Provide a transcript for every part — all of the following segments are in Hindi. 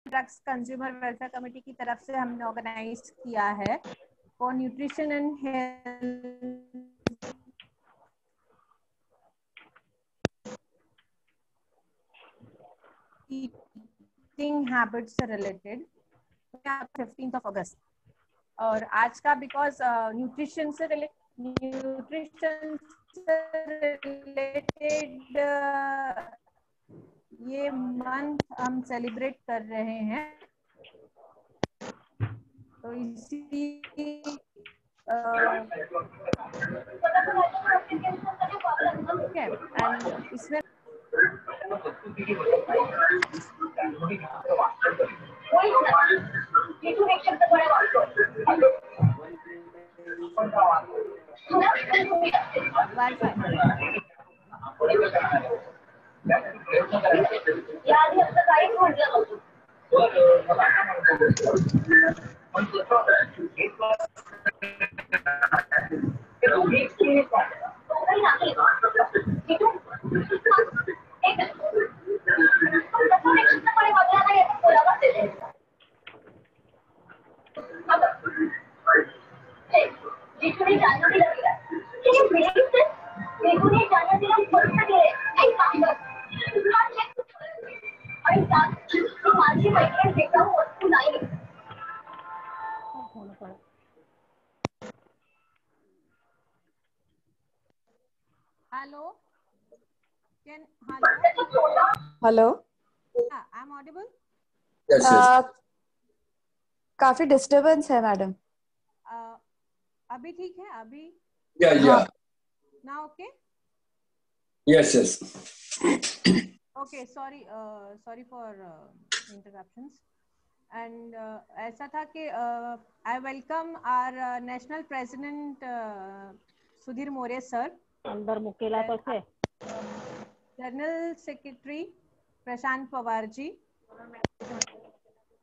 ड्रग्स कंज्यूमर वेलफेयर कमेटी की तरफ से हमने ऑर्गेनाइज किया है for nutrition and health eating habits से रिलेटेड 15 अगस्त। और आज का बिकॉज न्यूट्रिशन से रिलेटेड ये मंथ हम सेलिब्रेट कर रहे हैं, तो इसी एंड इसमें hello, I'm audible? Yes, yes. काफी डिस्टरबेंस है मैडम। अभी ठीक है? अभी Yeah. now okay? Yes. Okay, sorry for interruptions. And ऐसा था कि I welcome our national president Sudhir Maurya sir, अंदर मुकेला तो थे, General Secretary Prashant Pawar ji,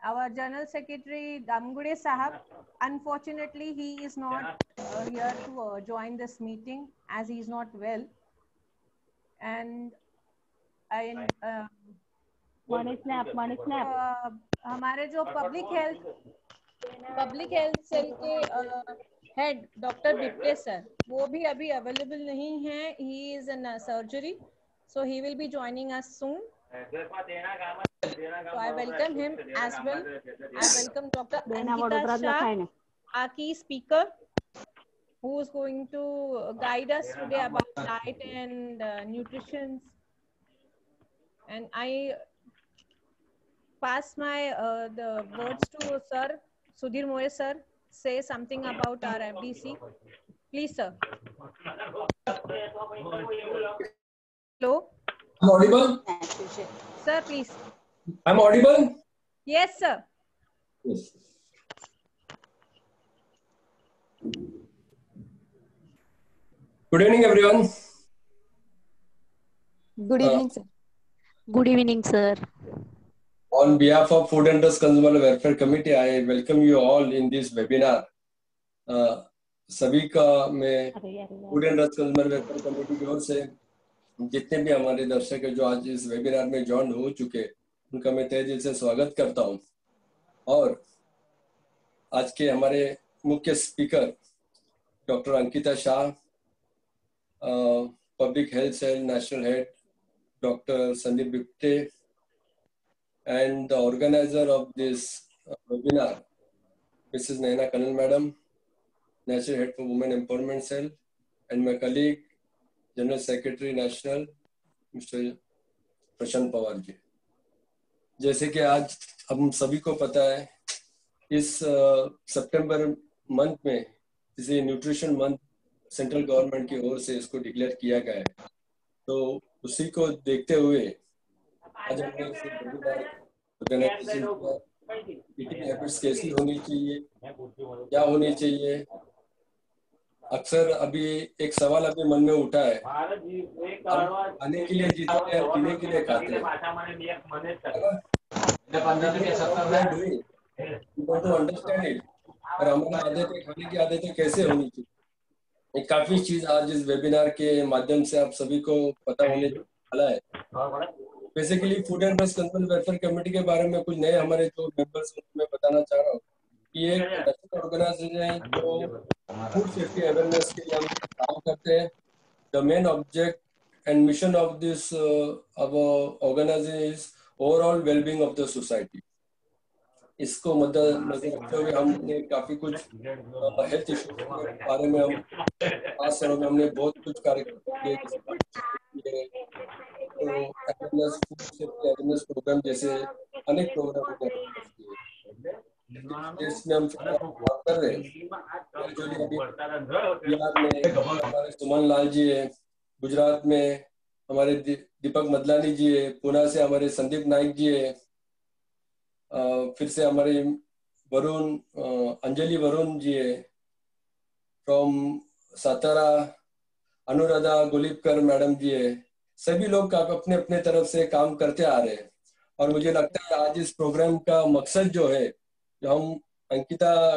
our General Secretary Damgude Sahab. Unfortunately, he is not here to join this meeting as he is not well. And money snap हमारे जो पब्लिक हेल्थ सेल के हेड डॉक्टर बिप्टे सर, वो भी अभी अवेलेबल नहीं है. He is in surgery, so he will be joining us soon. So I welcome him as well. I welcome Dr. Ankita Shah, our key speaker, who is going to guide us today about diet and nutrition. And I pass my the words to Sir Sudhir Moye sir. Say something about our FDC, please, sir. Hello. I'm audible? Sir, please. I'm audible? Yes, sir. Yes. Good evening, everyone. Good evening, sir. Good evening, sir. On behalf of Food and Drug Consumer Welfare Committee, I welcome you all in this webinar. सभी का मैं food and drug consumer welfare committee की ओर से जितने भी हमारे दर्शक हैं जो आज इस वेबिनार में ज्वाइन हो चुके, उनका मैं तहे दिल से स्वागत करता हूं. और आज के हमारे मुख्य speaker doctor Ankita Shah, public health cell national head doctor Sandeep Bipte, and the organizer of this webinar, Mrs. Naina Kanal Madam, National Head for Women Empowerment Cell, and my colleague, General Secretary National, Mr. Prashant Pawar ji. जैसे कि आज हम सभी को पता है, इस सितंबर मंथ में इसे न्यूट्रिशन मंथ सेंट्रल गवर्नमेंट की ओर से इसको डिक्लेयर किया गया है. तो उसी को देखते हुए आज हमने ईटिंग हैबिट्स कैसी होनी चाहिए, क्या होनी चाहिए. अक्सर अभी एक सवाल अभी मन में उठा है, हम खाने के लिए जीते हैं, पीने के लिए खाते हैं. अंडरस्टैंड इट, और हमारी आदतें, खाने की आदतें कैसे होनी चाहिए. एक काफी चीज आज इस वेबिनार के माध्यम से आप सभी को पता होने वाला है. Basically food and drugs control welfare committee के बारे में कुछ नए हमारे जो मेंबर्स मैं बताना चाह रहा हूँ कि ये एक नेशनल ऑर्गेनाइजेशन है जो फूड सेफ्टी अवेयरनेस के लिए हम काम करते हैं. The main object and mission of this our organization is overall well-being of the society. इसको मद्देनजर रखते हुए हमने काफी कुछ हेल्थ इश्यूज के बारे में हम पास सालों में हमने बहुत कुछ कार्यक्रम किए, तो awareness food safety awareness program जैसे अनेक प्रोग्राम हमने किए. इसमें हम काम कर रहे हैं. बिहार में हमारे सुमन लाल जी है, गुजरात में हमारे दीपक मदलानी जी है, पुणे से हमारे संदीप नाइक जी है, फिर से हमारे वरुण अंजलि वरुण जी है, फ्रॉम सातारा अनुराधा गुलिपकर मैडम जी है. सभी लोग अपने अपने तरफ से काम करते आ रहे हैं. और मुझे लगता है आज इस प्रोग्राम का मकसद जो है, जो हम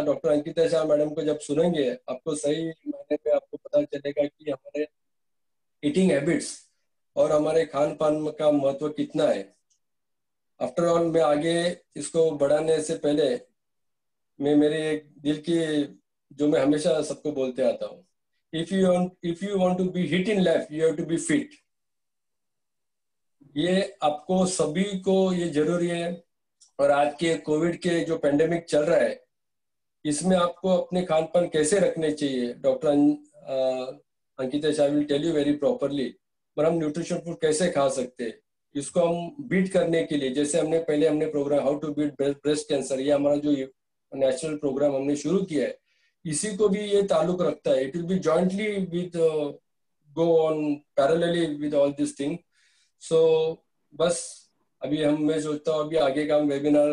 डॉक्टर अंकिता शाह मैडम को जब सुनेंगे, आपको सही मायने में आपको पता चलेगा कि हमारे ईटिंग हैबिट्स और हमारे खान पान का महत्व कितना है. आफ्टर ऑल मैं आगे इसको बढ़ाने से पहले मैं मेरे एक दिल की जो मैं हमेशा सबको बोलते आता हूँ, if you want to be hit in life, you have to be fit. ये आपको सभी को ये जरूरी है. और आज के कोविड के जो पेंडेमिक चल रहा है, इसमें आपको अपने खान पान कैसे रखने चाहिए, doctor Ankita Shah will tell you very properly. पर हम न्यूट्रिशन फूड कैसे खा सकते हैं, इसको हम बीट करने के लिए, जैसे हमने program how to beat breast cancer, ये हमारा जो नेशनल प्रोग्राम हमने शुरू किया है, इसी को भी ये ताल्लुक रखता है. It will be jointly with go on parallelly with all this thing. So बस अभी मैं सोचता हूँ अभी आगे का हम वेबिनार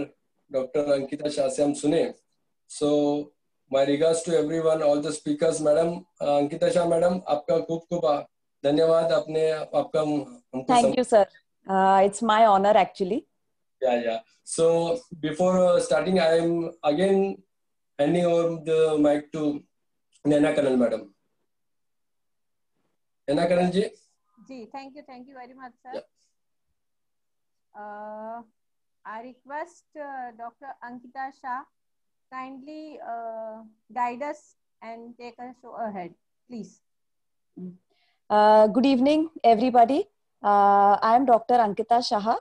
डॉक्टर अंकिता शाह से हम सुने. So my regards to everyone, all the speakers. Madam Ankita Shah madam, आपका खूब खूब धन्यवाद. आपने आपका हमको thank you sir, it's my honour actually. Yeah. So before starting, I am again handing over the mic to Naina Kanal madam. Naina Kanal ji. Ji, thank you very much, sir. Yeah. I request Dr. Ankita Shah kindly guide us and take us ahead, please. Good evening, everybody. I am Dr. Ankita Shah.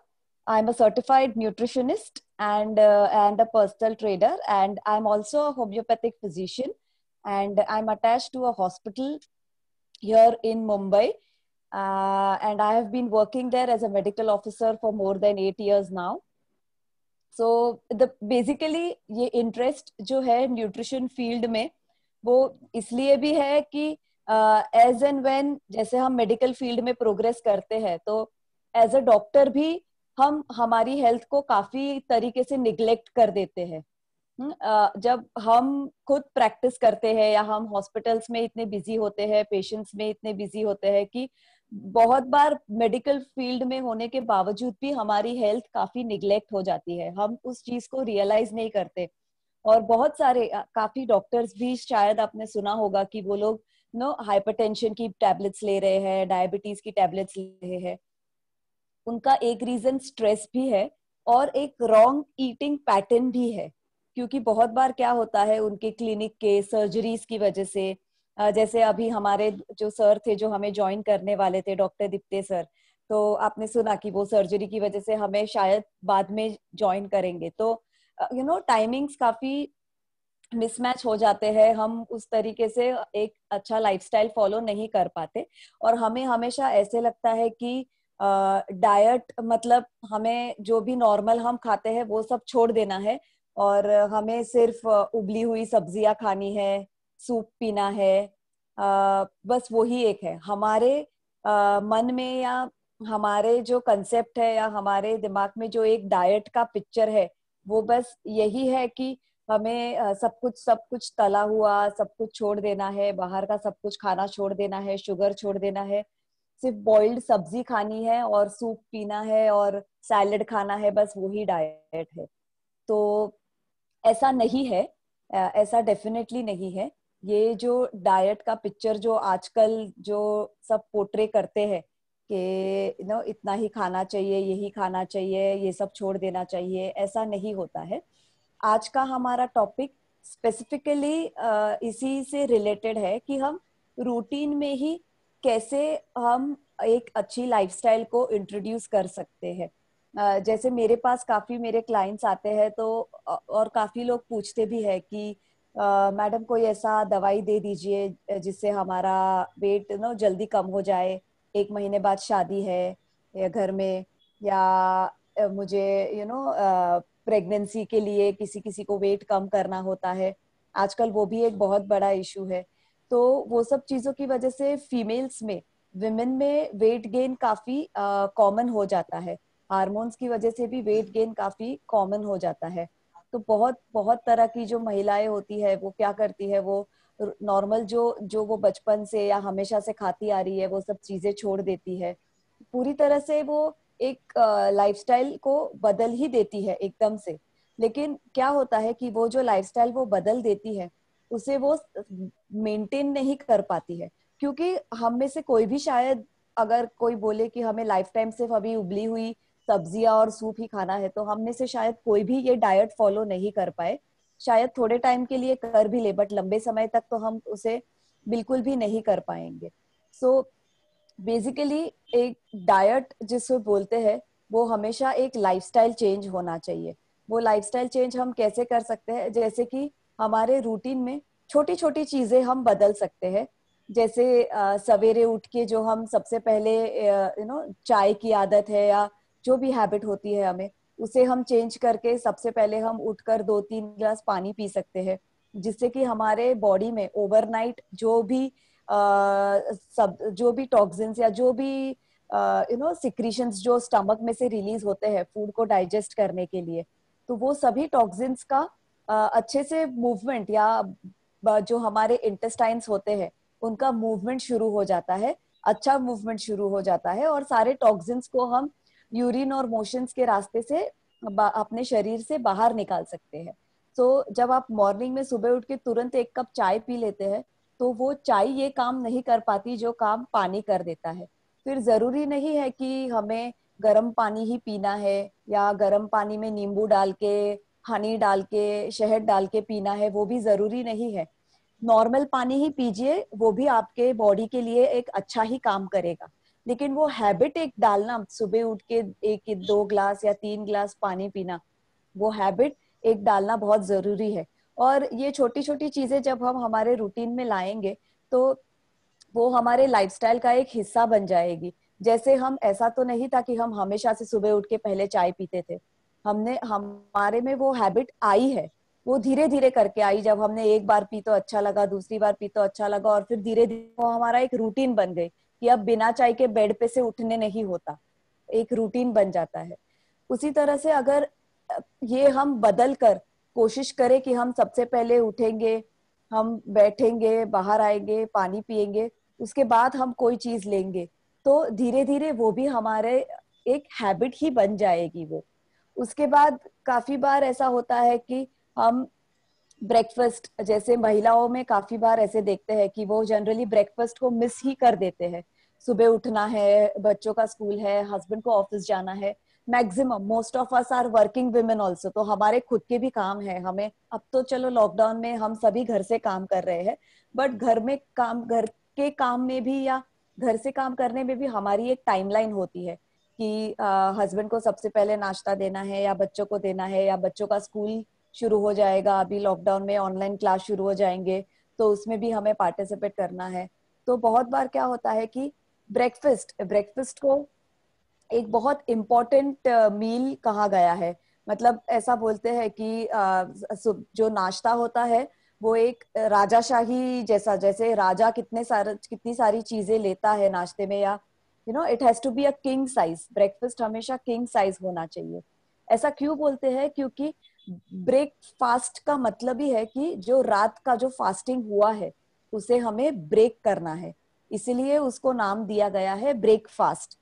I'm a certified nutritionist and a personal trainer, and I'm also a homeopathic physician, and I'm attached to a hospital here in Mumbai, and I have been working there as a medical officer for more than 8 years now. So basically ये interest जो है nutrition field में, वो इसलिए भी है कि as and when जैसे हम medical field में progress करते हैं, तो as a doctor भी हम हमारी हेल्थ को काफी तरीके से निग्लेक्ट कर देते हैं. जब हम खुद प्रैक्टिस करते हैं या हम हॉस्पिटल्स में इतने बिजी होते हैं, पेशेंट्स में इतने बिजी होते हैं कि बहुत बार मेडिकल फील्ड में होने के बावजूद भी हमारी हेल्थ काफी निग्लेक्ट हो जाती है. हम उस चीज को रियलाइज नहीं करते. और बहुत सारे काफी डॉक्टर्स भी, शायद आपने सुना होगा कि वो लोग हाइपरटेंशन की टैबलेट्स ले रहे हैं, डायबिटीज की टैबलेट्स ले रहे हैं. उनका एक रीजन स्ट्रेस भी है और एक रॉन्ग ईटिंग पैटर्न भी है. क्योंकि बहुत बार क्या होता है, उनके क्लिनिक के सर्जरीज की वजह से, जैसे अभी हमारे जो सर थे जो हमें ज्वाइन करने वाले थे, डॉक्टर दीप्ते सर, तो आपने सुना कि वो सर्जरी की वजह से हमें शायद बाद में ज्वाइन करेंगे. तो टाइमिंग्स काफी मिसमैच हो जाते हैं. हम उस तरीके से एक अच्छा लाइफस्टाइल फॉलो नहीं कर पाते. और हमें हमेशा ऐसे लगता है कि डाइट मतलब हमें जो भी नॉर्मल हम खाते हैं वो सब छोड़ देना है, और हमें सिर्फ उबली हुई सब्जियां खानी है, सूप पीना है, बस वही एक है हमारे मन में, या हमारे जो कंसेप्ट है, या हमारे दिमाग में जो एक डाइट का पिक्चर है, वो बस यही है कि हमें सब कुछ तला हुआ सब कुछ छोड़ देना है, बाहर का सब कुछ खाना छोड़ देना है, शुगर छोड़ देना है, सिर्फ बॉइल्ड सब्जी खानी है और सूप पीना है और सैलेड खाना है, बस वही डाइट है. तो ऐसा नहीं है, ऐसा डेफिनेटली नहीं है. ये जो डाइट का पिक्चर जो आजकल जो सब पोर्ट्रे करते हैं, कि इतना ही खाना चाहिए, यही खाना चाहिए, ये सब छोड़ देना चाहिए, ऐसा नहीं होता है। आज का हमारा टॉपिक स्पेसिफिकली इसी से रिलेटेड है कि हम रूटीन में ही कैसे हम एक अच्छी लाइफस्टाइल को इंट्रोड्यूस कर सकते हैं। जैसे मेरे पास काफी मेरे क्लाइंट्स आते हैं तो और काफी लोग पूछते भी है कि मैडम कोई ऐसा दवाई दे दीजिए जिससे हमारा वेट जल्दी कम हो जाए, 1 महीने बाद शादी है या घर में, या मुझे प्रेगनेंसी के लिए किसी किसी को वेट कम करना होता है, आजकल वो भी एक बहुत बड़ा इशू है। तो वो सब चीजों की वजह से फीमेल्स में, विमेन में वेट गेन काफी कॉमन हो जाता है। हार्मोन्स की वजह से भी वेट गेन काफी कॉमन हो जाता है। तो बहुत बहुत तरह की जो महिलाएं होती है वो क्या करती है, वो नॉर्मल जो जो वो बचपन से या हमेशा से खाती आ रही है वो सब चीजें छोड़ देती है। पूरी तरह से वो एक लाइफस्टाइल को बदल ही देती है एकदम से। लेकिन क्या होता है कि वो जो लाइफस्टाइल वो बदल देती है उसे वो मेंटेन नहीं कर पाती है, क्योंकि हम में से कोई भी शायद अगर कोई बोले कि हमें लाइफ टाइम सिर्फ अभी उबली हुई सब्जियां और सूप ही खाना है, तो हम में से शायद कोई भी ये डाइट फॉलो नहीं कर पाए। शायद थोड़े टाइम के लिए कर भी ले, बट लंबे समय तक तो हम उसे बिल्कुल भी नहीं कर पाएंगे। सो बेसिकली एक डाइट जिसको बोलते हैं वो हमेशा एक लाइफस्टाइल चेंज होना चाहिए। वो लाइफस्टाइल चेंज हम कैसे कर सकते हैं, जैसे कि हमारे रूटीन में छोटी छोटी चीजें हम बदल सकते हैं। जैसे सवेरे उठ के जो हम सबसे पहले चाय की आदत है या जो भी हैबिट होती है हमें, उसे हम चेंज करके सबसे पहले हम उठकर 2-3 गिलास पानी पी सकते हैं, जिससे कि हमारे बॉडी में ओवरनाइट जो भी सब जो भी टॉक्सिन्स या जो भी सिक्रीशंस जो स्टमक में से रिलीज होते हैं फूड को डाइजेस्ट करने के लिए, तो वो सभी टॉक्सिन्स का अच्छे से मूवमेंट या जो हमारे इंटेस्टाइन्स होते हैं उनका मूवमेंट शुरू हो जाता है, अच्छा मूवमेंट शुरू हो जाता है, और सारे टॉक्सिन्स को हम यूरिन और मोशंस के रास्ते से अपने शरीर से बाहर निकाल सकते हैं। तो जब आप मॉर्निंग में सुबह उठ के तुरंत 1 कप चाय पी लेते हैं तो वो चाय ये काम नहीं कर पाती जो काम पानी कर देता है। फिर जरूरी नहीं है कि हमें गर्म पानी ही पीना है या गर्म पानी में नींबू डाल के, हनी डाल के, शहद डाल के पीना है, वो भी जरूरी नहीं है। नॉर्मल पानी ही पीजिए, वो भी आपके बॉडी के लिए एक अच्छा ही काम करेगा। लेकिन वो हैबिट एक डालना, सुबह उठ के 1-2 गिलास या 3 गिलास पानी पीना, वो हैबिट एक डालना बहुत जरूरी है। और ये छोटी छोटी चीजें जब हम हमारे रूटीन में लाएंगे तो वो हमारे लाइफस्टाइल का एक हिस्सा बन जाएगी। जैसे हम, ऐसा तो नहीं था कि हम हमेशा से सुबह उठ के पहले चाय पीते थे, हमारे में वो हैबिट आई है, वो धीरे धीरे करके आई। जब हमने एक बार पी तो अच्छा लगा, दूसरी बार पी तो अच्छा लगा, और फिर धीरे धीरे वो हमारा एक रूटीन बन गई कि अब बिना चाय के बेड पे से उठने नहीं होता, एक रूटीन बन जाता है। उसी तरह से अगर ये हम बदल कर कोशिश करें कि हम सबसे पहले उठेंगे, हम बैठेंगे, बाहर आएंगे, पानी पिएंगे, उसके बाद हम कोई चीज लेंगे, तो धीरे धीरे वो भी हमारे एक हैबिट ही बन जाएगी वो। उसके बाद काफी बार ऐसा होता है कि हम ब्रेकफास्ट, जैसे महिलाओं में काफी बार ऐसे देखते हैं कि वो जनरली ब्रेकफास्ट को मिस ही कर देते हैं। सुबह उठना है, बच्चों का स्कूल है, हस्बैंड को ऑफिस जाना है, maximum most of us are working women also, तो हमारे खुद के भी काम है। हमें अब तो चलो लॉकडाउन में हम सभी घर से काम कर रहे हैं, बट घर के काम में भी या घर से काम करने में भी हमारी एक टाइमलाइन होती है कि हस्बैंड को सबसे पहले नाश्ता देना है या बच्चों को देना है, या बच्चों का स्कूल शुरू हो जाएगा, अभी लॉकडाउन में ऑनलाइन क्लास शुरू हो जाएंगे तो उसमें भी हमें पार्टिसिपेट करना है। तो बहुत बार क्या होता है कि ब्रेकफास्ट को एक बहुत इम्पोर्टेंट मील कहा गया है। मतलब ऐसा बोलते हैं कि जो नाश्ता होता है वो एक राजाशाही जैसा, जैसे राजा कितनी सारी चीजें लेता है नाश्ते में, या it has to be a king size, breakfast हमेशा किंग साइज होना चाहिए। ऐसा क्यों बोलते हैं? क्योंकि ब्रेकफास्ट का मतलब ही है कि जो रात का जो फास्टिंग हुआ है उसे हमें ब्रेक करना है, इसीलिए उसको नाम दिया गया है ब्रेकफास्ट।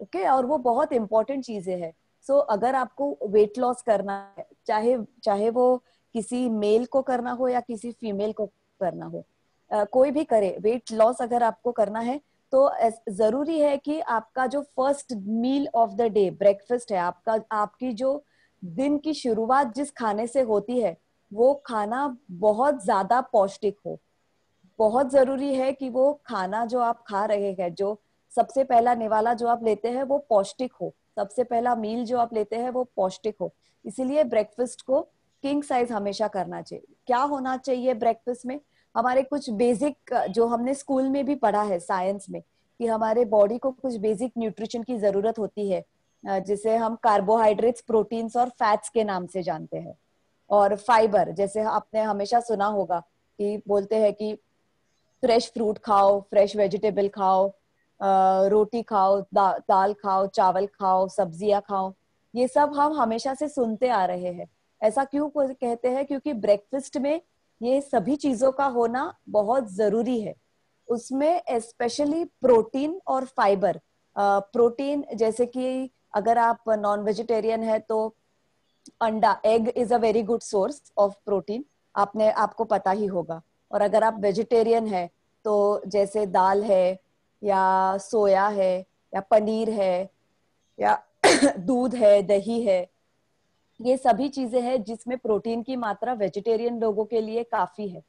ओके, और वो बहुत इंपॉर्टेंट चीजें हैं। सो अगर आपको वेट लॉस करना है, चाहे चाहे वो किसी मेल को करना हो या किसी फीमेल को करना हो, कोई भी करे, वेट लॉस अगर आपको करना है तो जरूरी है कि आपका जो first meal of the day breakfast है, आपका आपकी जो दिन की शुरुआत जिस खाने से होती है वो खाना बहुत ज्यादा पौष्टिक हो। बहुत जरूरी है कि वो खाना जो आप खा रहे हैं, जो सबसे पहला निवाला जो आप लेते हैं वो पौष्टिक हो, सबसे पहला मील जो आप लेते हैं वो पौष्टिक हो। इसीलिए ब्रेकफास्ट को किंग साइज हमेशा करना चाहिए। क्या होना चाहिए ब्रेकफास्ट में? हमारे कुछ बेसिक जो हमने स्कूल में भी पढ़ा है साइंस में, कि हमारे बॉडी को कुछ बेसिक न्यूट्रिशन की जरूरत होती है, जिसे हम कार्बोहाइड्रेट्स, प्रोटीन्स और फैट्स के नाम से जानते हैं। और फाइबर, जैसे आपने हमेशा सुना होगा कि बोलते हैं कि फ्रेश फ्रूट खाओ, फ्रेश वेजिटेबल खाओ, रोटी खाओ, दाल खाओ, चावल खाओ, सब्जियां खाओ। ये सब हम हमेशा से सुनते आ रहे हैं। ऐसा क्यों कहते हैं? क्योंकि ब्रेकफास्ट में ये सभी चीजों का होना बहुत जरूरी है। उसमें स्पेशली प्रोटीन और फाइबर। प्रोटीन जैसे कि अगर आप नॉन वेजिटेरियन है तो अंडा, egg is a very good source of protein, आपको पता ही होगा। और अगर आप वेजिटेरियन है तो जैसे दाल है या सोया है या पनीर है या दूध है, दही है, ये सभी चीजें हैं जिसमें प्रोटीन की मात्रा वेजिटेरियन लोगों के लिए काफी है।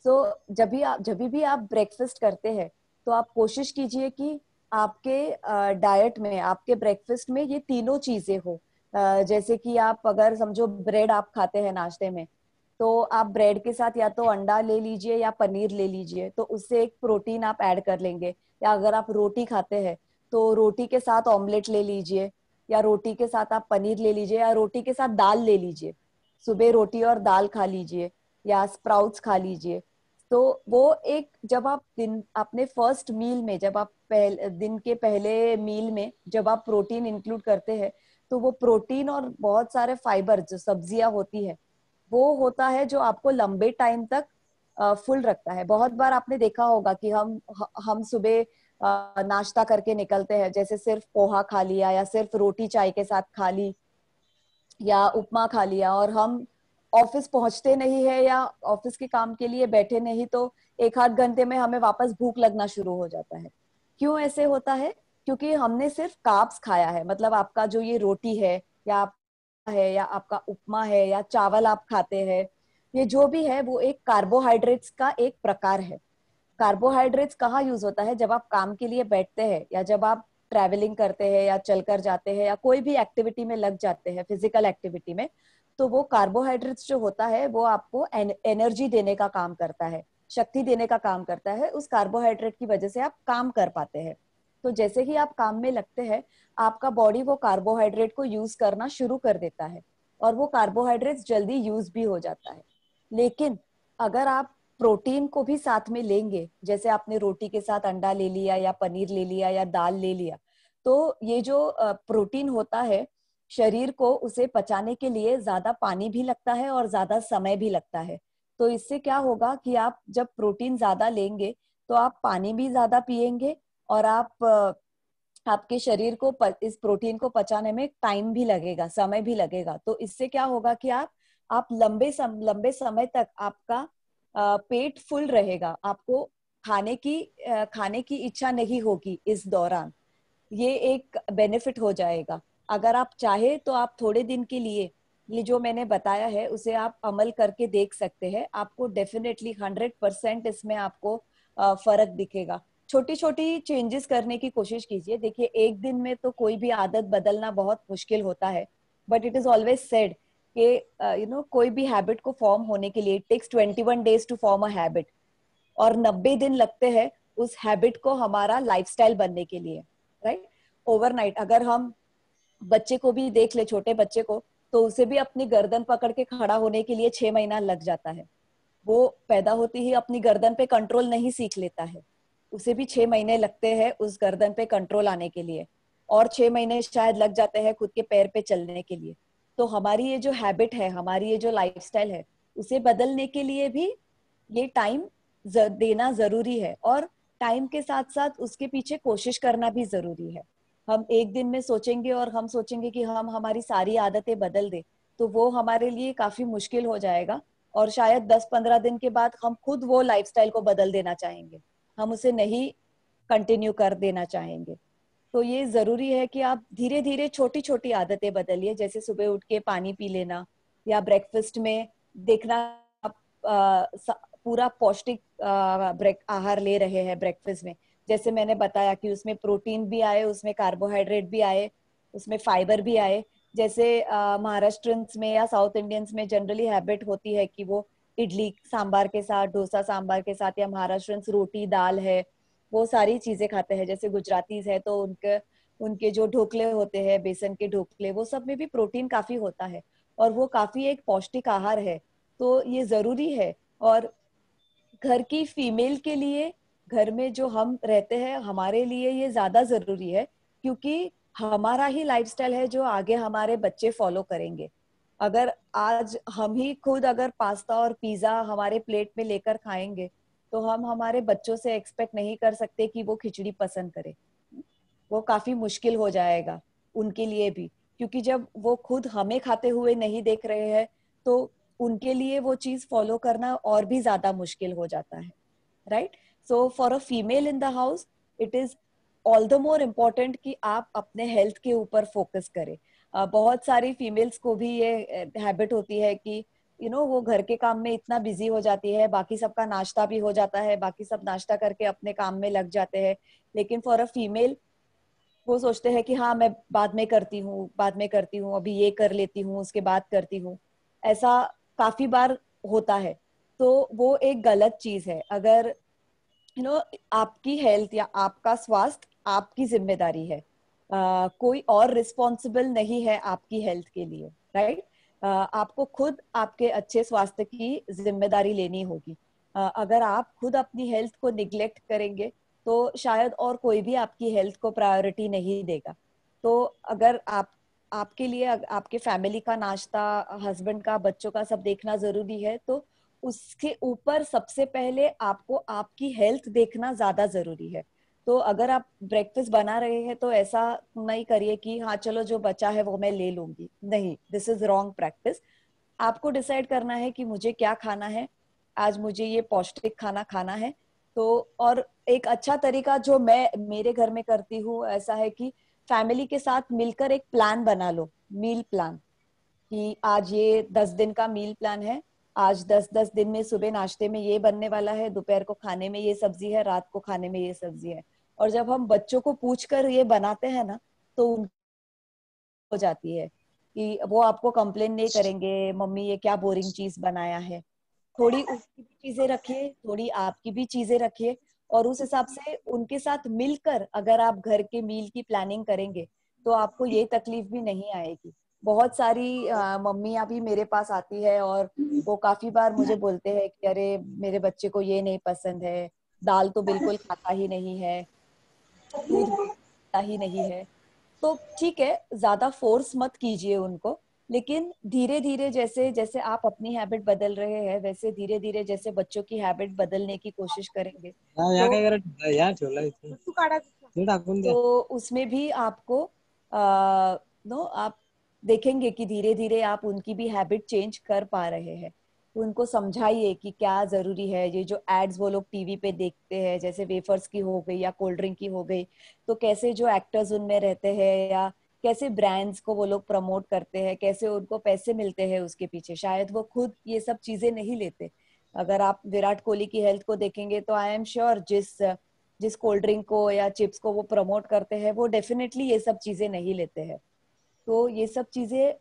सो जब भी आप ब्रेकफास्ट करते हैं तो आप कोशिश कीजिए कि आपके डाइट में, आपके ब्रेकफास्ट में ये तीनों चीजें हो। जैसे कि आप अगर समझो ब्रेड आप खाते हैं नाश्ते में, तो आप ब्रेड के साथ या तो अंडा ले लीजिए या पनीर ले लीजिए, तो उससे एक प्रोटीन आप ऐड कर लेंगे। या अगर आप रोटी खाते हैं तो रोटी के साथ ऑमलेट ले लीजिए, या रोटी के साथ आप पनीर ले लीजिए, या रोटी के साथ दाल ले लीजिए। सुबह रोटी और दाल खा लीजिए या स्प्राउट्स खा लीजिए। तो वो एक, जब आप दिन अपने फर्स्ट मील में, जब आप दिन के पहले मील में जब आप प्रोटीन इंक्लूड करते हैं, तो वो प्रोटीन और बहुत सारे फाइबर जो सब्जियां होती है वो होता है जो आपको लंबे टाइम तक फुल रखता है। बहुत बार आपने देखा होगा कि हम सुबह नाश्ता करके निकलते हैं, जैसे सिर्फ पोहा खा लिया या सिर्फ रोटी चाय के साथ खा ली या उपमा खा लिया, और हम ऑफिस पहुंचते नहीं है या ऑफिस के काम के लिए बैठे नहीं, तो एक आध घंटे में हमें वापस भूख लगना शुरू हो जाता है। क्यों ऐसे होता है? क्योंकि हमने सिर्फ कार्ब्स खाया है। मतलब आपका जो ये रोटी या आपका उपमा है या चावल आप खाते हैं, ये जो भी है वो एक कार्बोहाइड्रेट्स का एक प्रकार है। कार्बोहाइड्रेट्स कहाँ यूज होता है? जब आप काम के लिए बैठते हैं या जब आप ट्रैवलिंग करते हैं या चलकर जाते हैं या कोई भी एक्टिविटी में लग जाते हैं, फिजिकल एक्टिविटी में, तो वो कार्बोहाइड्रेट्स जो होता है वो आपको एनर्जी देने का काम करता है, शक्ति देने का काम करता है। उस कार्बोहाइड्रेट की वजह से आप काम कर पाते हैं। तो जैसे ही आप काम में लगते हैं, आपका बॉडी वो कार्बोहाइड्रेट को यूज करना शुरू कर देता है और वो कार्बोहाइड्रेट्स जल्दी यूज भी हो जाता है। लेकिन अगर आप प्रोटीन को भी साथ में लेंगे, जैसे आपने रोटी के साथ अंडा ले लिया या पनीर ले लिया या दाल ले लिया, तो ये जो प्रोटीन होता है, शरीर को उसे पचाने के लिए ज्यादा पानी भी लगता है और ज्यादा समय भी लगता है। तो इससे क्या होगा कि आप जब प्रोटीन ज्यादा लेंगे तो आप पानी भी ज्यादा पिएंगे और आपके शरीर को इस प्रोटीन को पचाने में टाइम भी लगेगा, समय भी लगेगा। तो इससे क्या होगा कि आप लंबे समय तक आपका पेट फुल रहेगा, आपको खाने की इच्छा नहीं होगी इस दौरान। ये एक बेनिफिट हो जाएगा। अगर आप चाहे तो आप थोड़े दिन के लिए ये जो मैंने बताया है उसे आप अमल करके देख सकते हैं। आपको डेफिनेटली 100% इसमें आपको फर्क दिखेगा। छोटी छोटी चेंजेस करने की कोशिश कीजिए। देखिए, एक दिन में तो कोई भी आदत बदलना बहुत मुश्किल होता है, but it is always said कि कोई भी हैबिट को फॉर्म होने के लिए it takes 21 days to form a habit, और 90 दिन लगते हैं उस हैबिट को हमारा लाइफस्टाइल बनने के लिए, राइट? ओवरनाइट अगर हम बच्चे को भी देख ले, छोटे बच्चे को, तो उसे भी अपनी गर्दन पकड़ के खड़ा होने के लिए 6 महीना लग जाता है। वो पैदा होते ही अपनी गर्दन पे कंट्रोल नहीं सीख लेता है, उसे भी 6 महीने लगते हैं उस गर्दन पे कंट्रोल आने के लिए, और 6 महीने शायद लग जाते हैं खुद के पैर पे चलने के लिए। तो हमारी ये जो हैबिट है, हमारी ये जो लाइफस्टाइल है, उसे बदलने के लिए भी ये टाइम देना जरूरी है, और टाइम के साथ साथ उसके पीछे कोशिश करना भी जरूरी है। हम एक दिन में सोचेंगे और हम सोचेंगे कि हम हमारी सारी आदतें बदल दे, तो वो हमारे लिए काफी मुश्किल हो जाएगा, और शायद 10-15 दिन के बाद हम खुद वो लाइफस्टाइल को बदल देना चाहेंगे, हम उसे नहीं कंटिन्यू कर देना चाहेंगे। तो ये जरूरी है कि आप धीरे धीरे छोटी छोटी आदतें बदलिए, जैसे सुबह उठ के पानी पी लेना, या ब्रेकफास्ट में देखना आप पूरा पौष्टिक आहार ले रहे हैं ब्रेकफास्ट में। जैसे मैंने बताया कि उसमें प्रोटीन भी आए, उसमें कार्बोहाइड्रेट भी आए, उसमें फाइबर भी आए। जैसे महाराष्ट्रियंस में या साउथ इंडियंस में जनरली हैबिट होती है कि वो इडली सांबार के साथ, डोसा सांबार के साथ, या महाराष्ट्रियंस रोटी दाल है, वो सारी चीजें खाते हैं। जैसे गुजरातीज है तो उनके उनके जो ढोकले होते हैं, बेसन के ढोकले, वो सब में भी प्रोटीन काफी होता है और वो काफी एक पौष्टिक आहार है। तो ये जरूरी है। और घर की फीमेल के लिए, घर में जो हम रहते हैं हमारे लिए ये ज्यादा जरूरी है, क्योंकि हमारा ही लाइफस्टाइल है जो आगे हमारे बच्चे फॉलो करेंगे। अगर आज हम ही खुद अगर पास्ता और पिज्जा हमारे प्लेट में लेकर खाएंगे तो हम हमारे बच्चों से एक्सपेक्ट नहीं कर सकते कि वो खिचड़ी पसंद करे। वो काफी मुश्किल हो जाएगा उनके लिए भी, क्योंकि जब वो खुद हमें खाते हुए नहीं देख रहे हैं तो उनके लिए वो चीज फॉलो करना और भी ज्यादा मुश्किल हो जाता है, right? So for a female in the house it is all the more important कि आप अपने हेल्थ के ऊपर फोकस करें। बहुत सारी फीमेल्स को भी ये हैबिट होती है कि वो घर के काम में इतना बिजी हो जाती है, बाकी सबका नाश्ता भी हो जाता है, बाकी सब नाश्ता करके अपने काम में लग जाते हैं, लेकिन फॉर अ फीमेल वो सोचते हैं कि हाँ मैं बाद में करती हूँ, बाद में करती हूँ, अभी ये कर लेती हूँ, उसके बाद करती हूँ। ऐसा काफी बार होता है। तो वो एक गलत चीज है। अगर आपकी हेल्थ या आपका स्वास्थ्य आपकी जिम्मेदारी है, कोई और रिस्पॉन्सिबल नहीं है आपकी हेल्थ के लिए, राइट? आपको खुद आपके अच्छे स्वास्थ्य की जिम्मेदारी लेनी होगी। अगर आप खुद अपनी हेल्थ को निग्लेक्ट करेंगे तो शायद और कोई भी आपकी हेल्थ को प्रायोरिटी नहीं देगा। तो अगर आपके लिए आपके फैमिली का नाश्ता, हस्बैंड का, बच्चों का सब देखना जरूरी है, तो उसके ऊपर सबसे पहले आपको आपकी हेल्थ देखना ज्यादा जरूरी है। तो अगर आप ब्रेकफास्ट बना रहे हैं तो ऐसा नहीं करिए कि हाँ चलो जो बचा है वो मैं ले लूंगी। नहीं, दिस इज रॉन्ग प्रैक्टिस। आपको डिसाइड करना है कि मुझे क्या खाना है, आज मुझे ये पौष्टिक खाना खाना है। तो और एक अच्छा तरीका जो मैं मेरे घर में करती हूँ ऐसा है कि फैमिली के साथ मिलकर एक प्लान बना लो, मील प्लान, कि आज ये 10 दिन का मील प्लान है। आज 10-10 दिन में सुबह नाश्ते में ये बनने वाला है, दोपहर को खाने में ये सब्जी है, रात को खाने में ये सब्जी है। और जब हम बच्चों को पूछकर ये बनाते हैं ना तो हो जाती है कि वो आपको कंप्लेन नहीं करेंगे, मम्मी ये क्या बोरिंग चीज बनाया है। थोड़ी उसकी भी चीजें रखिए, थोड़ी आपकी भी चीजें रखिए, और उस हिसाब से उनके साथ मिलकर अगर आप घर के मील की प्लानिंग करेंगे तो आपको ये तकलीफ भी नहीं आएगी। बहुत सारी मम्मियां भी मेरे पास आती है और वो काफी बार मुझे बोलते हैं कि अरे मेरे बच्चे को ये नहीं पसंद है, दाल तो बिल्कुल खाता ही नहीं है, दूध खाता ही नहीं है। तो ठीक है, ज्यादा फोर्स मत कीजिए उनको, लेकिन धीरे धीरे जैसे जैसे आप अपनी हैबिट बदल रहे हैं वैसे धीरे धीरे जैसे बच्चों की हैबिट बदलने की कोशिश करेंगे तो उसमें भी आपको आप देखेंगे कि धीरे धीरे आप उनकी भी हैबिट चेंज कर पा रहे हैं। उनको समझाइए कि क्या जरूरी है। ये जो एड्स वो लोग टीवी पे देखते हैं, जैसे वेफर्स की हो गई या कोल्ड ड्रिंक की हो गई, तो कैसे जो एक्टर्स उनमें रहते हैं या कैसे ब्रांड्स को वो लोग प्रमोट करते हैं, कैसे उनको पैसे मिलते हैं उसके पीछे, शायद वो खुद ये सब चीजें नहीं लेते। अगर आप विराट कोहली की हेल्थ को देखेंगे तो आई एम श्योर जिस जिस कोल्ड ड्रिंक को या चिप्स को वो प्रमोट करते हैं वो डेफिनेटली ये सब चीजें नहीं लेते हैं। तो ये सब चीजें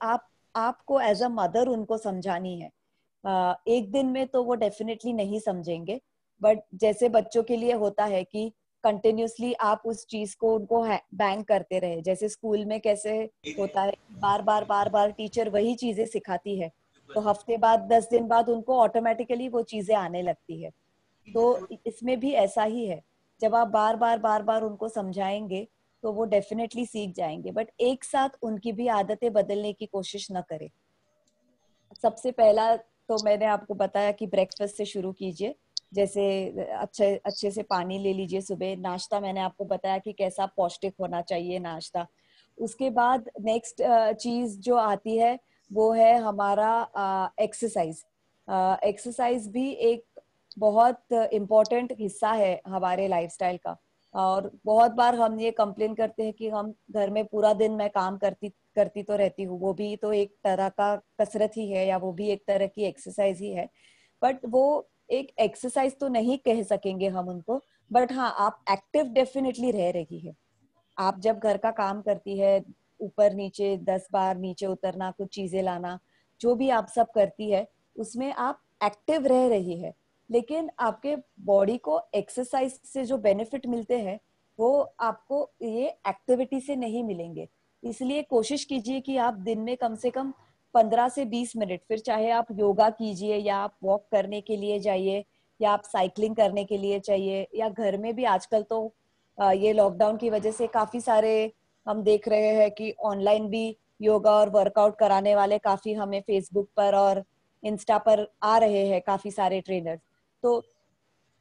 आपको एज अ मदर उनको समझानी है। एक दिन में तो वो डेफिनेटली नहीं समझेंगे, बट जैसे बच्चों के लिए होता है कि कंटिन्यूअसली आप उस चीज को उनको बैंग करते रहे, जैसे स्कूल में कैसे होता है बार बार टीचर वही चीजें सिखाती है, तो हफ्ते बाद 10 दिन बाद उनको ऑटोमेटिकली वो चीजें आने लगती है। तो इसमें भी ऐसा ही है, जब आप बार बार उनको समझाएंगे तो वो डेफिनेटली सीख जाएंगे, बट एक साथ उनकी भी आदतें बदलने की कोशिश न करें। सबसे पहला तो मैंने आपको बताया कि ब्रेकफास्ट से शुरू कीजिए, जैसे अच्छे अच्छे से पानी ले लीजिए सुबह। नाश्ता मैंने आपको बताया कि कैसा पौष्टिक होना चाहिए नाश्ता। उसके बाद नेक्स्ट चीज जो आती है वो है हमारा एक्सरसाइज। एक्सरसाइज भी एक बहुत इम्पोर्टेंट हिस्सा है हमारे लाइफस्टाइल का। और बहुत बार हम ये कंप्लेन करते हैं कि हम घर में पूरा दिन मैं काम करती तो रहती हूँ, वो भी तो एक तरह का कसरत ही है या वो भी एक तरह की एक्सरसाइज ही है, बट वो एक एक्सरसाइज तो नहीं कह सकेंगे हम उनको। बट हाँ, आप एक्टिव डेफिनेटली रह रही है। आप जब घर का काम करती है, ऊपर नीचे 10 बार नीचे उतरना, कुछ चीजें लाना, जो भी आप सब करती है उसमें आप एक्टिव रह रही है। लेकिन आपके बॉडी को एक्सरसाइज से जो बेनिफिट मिलते हैं वो आपको ये एक्टिविटी से नहीं मिलेंगे। इसलिए कोशिश कीजिए कि आप दिन में कम से कम 15 से 20 मिनट, फिर चाहे आप योगा कीजिए या आप वॉक करने के लिए जाइए या आप साइकिलिंग करने के लिए चाहिए, या घर में भी आजकल तो ये लॉकडाउन की वजह से काफी सारे हम देख रहे हैं कि ऑनलाइन भी योगा और वर्कआउट कराने वाले काफी हमें फेसबुक पर और इंस्टा पर आ रहे हैं काफी सारे ट्रेनर्स। तो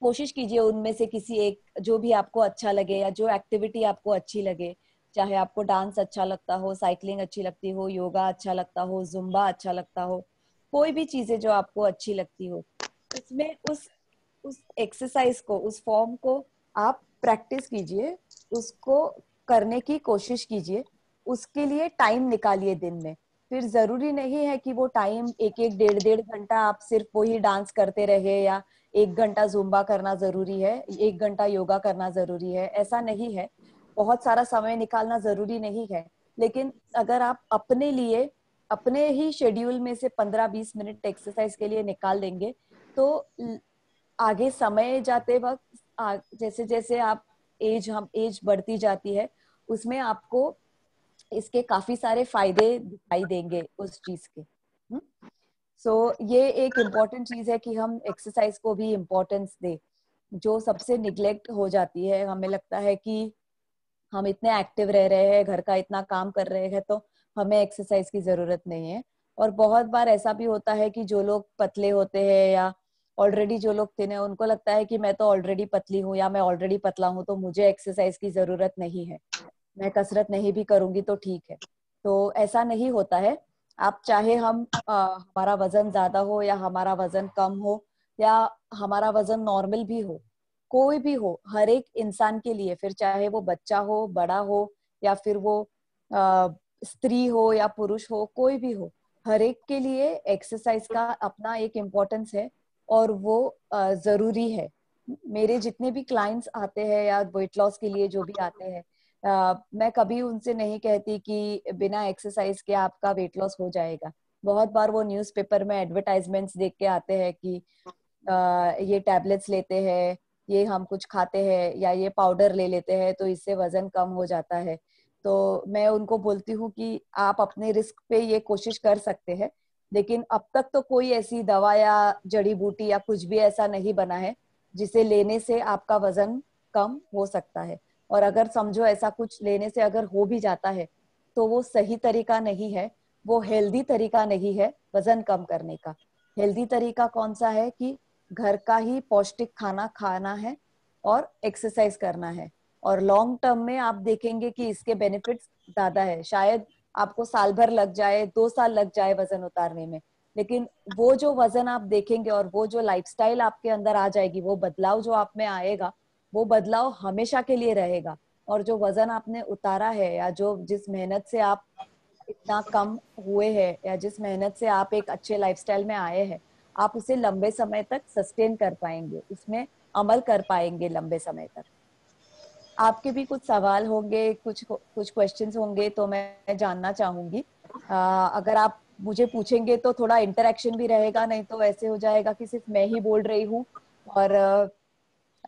कोशिश कीजिए उनमें से किसी एक, जो भी आपको अच्छा लगे या जो एक्टिविटी आपको अच्छी लगे, चाहे आपको डांस अच्छा लगता हो, साइकिलिंग अच्छी लगती हो, योगा अच्छा लगता हो, जुम्बा अच्छा लगता हो, कोई भी चीजें जो आपको अच्छी लगती हो, उसमें उस एक्सरसाइज को, उस फॉर्म को आप प्रैक्टिस कीजिए, उसको करने की कोशिश कीजिए। उसके लिए टाइम निकालिए दिन में। फिर जरूरी नहीं है कि वो टाइम एक एक डेढ़ डेढ़ घंटा आप सिर्फ वही डांस करते रहे, या 1 घंटा जुम्बा करना जरूरी है, 1 घंटा योगा करना जरूरी है, ऐसा नहीं है। बहुत सारा समय निकालना जरूरी नहीं है। लेकिन अगर आप अपने लिए, अपने ही शेड्यूल में से 15-20 मिनट एक्सरसाइज के लिए निकाल देंगे, तो आगे समय जाते वक्त जैसे जैसे आप एज बढ़ती जाती है, उसमें आपको इसके काफी सारे फायदे दिखाई देंगे उस चीज के। सो ये एक इम्पोर्टेंट चीज है कि हम एक्सरसाइज को भी इम्पोर्टेंस दे, जो सबसे निग्लेक्ट हो जाती है। हमें लगता है कि हम इतने एक्टिव रह रहे हैं, घर का इतना काम कर रहे हैं, तो हमें एक्सरसाइज की जरूरत नहीं है। और बहुत बार ऐसा भी होता है कि जो लोग पतले होते हैं या ऑलरेडी जो लोग थिन है, उनको लगता है कि मैं तो ऑलरेडी पतली हूँ या मैं ऑलरेडी पतला हूँ, तो मुझे एक्सरसाइज की जरूरत नहीं है, मैं कसरत नहीं भी करूंगी तो ठीक है। तो ऐसा नहीं होता है। आप चाहे हमारा वजन ज्यादा हो या हमारा वजन कम हो या हमारा वजन नॉर्मल भी हो, कोई भी हो, हर एक इंसान के लिए, फिर चाहे वो बच्चा हो, बड़ा हो, या फिर वो स्त्री हो या पुरुष हो, कोई भी हो, हर एक के लिए एक्सरसाइज का अपना एक इम्पोर्टेंस है और वो जरूरी है। मेरे जितने भी क्लाइंट्स आते हैं या वेट लॉस के लिए जो भी आते हैं, मैं कभी उनसे नहीं कहती कि बिना एक्सरसाइज के आपका वेट लॉस हो जाएगा। बहुत बार वो न्यूज़पेपर में एडवर्टाइजमेंट्स देख के आते हैं कि ये टैबलेट्स लेते हैं, ये हम कुछ खाते हैं या ये पाउडर ले लेते हैं तो इससे वजन कम हो जाता है। तो मैं उनको बोलती हूँ कि आप अपने रिस्क पे ये कोशिश कर सकते हैं, लेकिन अब तक तो कोई ऐसी दवा या जड़ी बूटी या कुछ भी ऐसा नहीं बना है जिसे लेने से आपका वजन कम हो सकता है। और अगर समझो ऐसा कुछ लेने से अगर हो भी जाता है तो वो सही तरीका नहीं है, वो हेल्दी तरीका नहीं है वजन कम करने का। हेल्दी तरीका कौन सा है कि घर का ही पौष्टिक खाना खाना है और एक्सरसाइज करना है। और लॉन्ग टर्म में आप देखेंगे कि इसके बेनिफिट्स ज्यादा है। शायद आपको साल भर लग जाए, 2 साल लग जाए वजन उतारने में, लेकिन वो जो वजन आप देखेंगे और वो जो लाइफस्टाइल आपके अंदर आ जाएगी, वो बदलाव जो आप में आएगा, वो बदलाव हमेशा के लिए रहेगा। और जो वजन आपने उतारा है या जो जिस मेहनत से आप इतना कम हुए हैं या जिस मेहनत से आप एक अच्छे लाइफस्टाइल में आए हैं, आप उसे लंबे समय तक सस्टेन कर पाएंगे, उसमें अमल कर पाएंगे लंबे समय तक। आपके भी कुछ सवाल होंगे, कुछ क्वेश्चंस होंगे तो मैं जानना चाहूंगी। अगर आप मुझे पूछेंगे तो थोड़ा इंटरेक्शन भी रहेगा, नहीं तो ऐसे हो जाएगा कि सिर्फ मैं ही बोल रही हूँ और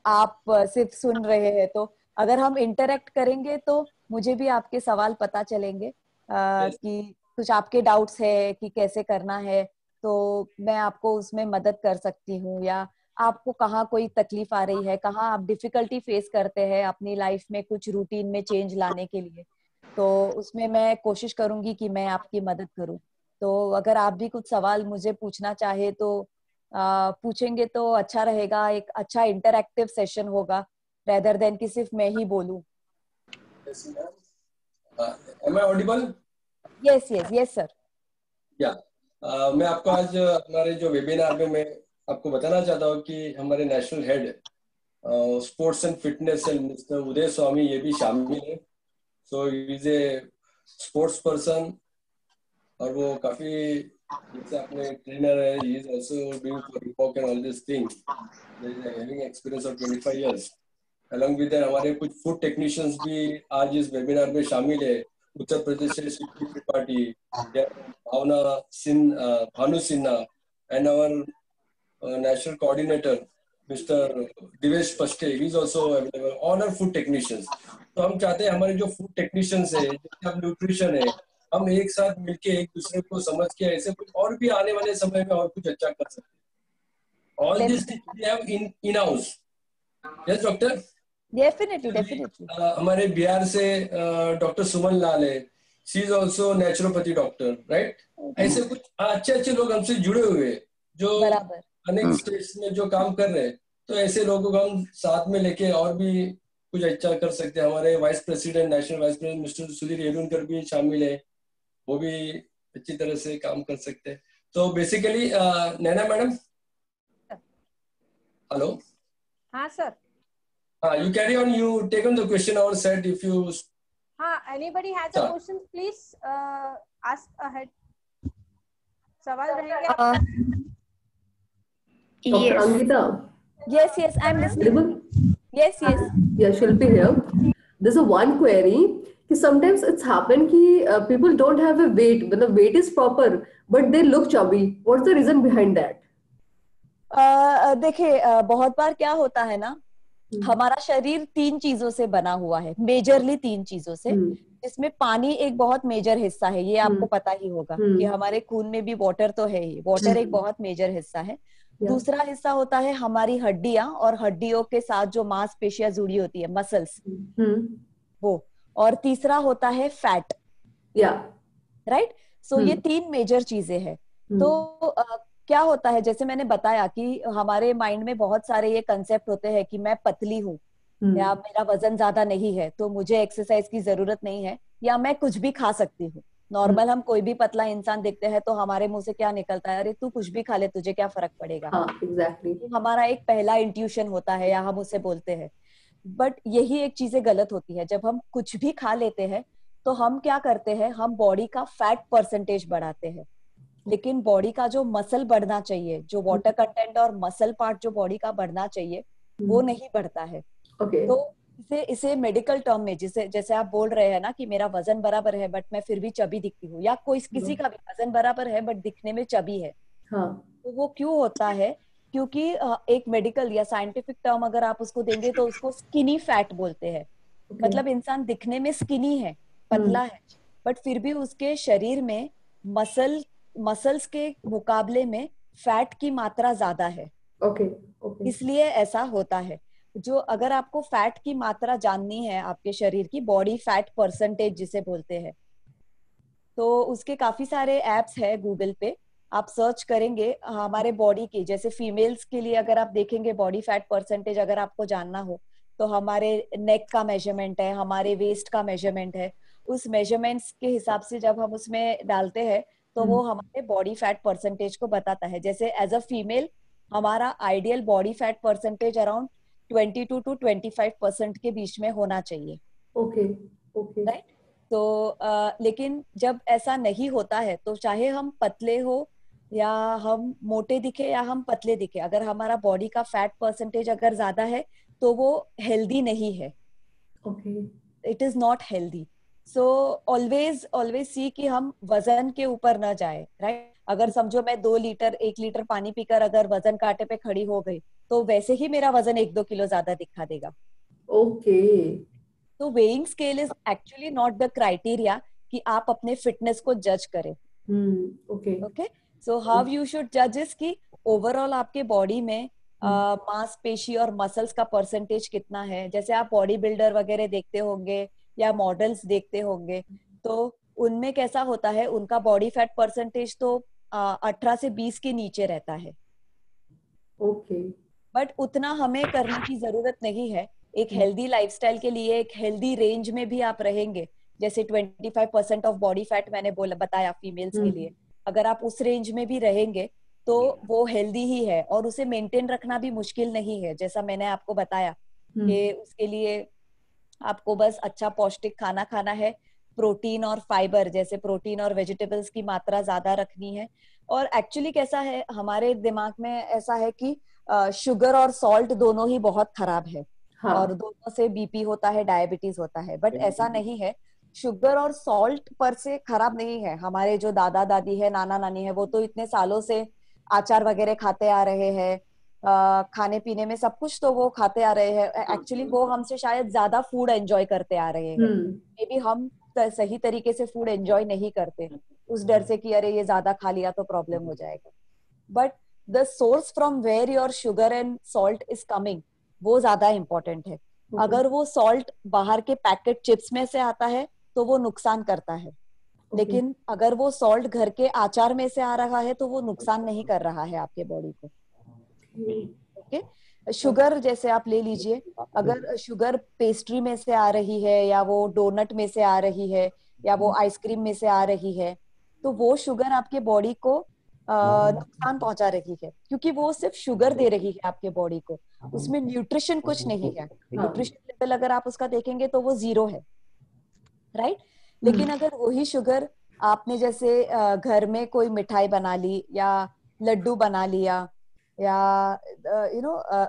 आप सिर्फ सुन रहे हैं। तो अगर हम इंटरेक्ट करेंगे तो मुझे भी आपके सवाल पता चलेंगे कि कुछ आपके डाउट्स है कि कैसे करना है, तो मैं आपको उसमें मदद कर सकती हूँ। या आपको कहाँ कोई तकलीफ आ रही है, कहाँ आप डिफिकल्टी फेस करते हैं अपनी लाइफ में कुछ रूटीन में चेंज लाने के लिए, तो उसमें मैं कोशिश करूंगी कि मैं आपकी मदद करूं। तो अगर आप भी कुछ सवाल मुझे पूछना चाहे तो पूछेंगे तो अच्छा रहेगा, एक अच्छा इंटरैक्टिव सेशन होगा रेदर देन कि सिर्फ मैं ही बोलूं। Am I audible? Yes yes yes sir. या मैं आपको आज हमारे जो वेबिनार में मैं आपको बताना चाहता हूँ कि हमारे national head sports and fitness and mister Uday Swami ये भी शामिल है. So he is a sports person और वो काफी जैसे अपने ट्रेनर है. He is also doing for रिपॉक and all this thing. He is having experience of 25 years. Along with that हमारे कुछ फूड टेक्नीशियंस भी आज इस वेबिनार में शामिल है. उत्तर प्रदेश से Shilpi Tripathi, Bhanu Sinha and our national coordinator mister Divesh Paste is also available. All are food technicians. तो हम चाहते हैं हमारे जो फूड टेक्नीशियंस है, जैसे हम न्यूट्रिशन है, हम एक साथ मिलके एक दूसरे को समझ के ऐसे कुछ और भी आने वाले समय में और कुछ अच्छा कर सकते हैं. All this we have in house. Yes doctor. Definitely. हमारे बिहार से डॉक्टर सुमन लाल है. She is also naturopathy doctor, right. ऐसे कुछ अच्छे लोग हमसे जुड़े हुए हैं जो अनेक स्टेट्स में जो काम कर रहे हैं. तो ऐसे लोगों को हम साथ में लेके और भी कुछ अच्छा कर सकते हैं. हमारे vice president, national vice president mister Sudhir Yerunkar भी शामिल है. वो भी अच्छी तरह से काम कर सकते हैं. तो बेसिकली नैना मैडम, हेलो. हाँ sir. You carry on. You take on the question or said if you. Anybody has a question, please ask ahead. सवाल रहेंगे. Dr. Ankita. Yes, I'm listening. Yes. Yeah, Shilpi here. There's a one query. Sometimes it's happened कि people don't have a weight, when the weight is proper, but they look chubby. What's the reason behind that? देखिए, बहुत बार क्या होता है ना, हमारा शरीर 3 चीजों से बना हुआ है, मेजरली 3 चीजों से, जिसमें पानी एक बहुत मेजर हिस्सा है. ये आपको पता ही होगा कि हमारे खून में भी वाटर तो है ही. वाटर एक बहुत मेजर हिस्सा है. दूसरा हिस्सा होता है हमारी हड्डियां, और हड्डियों के साथ जो मांसपेशियां जुड़ी होती है, मसल्स, वो. और तीसरा होता है फैट. राइट. सो ये 3 मेजर चीजें हैं. तो क्या होता है, जैसे मैंने बताया कि हमारे माइंड में बहुत सारे ये कंसेप्ट होते हैं कि मैं पतली हूँ, या मेरा वजन ज्यादा नहीं है तो मुझे एक्सरसाइज की जरूरत नहीं है, या मैं कुछ भी खा सकती हूँ. नॉर्मल हम कोई भी पतला इंसान देखते हैं तो हमारे मुंह से क्या निकलता है, अरे तू कुछ भी खा ले, तुझे क्या फर्क पड़ेगा. एग्जैक्टली. तो हमारा एक पहला इंट्यूशन होता है, या हम उसे बोलते हैं. बट यही एक चीजें गलत होती है. जब हम कुछ भी खा लेते हैं तो हम क्या करते हैं, हम बॉडी का फैट परसेंटेज बढ़ाते हैं, लेकिन बॉडी का जो मसल बढ़ना चाहिए, जो वाटर कंटेंट और मसल पार्ट जो बॉडी का बढ़ना चाहिए, वो नहीं बढ़ता है. तो इसे मेडिकल टर्म में, जैसे आप बोल रहे हैं ना कि मेरा वजन बराबर है बट मैं फिर भी चबी दिखती हूँ, या किसी का भी वजन बराबर है बट दिखने में चबी है. तो वो क्यों होता है? क्योंकि एक मेडिकल या साइंटिफिक टर्म अगर आप उसको देंगे तो उसको स्किनी फैट बोलते हैं. मतलब इंसान दिखने में स्किनी है, पतला है, बट फिर भी उसके शरीर में मसल्स के मुकाबले में फैट की मात्रा ज्यादा है. इसलिए ऐसा होता है. जो अगर आपको फैट की मात्रा जाननी है आपके शरीर की, बॉडी फैट परसेंटेज जिसे बोलते हैं, तो उसके काफी सारे एप्स है गूगल पे. आप सर्च करेंगे हमारे बॉडी की, जैसे फीमेल्स के लिए अगर आप देखेंगे बॉडी फैट परसेंटेज अगर आपको जानना हो तो हमारे नेक का मेजरमेंट है, हमारे वेस्ट का मेजरमेंट है. उस मेजरमेंट्स के हिसाब से जब हम उसमें डालते हैं तो वो हमारे बॉडी फैट परसेंटेज को बताता है. जैसे एज अ फीमेल हमारा ideal body fat percentage around 22 to 25% के बीच में होना चाहिए. राइट. तो लेकिन जब ऐसा नहीं होता है तो चाहे हम पतले हो या हम मोटे दिखे या हम पतले दिखे, अगर हमारा बॉडी का फैट परसेंटेज अगर ज्यादा है तो वो हेल्दी नहीं है. It is not healthy. So always see कि हम वजन के ऊपर न जाए. राइट. अगर समझो मैं 1 लीटर पानी पीकर अगर वजन कांटे पे खड़ी हो गई तो वैसे ही मेरा वजन 1-2 किलो ज्यादा दिखा देगा. तो weighing scale is actually not the criteria कि आप अपने फिटनेस को जज करें. Okay. So how you should जज इज कि ओवरऑल आपके बॉडी में मांसपेशी और मसल्स का परसेंटेज कितना है. जैसे आप बॉडी बिल्डर वगैरह देखते होंगे या मॉडल्स देखते होंगे तो उनमें कैसा होता है, उनका बॉडी फैट परसेंटेज तो 18 से 20 के नीचे रहता है. बट उतना हमें करने की जरूरत नहीं है. एक हेल्दी लाइफस्टाइल के लिए एक हेल्दी रेंज में भी आप रहेंगे, जैसे 25% ऑफ बॉडी फैट मैंने बताया फीमेल्स के लिए, अगर आप उस रेंज में भी रहेंगे तो वो हेल्दी ही है और उसे मेंटेन रखना भी मुश्किल नहीं है। जैसा मैंने आपको बताया कि उसके लिए आपको बस अच्छा पौष्टिक खाना खाना है, प्रोटीन और फाइबर, जैसे प्रोटीन और वेजिटेबल्स की मात्रा ज्यादा रखनी है। और एक्चुअली कैसा है, हमारे दिमाग में ऐसा है कि शुगर और सॉल्ट दोनों ही बहुत खराब है और दोनों से बीपी होता है, डायबिटीज होता है, बट ऐसा नहीं है। शुगर और सॉल्ट पर से खराब नहीं है। हमारे जो दादा दादी है, नाना नानी है, वो तो इतने सालों से अचार वगैरह खाते आ रहे हैं, खाने पीने में सब कुछ तो वो खाते आ रहे हैं। एक्चुअली वो हमसे शायद ज्यादा फूड एंजॉय करते आ रहे हैं। मे बी हम सही तरीके से फूड एंजॉय नहीं करते, उस डर से कि अरे ये ज्यादा खा लिया तो प्रॉब्लम हो जाएगा। But the source from where your sugar and salt is coming, वो ज्यादा इंपॉर्टेंट है। अगर वो सॉल्ट बाहर के पैकेट चिप्स में से आता है तो वो नुकसान करता है, लेकिन अगर वो सॉल्ट घर के आचार में से आ रहा है तो वो नुकसान नहीं कर रहा है आपके बॉडी को। ओके, शुगर जैसे आप ले लीजिए, अगर शुगर पेस्ट्री में से आ रही है या वो डोनट में से आ रही है या वो आइसक्रीम में से आ रही है, तो वो शुगर आपके बॉडी को नुकसान पहुंचा रही है, क्योंकि वो सिर्फ शुगर दे रही है आपके बॉडी को, उसमें न्यूट्रिशन कुछ नहीं है। न्यूट्रिशन लेवल अगर आप उसका देखेंगे तो वो 0 है, राइट। लेकिन अगर वही शुगर आपने जैसे घर में कोई मिठाई बना ली या लड्डू बना लिया या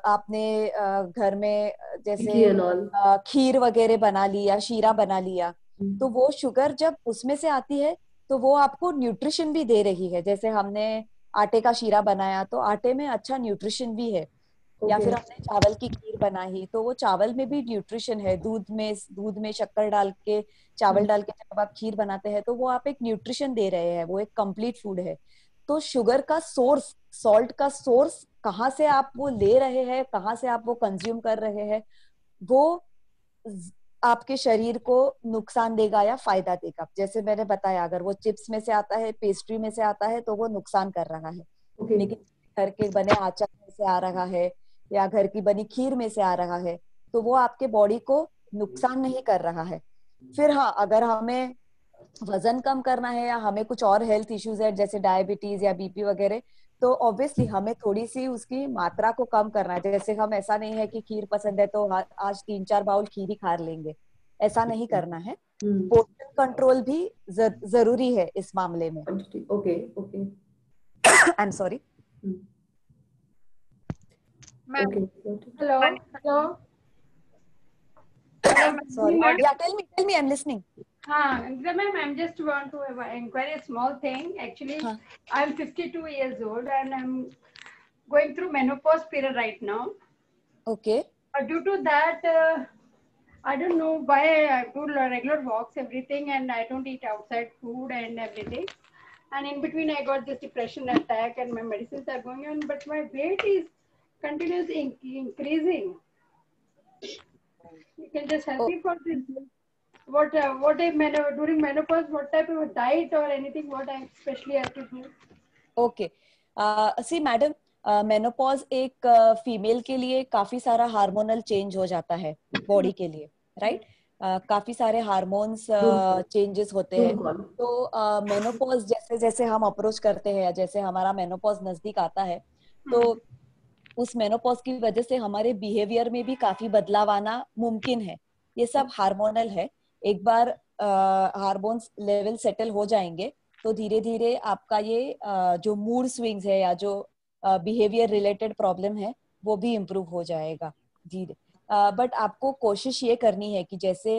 आपने घर में जैसे खीर वगैरह बना ली या शीरा बना लिया, तो वो शुगर जब उसमें से आती है तो वो आपको न्यूट्रिशन भी दे रही है। जैसे हमने आटे का शीरा बनाया तो आटे में अच्छा न्यूट्रिशन भी है, या फिर हमने चावल की खीर बनाई तो वो चावल में भी न्यूट्रिशन है। दूध में शक्कर डाल के, चावल डाल के जब आप खीर बनाते हैं तो वो आप एक न्यूट्रिशन दे रहे हैं, वो एक कंप्लीट फूड है। तो शुगर का सोर्स, सॉल्ट का सोर्स कहाँ से आप वो ले रहे हैं, कहाँ से आप वो कंज्यूम कर रहे हैं, वो आपके शरीर को नुकसान देगा या फायदा देगा। जैसे मैंने बताया, अगर वो चिप्स में से आता है, पेस्ट्री में से आता है तो वो नुकसान कर रहा है, लेकिन घर के बने आचार में से आ रहा है या घर की बनी खीर में से आ रहा है तो वो आपके बॉडी को नुकसान नहीं कर रहा है। फिर हाँ, अगर हमें वजन कम करना है या हमें कुछ और हेल्थ इश्यूज है जैसे डायबिटीज या बीपी वगैरह, तो ऑब्वियसली हमें थोड़ी सी उसकी मात्रा को कम करना है। जैसे हम, ऐसा नहीं है कि खीर पसंद है तो आज 3-4 बाउल खीर ही खा लेंगे, ऐसा नहीं करना है। पोर्शन कंट्रोल भी जरूरी है इस मामले में। Okay okay, I am sorry. Hello. Sorry. Yeah, tell me, I'm listening. Ma'am, I'm just want to inquire a small thing. Actually, I'm 52 years old and I'm going through menopause period right now. Okay. Due to that, I don't know why I do regular walks, everything, and I don't eat outside food and everything. And in between, I got this depression attack and my medicines are going on, but my weight is continuously increasing. You can just help me for this. What during menopause, what type of diet or anything, what I especially have to do? Okay. See, madam, menopause एक फीमेल के लिए काफी सारा हार्मोनल चेंज हो जाता है बॉडी के लिए, राइट। काफी सारे हार्मोन्स चेंजेस होते हैं। तो मेनोपॉज जैसे जैसे हम अप्रोच करते हैं, जैसे हमारा मेनोपॉज नजदीक आता है, तो उस मेनोपॉज की वजह से हमारे बिहेवियर में भी काफी बदलाव आना मुमकिन है। ये सब हार्मोनल है। एक बार हार्मोन्स लेवल सेटल हो जाएंगे तो धीरे धीरे आपका ये जो मूड स्विंग्स है या जो बिहेवियर रिलेटेड प्रॉब्लम है वो भी इम्प्रूव हो जाएगा धीरे। बट आपको कोशिश ये करनी है कि जैसे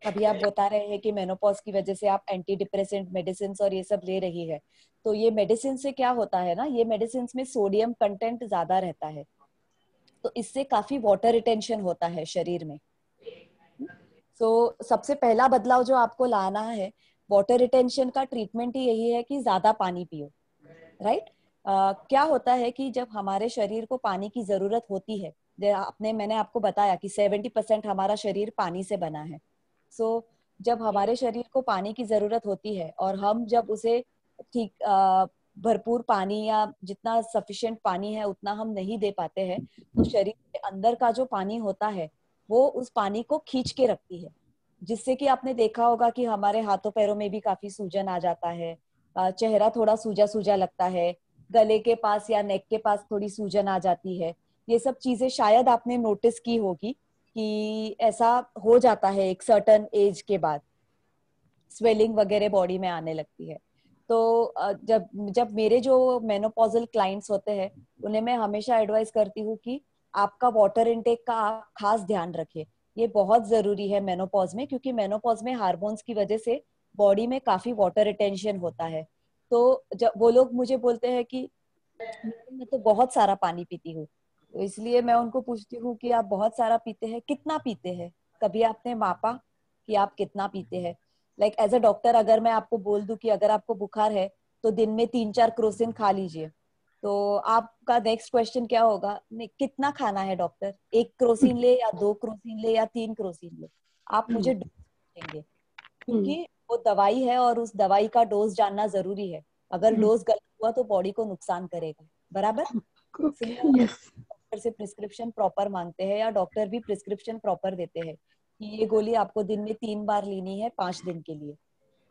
अभी आप बता रहे हैं कि मेनोपॉज की वजह से आप एंटी डिप्रेसेंट मेडिसिन और ये सब ले रही है, तो ये मेडिसिन से क्या होता है ना, ये मेडिसिन में सोडियम कंटेंट ज्यादा रहता है, तो इससे काफी वाटर रिटेंशन होता है शरीर में। तो सबसे पहला बदलाव जो आपको लाना है, वाटर रिटेंशन का ट्रीटमेंट ही यही है कि ज्यादा पानी पियो, राइट। क्या होता है कि जब हमारे शरीर को पानी की जरूरत होती है, मैंने आपको बताया कि 70% हमारा शरीर पानी से बना है। सो जब हमारे शरीर को पानी की जरूरत होती है और हम जब उसे ठीक भरपूर पानी या जितना सफिशिएंट पानी है उतना हम नहीं दे पाते हैं, तो शरीर के अंदर का जो पानी होता है वो उस पानी को खींच के रखती है, जिससे कि आपने देखा होगा कि हमारे हाथों पैरों में भी काफी सूजन आ जाता है, चेहरा थोड़ा सूजा सूजा लगता है, गले के पास या नेक के पास थोड़ी सूजन आ जाती है, ये सब चीजें शायद आपने नोटिस की होगी कि ऐसा हो जाता है एक सर्टेन एज के बाद, स्वेलिंग वगैरह बॉडी में आने लगती है। तो जब जब मेरे जो मेनोपॉजल क्लाइंट्स होते हैं उन्हें मैं हमेशा एडवाइस करती हूँ कि आपका वाटर इनटेक का आप खास ध्यान रखिए। ये बहुत जरूरी है मेनोपॉज में, क्योंकि मेनोपॉज में हार्मोन्स की वजह से बॉडी में काफी वाटर रिटेंशन होता है। तो जब वो लोग मुझे बोलते हैं कि मैं तो बहुत सारा पानी पीती हूँ, तो इसलिए मैं उनको पूछती हूँ कि आप बहुत सारा पीते हैं, कितना पीते हैं? कभी आपने मापा कि आप कितना पीते हैं? लाइक एज अ डॉक्टर अगर मैं आपको बोल दूं कि अगर आपको बुखार है तो दिन में 3-4 क्रोसिन खा लीजिए, तो आपका नेक्स्ट क्वेश्चन क्या होगा? कितना खाना है डॉक्टर? 1 क्रोसिन ले या 2 क्रोसिन ले या 3 क्रोसिन ले? आप मुझे डोज पूछेंगे, क्योंकि वो दवाई है और उस दवाई का डोज जानना जरूरी है। अगर डोज गलत हुआ तो बॉडी को नुकसान करेगा, बराबर? इसलिए हम डॉक्टर से प्रिस्क्रिप्शन प्रॉपर मांगते हैं, या डॉक्टर भी प्रिस्क्रिप्शन प्रॉपर देते हैं कि ये गोली आपको दिन में 3 बार लेनी है 5 दिन के लिए,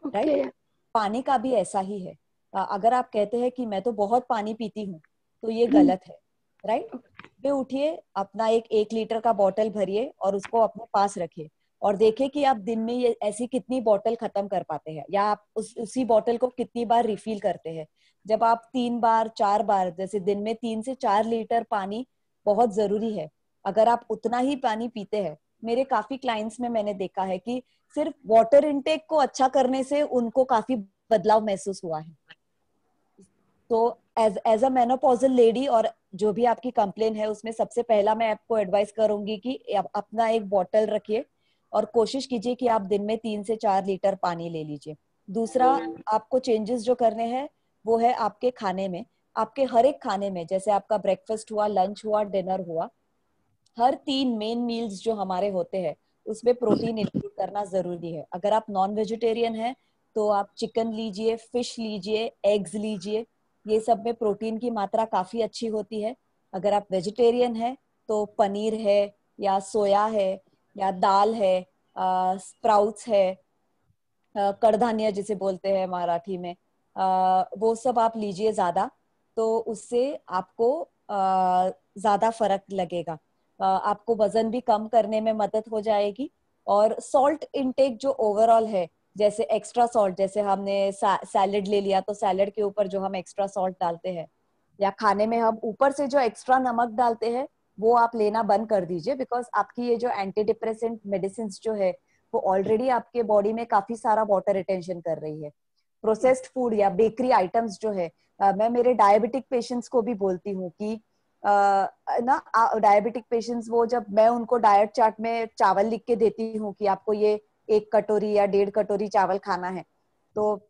राइट? पानी का भी ऐसा ही है। अगर आप कहते हैं कि मैं तो बहुत पानी पीती हूँ, तो ये गलत है, राइट? वे उठिए, अपना एक 1 लीटर का बॉटल भरिए और उसको अपने पास रखिए और देखिए कि आप दिन में ये ऐसी कितनी बॉटल खत्म कर पाते हैं, या आप उसी बॉटल को कितनी बार रिफिल करते हैं। जब आप 3 बार 4 बार, जैसे दिन में 3 से 4 लीटर पानी बहुत जरूरी है, अगर आप उतना ही पानी पीते हैं, मेरे काफी क्लाइंट्स में मैंने देखा है कि सिर्फ वाटर इनटेक को अच्छा करने से उनको काफी बदलाव महसूस हुआ है। तो एज अ मेनोपॉजल लेडी, और जो भी आपकी कंप्लेन है उसमें सबसे पहला मैं आपको एडवाइस करूंगी कि अपना एक बॉटल रखिए और कोशिश कीजिए कि आप दिन में 3 से 4 लीटर पानी ले लीजिए। दूसरा, आपको चेंजेस जो करने हैं वो है आपके खाने में। आपके हर एक खाने में, जैसे आपका ब्रेकफास्ट हुआ, लंच हुआ, डिनर हुआ, हर 3 मेन मील्स जो हमारे होते हैं उसमें प्रोटीन इंक्लूड करना जरूरी है। अगर आप नॉन वेजिटेरियन हैं तो आप चिकन लीजिए, फिश लीजिए, एग्स लीजिए, ये सब में प्रोटीन की मात्रा काफी अच्छी होती है। अगर आप वेजिटेरियन हैं तो पनीर है, या सोया है, या दाल है, स्प्राउट्स है, कड़धान्य जिसे बोलते हैं मराठी में, वो सब आप लीजिए ज्यादा, तो उससे आपको ज्यादा फर्क लगेगा। आपको वजन भी कम करने में मदद हो जाएगी। और सॉल्ट इनटेक जो ओवरऑल है, जैसे एक्स्ट्रा सॉल्ट, जैसे हमने सैलेड ले लिया तो सैलेड के ऊपर जो हम एक्स्ट्रा सॉल्ट डालते हैं, या खाने में हम ऊपर से जो एक्स्ट्रा नमक डालते हैं, वो आप लेना बंद कर दीजिए। बिकॉज आपकी ये जो एंटी डिप्रेसेंट मेडिसिन जो है वो ऑलरेडी आपके बॉडी में काफी सारा वाटर रिटेंशन कर रही है। प्रोसेस्ड फूड या बेकरी आइटम्स जो है, मैं मेरे डायबिटिक पेशेंट्स को भी बोलती हूँ कि ना, डायबिटिक पेशेंट्स, वो जब मैं उनको डाइट चार्ट में चावल लिख के देती हूँ कि आपको ये 1 कटोरी या 1.5 कटोरी चावल खाना है, तो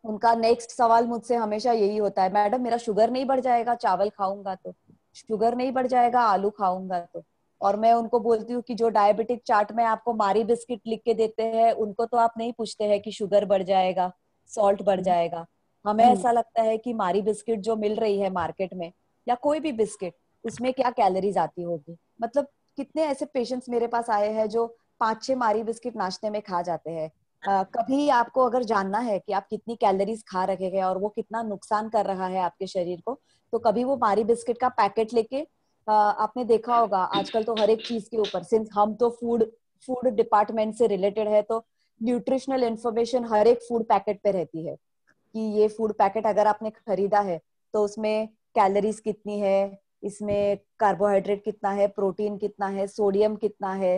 उनका नेक्स्ट सवाल मुझसे हमेशा यही होता है, मैडम मेरा शुगर नहीं बढ़ जाएगा चावल खाऊंगा तो? शुगर नहीं बढ़ जाएगा आलू खाऊंगा तो? और मैं उनको बोलती हूँ कि जो डायबिटिक चार्ट में आपको मारी बिस्किट लिख के देते हैं उनको तो आप नहीं पूछते हैं कि शुगर बढ़ जाएगा, सॉल्ट बढ़ जाएगा। हमें ऐसा लगता है कि मारी बिस्किट जो मिल रही है मार्केट में, या कोई भी बिस्किट, उसमें क्या कैलोरीज आती होगी। मतलब कितने ऐसे पेशेंट्स मेरे पास आए हैं जो 5-6 मारी बिस्किट नाश्ते में खा जाते हैं। कभी आपको अगर जानना है कि आप कितनी कैलोरीज खा रहे हैं और वो कितना नुकसान कर रहा है आपके शरीर को, तो कभी वो मारी बिस्किट का पैकेट लेके, आपने देखा होगा आजकल तो हर एक चीज के ऊपर, सिंस हम तो फूड डिपार्टमेंट से रिलेटेड है, तो न्यूट्रिशनल इंफॉर्मेशन हर एक फूड पैकेट पे रहती है कि ये फूड पैकेट अगर आपने खरीदा है तो उसमें कैलोरीज कितनी है, इसमें कार्बोहाइड्रेट कितना है, प्रोटीन कितना है, सोडियम कितना है,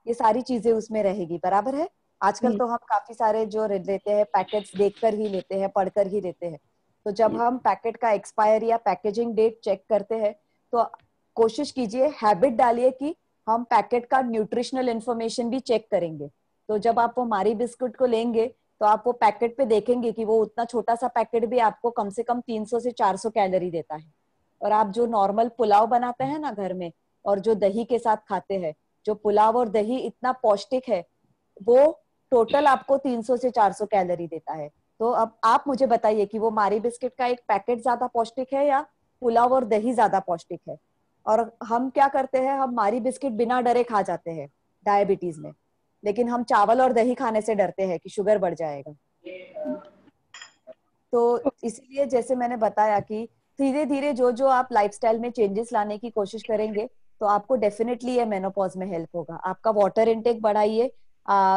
ये सारी चीजें उसमें रहेगी, बराबर है? आजकल तो हम काफी सारे जो लेते हैं पैकेट्स देखकर ही लेते हैं, पढ़कर ही लेते हैं। तो जब हम पैकेट का एक्सपायरी या पैकेजिंग डेट चेक करते हैं तो कोशिश कीजिए, हैबिट डालिए कि हम पैकेट का न्यूट्रिशनल इंफॉर्मेशन भी चेक करेंगे। तो जब आप वो मारी बिस्कुट को लेंगे तो आप वो पैकेट पे देखेंगे कि वो उतना छोटा सा पैकेट भी आपको कम से कम 300 से 400 कैलोरी देता है। और आप जो नॉर्मल पुलाव बनाते हैं ना घर में, और जो दही के साथ खाते हैं, जो पुलाव और दही इतना पौष्टिक है, वो टोटल आपको 300 से 400 कैलोरी देता है। तो अब आप मुझे बताइए कि वो मारी बिस्किट का एक पैकेट ज्यादा पौष्टिक है या पुलाव और दही ज्यादा पौष्टिक है? और हम क्या करते हैं, हम मारी बिस्किट बिना डरे खा जाते हैं डायबिटीज में, लेकिन हम चावल और दही खाने से डरते हैं कि शुगर बढ़ जाएगा। तो इसलिए जैसे मैंने बताया कि धीरे धीरे जो जो आप लाइफस्टाइल में चेंजेस लाने की कोशिश करेंगे तो आपको डेफिनेटली ये मेनोपॉज में हेल्प होगा। आपका वाटर इनटेक बढ़ाइए,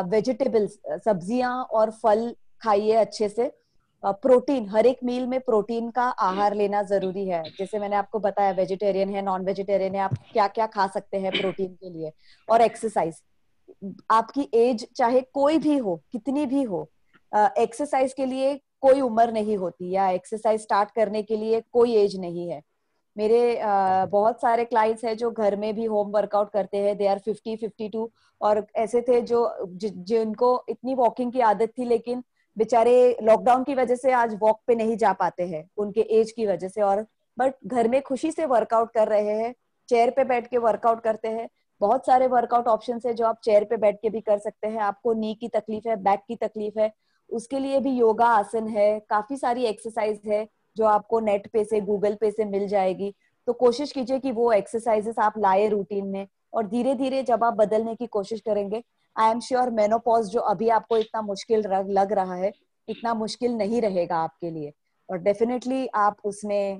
वेजिटेबल्स, सब्जियां और फल खाइए अच्छे से, प्रोटीन, हर एक मील में प्रोटीन का आहार लेना जरूरी है। जैसे मैंने आपको बताया, वेजिटेरियन है, नॉन वेजिटेरियन है, आप क्या क्या खा सकते हैं प्रोटीन के लिए। और एक्सरसाइज, आपकी एज चाहे कोई भी हो, कितनी भी हो, एक्सरसाइज के लिए कोई उम्र नहीं होती, या एक्सरसाइज स्टार्ट करने के लिए कोई एज नहीं है। मेरे बहुत सारे क्लाइंट्स हैं जो घर में भी होम वर्कआउट करते हैं, दे आर 50-52, और ऐसे थे जो जिनको इतनी वॉकिंग की आदत थी, लेकिन बेचारे लॉकडाउन की वजह से आज वॉक पे नहीं जा पाते हैं उनके एज की वजह से, और बट घर में खुशी से वर्कआउट कर रहे हैं, चेयर पे बैठ के वर्कआउट करते हैं। बहुत सारे वर्कआउट ऑप्शन है जो आप चेयर पे बैठ के भी कर सकते हैं। आपको नी की तकलीफ है, बैक की तकलीफ है, उसके लिए भी योगा आसन है, काफी सारी एक्सरसाइज है जो आपको नेट पे से, गूगल पे से मिल जाएगी। तो कोशिश कीजिए कि वो एक्सरसाइजेस आप लाए रूटीन में, और धीरे धीरे जब आप बदलने की कोशिश करेंगे, आई एम श्योर मेनोपॉज जो अभी आपको इतना मुश्किल लग रहा है, इतना मुश्किल नहीं रहेगा आपके लिए, और डेफिनेटली आप उसमें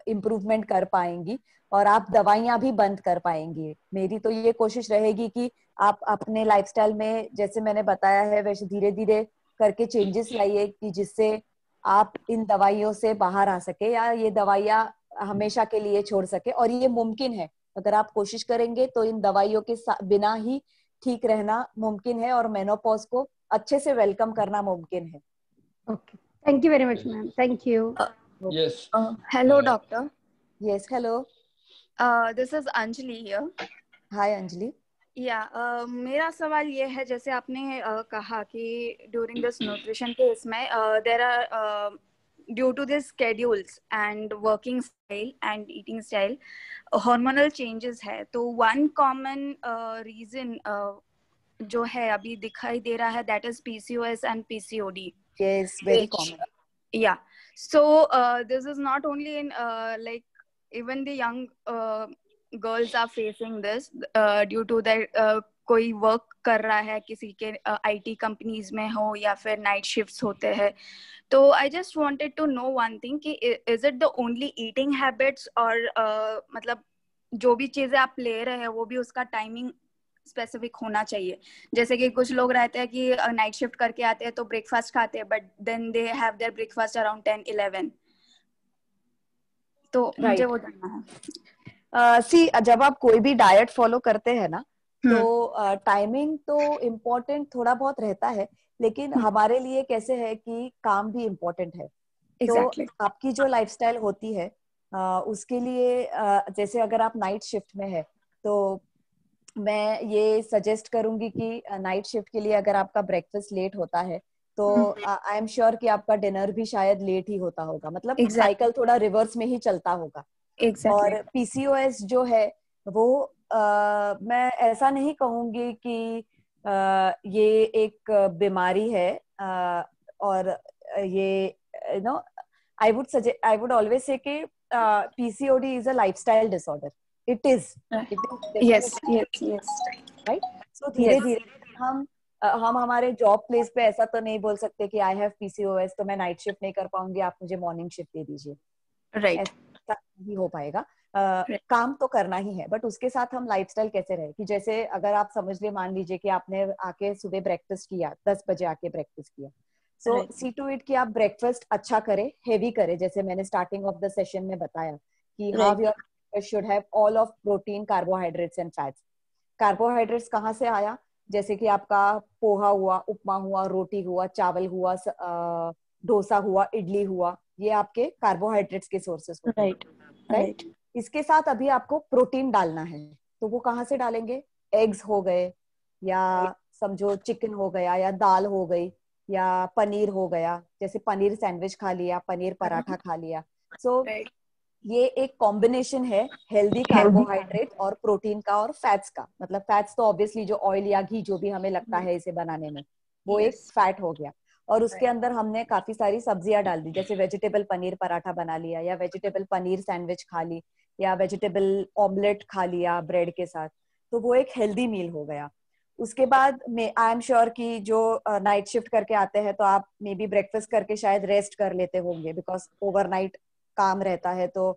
इम्प्रूवमेंट कर पाएंगी, और आप दवाइयां भी बंद कर पाएंगी। मेरी तो ये कोशिश रहेगी कि आप अपने लाइफस्टाइल में, जैसे मैंने बताया है, वैसे धीरे धीरे करके चेंजेस लाइए कि जिससे आप इन दवाइयों से बाहर आ सके, या ये दवाइयां हमेशा के लिए छोड़ सके। और ये मुमकिन है, अगर आप कोशिश करेंगे तो इन दवाइयों के बिना ही ठीक रहना मुमकिन है, और मेनोपॉज को अच्छे से वेलकम करना मुमकिन है। Okay. Thank you very much, ma'am. Thank you. Yes. Hello, doctor. Yes, hello. This is Anjali here. Hi, Anjali. Yeah, मेरा सवाल ये है, जैसे आपने कहा कि during this nutrition phase में there are due to this schedules and working style and eating style, hormonal changes है। तो one common reason जो है अभी दिखाई दे रहा है, that is PCOS and PCOD. Yes, very common. Yeah. So this is not only in like even the young girls are facing this due to their कोई वर्क कर रहा है, किसी के IT कंपनीज में हो या फिर नाइट शिफ्ट्स होते हैं। तो I just wanted to know one thing कि is it the only eating habits, और मतलब जो भी चीजें आप ले रहे हैं वो भी उसका टाइमिंग स्पेसिफिक होना चाहिए। जैसे कि कुछ लोग रहते हैं कि नाइट शिफ्ट करके आते हैं तो ब्रेकफास्ट खाते हैं, but then they have their breakfast around 10-11। तो मुझे वो जानना है। सी, जब आप कोई भी डाइट फॉलो करते हैं ना, तो टाइमिंग तो इम्पोर्टेंट थोड़ा बहुत रहता है, लेकिन हमारे लिए कैसे है कि काम भी इम्पोर्टेंट है। Exactly. तो आपकी जो लाइफस्टाइल होती है उसके लिए, जैसे अगर आप नाइट शिफ्ट में है, तो मैं ये सजेस्ट करूंगी कि नाइट शिफ्ट के लिए अगर आपका ब्रेकफास्ट लेट होता है तो आई एम श्योर कि आपका डिनर भी शायद लेट ही होता होगा, मतलब साइकिल थोड़ा रिवर्स में ही चलता होगा। और पीसीओएस जो है वो मैं ऐसा नहीं कहूंगी कि ये एक बीमारी है, और ये आई वुड ऑलवेज से कि PCOD is a lifestyle disorder. It is. Yes. Right? So धीरे धीरे हम हमारे जॉब प्लेस पे ऐसा तो नहीं बोल सकते कि आई हैव पीसीओएस तो मैं नाइट शिफ्ट नहीं कर पाऊंगी, आप मुझे मॉर्निंग शिफ्ट दे दीजिए। राइट, ऐसा नहीं हो पाएगा। काम तो करना ही है, बट उसके साथ हम लाइफस्टाइल कैसे रहे कि जैसे अगर आप समझ लिए, मान लीजिए कि आपने आके सुबह ब्रेकफास्ट किया, 10 बजे आके ब्रेकफास्ट किया, सो सी टू इट कि आप ब्रेकफास्ट अच्छा करे, हेवी करे, जैसे मैंने स्टार्टिंग ऑफ द सेशन में बताया कि how your should have all of protein, carbohydrates and fats. Carbohydrates कहाँ से आया? जैसे कि आपका पोहा हुआ, उपमा हुआ, रोटी हुआ, चावल हुआ, डोसा हुआ, इडली हुआ, ये आपके कार्बोहाइड्रेट्स के सोर्सेस होते हैं। राइट। इसके साथ अभी आपको प्रोटीन डालना है, तो वो कहाँ से डालेंगे? एग्स हो गए, या समझो चिकन हो गया, या दाल हो गई, या पनीर हो गया, जैसे पनीर सैंडविच खा लिया, पनीर पराठा खा लिया। सो ये एक कॉम्बिनेशन है हेल्दी कार्बोहाइड्रेट और प्रोटीन का और फैट्स का। मतलब फैट्स तो ऑब्वियसली जो ऑयल या घी जो भी हमें लगता है इसे बनाने में, वो एक फैट हो गया। और उसके अंदर हमने काफी सारी सब्जियां डाल दी, जैसे वेजिटेबल पनीर पराठा बना लिया, या वेजिटेबल पनीर सैंडविच खा ली, या वेजिटेबल ऑमलेट खा लिया ब्रेड के साथ, तो वो एक हेल्दी मील हो गया। उसके बाद में आई एम श्योर कि जो नाइट शिफ्ट करके आते हैं तो आप मे बी ब्रेकफास्ट करके शायद रेस्ट कर लेते होंगे, बिकॉज ओवरनाइट काम रहता है तो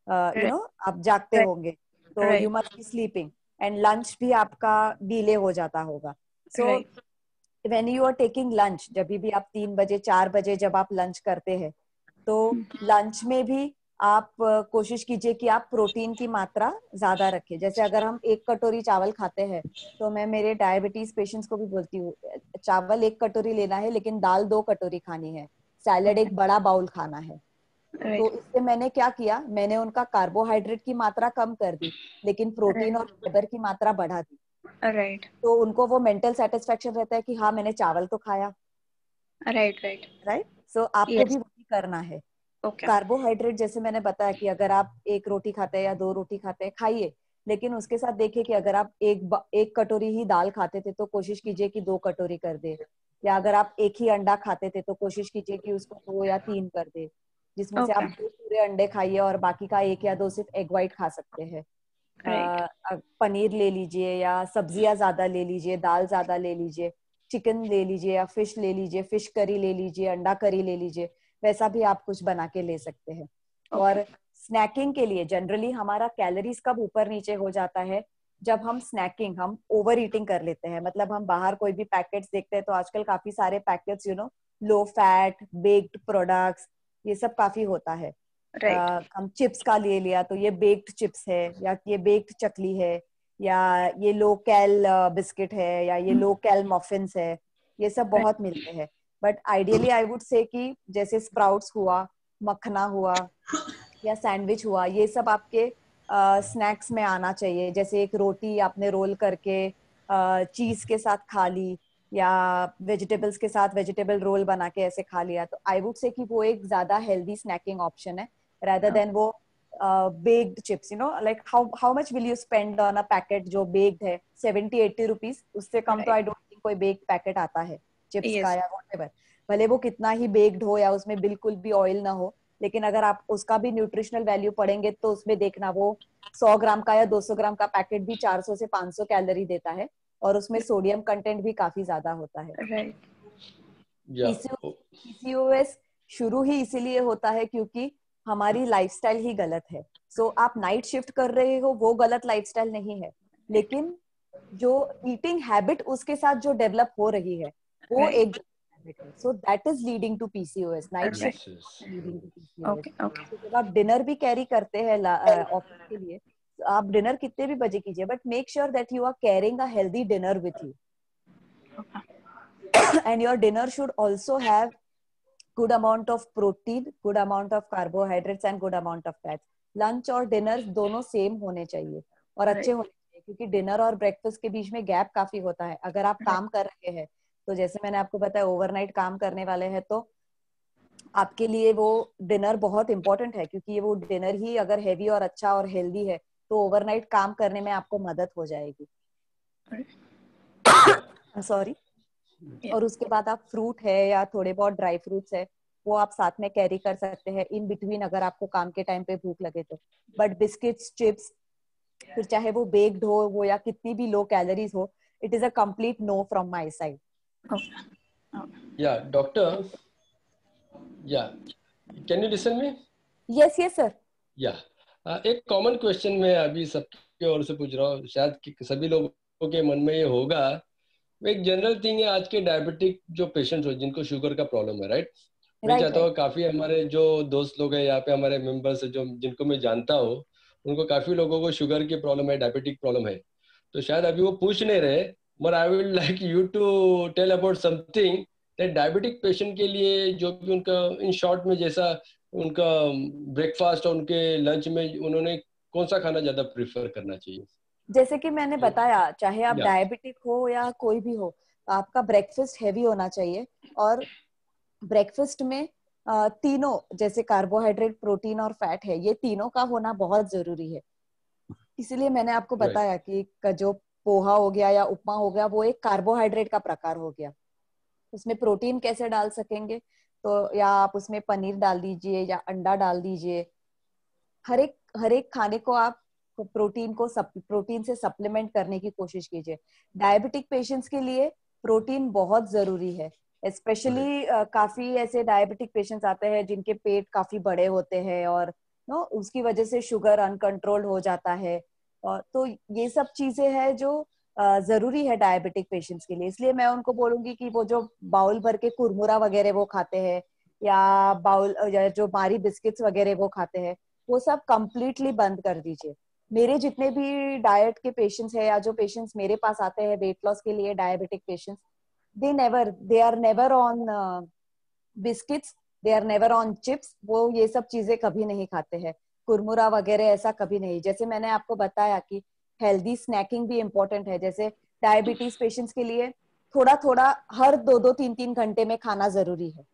यू नो आप जागते होंगे, तो you must be sleeping, and lunch भी आपका डिले हो जाता होगा. So when you are taking lunch, जब भी आप 3 बजे 4 बजे जब आप लंच करते हैं, तो लंच में भी आप कोशिश कीजिए कि आप प्रोटीन की मात्रा ज्यादा रखें. जैसे अगर हम 1 कटोरी चावल खाते हैं, तो मैं मेरे डायबिटीज पेशेंट्स को भी बोलती हूँ चावल 1 कटोरी लेना है, लेकिन दाल 2 कटोरी खानी है, सैलेड 1 बड़ा बाउल खाना है. तो इससे मैंने क्या किया, मैंने उनका कार्बोहाइड्रेट की मात्रा कम कर दी, लेकिन प्रोटीन और फाइबर की मात्रा बढ़ा दी. तो उनको वो मेंटल सेटिस्फेक्शन रहता है कि हाँ मैंने चावल तो खाया. राइट. सो आपको भी वही करना है. कार्बोहाइड्रेट जैसे मैंने बताया कि अगर आप 1 रोटी खाते हैं या 2 रोटी खाते हैं, खाइए, लेकिन उसके साथ देखिए कि अगर आप एक कटोरी ही दाल खाते थे तो कोशिश कीजिए कि 2 कटोरी कर दे, या अगर आप 1 ही अंडा खाते थे तो कोशिश कीजिए कि उसको 2 या 3 कर दे, जिसमें से आप 2 पूरे अंडे खाइए और बाकी का 1 या 2 सिर्फ एग व्हाइट खा सकते हैं. पनीर ले लीजिए, या सब्जियां ज्यादा ले लीजिए, दाल ज्यादा ले लीजिए, चिकन ले लीजिए या फिश ले लीजिए, फिश करी ले लीजिए, अंडा करी ले लीजिए, वैसा भी आप कुछ बना के ले सकते हैं. और स्नैकिंग के लिए जनरली हमारा कैलोरीज कब ऊपर नीचे हो जाता है, जब हम स्नैकिंग, हम ओवर ईटिंग कर लेते हैं. मतलब हम बाहर कोई भी पैकेट्स देखते हैं तो आजकल काफी सारे packets you know low fat baked products, ये सब काफी होता है. हम चिप्स का ले लिया तो ये बेक्ड चिप्स है, या ये बेक्ड चकली है, या ये लो कैल बिस्किट है, या ये लो कैल मफिन्स है, ये सब बहुत मिलते हैं. But ideally I would say कि जैसे स्प्राउट्स हुआ, मखना हुआ, या सैंडविच हुआ, ये सब आपके स्नैक्स में आना चाहिए. जैसे एक रोटी आपने रोल करके चीज के साथ खा ली, या वेजिटेबल्स के साथ वेजिटेबल रोल बना के ऐसे खा लिया, तो आई वुड से कि वो एक ज्यादा हेल्दी स्नैकिंग ऑप्शन है, rather than वो baked chips, you know, like how much will you spend on a packet जो baked है 70-80 रुपीस, उससे कम तो I don't think कोई baked पैकेट आता है चिप्स का या whatever. भले वो कितना ही baked हो या उसमें बिल्कुल भी ऑयल ना हो, लेकिन अगर आप उसका भी न्यूट्रिशनल वैल्यू पढ़ेंगे तो उसमें देखना वो 100 ग्राम का या 200 ग्राम का पैकेट भी 400 से 500 कैलोरी देता है, और उसमें सोडियम कंटेंट भी काफी ज्यादा होता है. PCOS शुरू ही इसीलिए होता है क्योंकि हमारी लाइफस्टाइल ही गलत है. सो आप नाइट शिफ्ट कर रहे हो, वो गलत लाइफस्टाइल नहीं है, लेकिन जो ईटिंग हैबिट उसके साथ जो डेवलप हो रही है वो एक हैबिट है. So that is leading to PCOS. Night shift leading to PCOS. जब आप डिनर भी कैरी करते हैं ऑफिस के लिए, तो आप डिनर कितने भी बजे कीजिए, but make sure that you are carrying a healthy dinner with you, and your dinner should also have good amount of protein, good amount of carbohydrates and good amount of fats. Lunch और डिनर दोनों सेम होने चाहिए और अच्छे होने चाहिए, क्योंकि डिनर और ब्रेकफास्ट के बीच में गैप काफी होता है. अगर आप काम कर रहे हैं, तो जैसे मैंने आपको बताया ओवरनाइट काम करने वाले हैं, तो आपके लिए वो डिनर बहुत इंपॉर्टेंट है, क्योंकि वो डिनर ही अगर हैवी और अच्छा और हेल्दी है तो ओवरनाइट काम करने में आपको मदद हो जाएगी. सॉरी. और उसके बाद आप फ्रूट है या थोड़े बहुत ड्राई फ्रूट्स है वो आप साथ में कैरी कर सकते हैं इन बिटवीन, अगर आपको काम के टाइम पे भूख लगे तो. बट बिस्किट्स, चिप्स, फिर चाहे वो बेक्ड हो वो या कितनी भी लो कैलोरीज हो, it is a complete know from my side. या डॉक्टर, या can you listen me? Yes yes sir. या एक कॉमन क्वेश्चन मैं अभी सबके ओर से पूछ रहा हूँ, शायद सभी लोगों के मन में ये होगा. एक जनरल थिंग है, आज के डायबिटिक जो पेशेंट्स हो जिनको शुगर का प्रॉब्लम है, राइट? मैं चाहता हूँ काफी हमारे जो दोस्त लोग हैं यहाँ पे, हमारे मेंबर्स जो जिनको मैं जानता हूँ, उनको काफी लोगों को शुगर की प्रॉब्लम है, डायबिटिक प्रॉब्लम है. तो शायद अभी वो पूछ नहीं रहे, but I would like you to tell about something that diabetic patient के लिए जो भी उनका इन शॉर्ट में जैसा उनका ब्रेकफास्ट और उनके लंच में उन्होंने कौन सा खाना ज्यादा प्रेफर करना चाहिए. जैसे कि मैंने बताया, चाहे आप डायबिटिक हो या कोई भी हो, आपका ब्रेकफास्ट हैवी होना चाहिए. और ब्रेकफास्ट में तीनों, जैसे कार्बोहाइड्रेट, प्रोटीन और फैट है, ये तीनों का होना बहुत जरूरी है. इसीलिए मैंने आपको बताया कि जो पोहा हो गया या उपमा हो गया, वो एक कार्बोहाइड्रेट का प्रकार हो गया. उसमें प्रोटीन कैसे डाल सकेंगे, तो या आप उसमें पनीर डाल दीजिए या अंडा डाल दीजिए. हर एक खाने को आप प्रोटीन से सप्लीमेंट करने की कोशिश कीजिए। डायबिटिक पेशेंट्स के लिए प्रोटीन बहुत जरूरी है, स्पेशली काफी ऐसे डायबिटिक पेशेंट्स आते हैं जिनके पेट काफी बड़े होते हैं और उसकी वजह से शुगर अनकंट्रोल्ड हो जाता है। और तो ये सब चीजें हैं जो जरूरी है डायबिटिक पेशेंट्स के लिए। इसलिए मैं उनको बोलूंगी कि वो जो बाउल भर के कुरमुरा वगैरह वो खाते हैं या जो मारी बिस्किट्स वगैरह वो खाते हैं, वो सब कंप्लीटली बंद कर दीजिए। मेरे जितने भी डाइट के पेशेंट्स हैं या जो पेशेंट्स मेरे पास आते हैं वेट लॉस के लिए, diabetic patients, they are never on biscuits, they are never on chips। वो ये सब चीजें कभी नहीं खाते हैं, कुरमुरा वगैरह ऐसा कभी नहीं। जैसे मैंने आपको बताया कि हेल्दी स्नैकिंग भी इम्पोर्टेंट है। जैसे डायबिटीज पेशेंट्स के लिए थोड़ा थोड़ा हर 2-3 घंटे में खाना जरूरी है,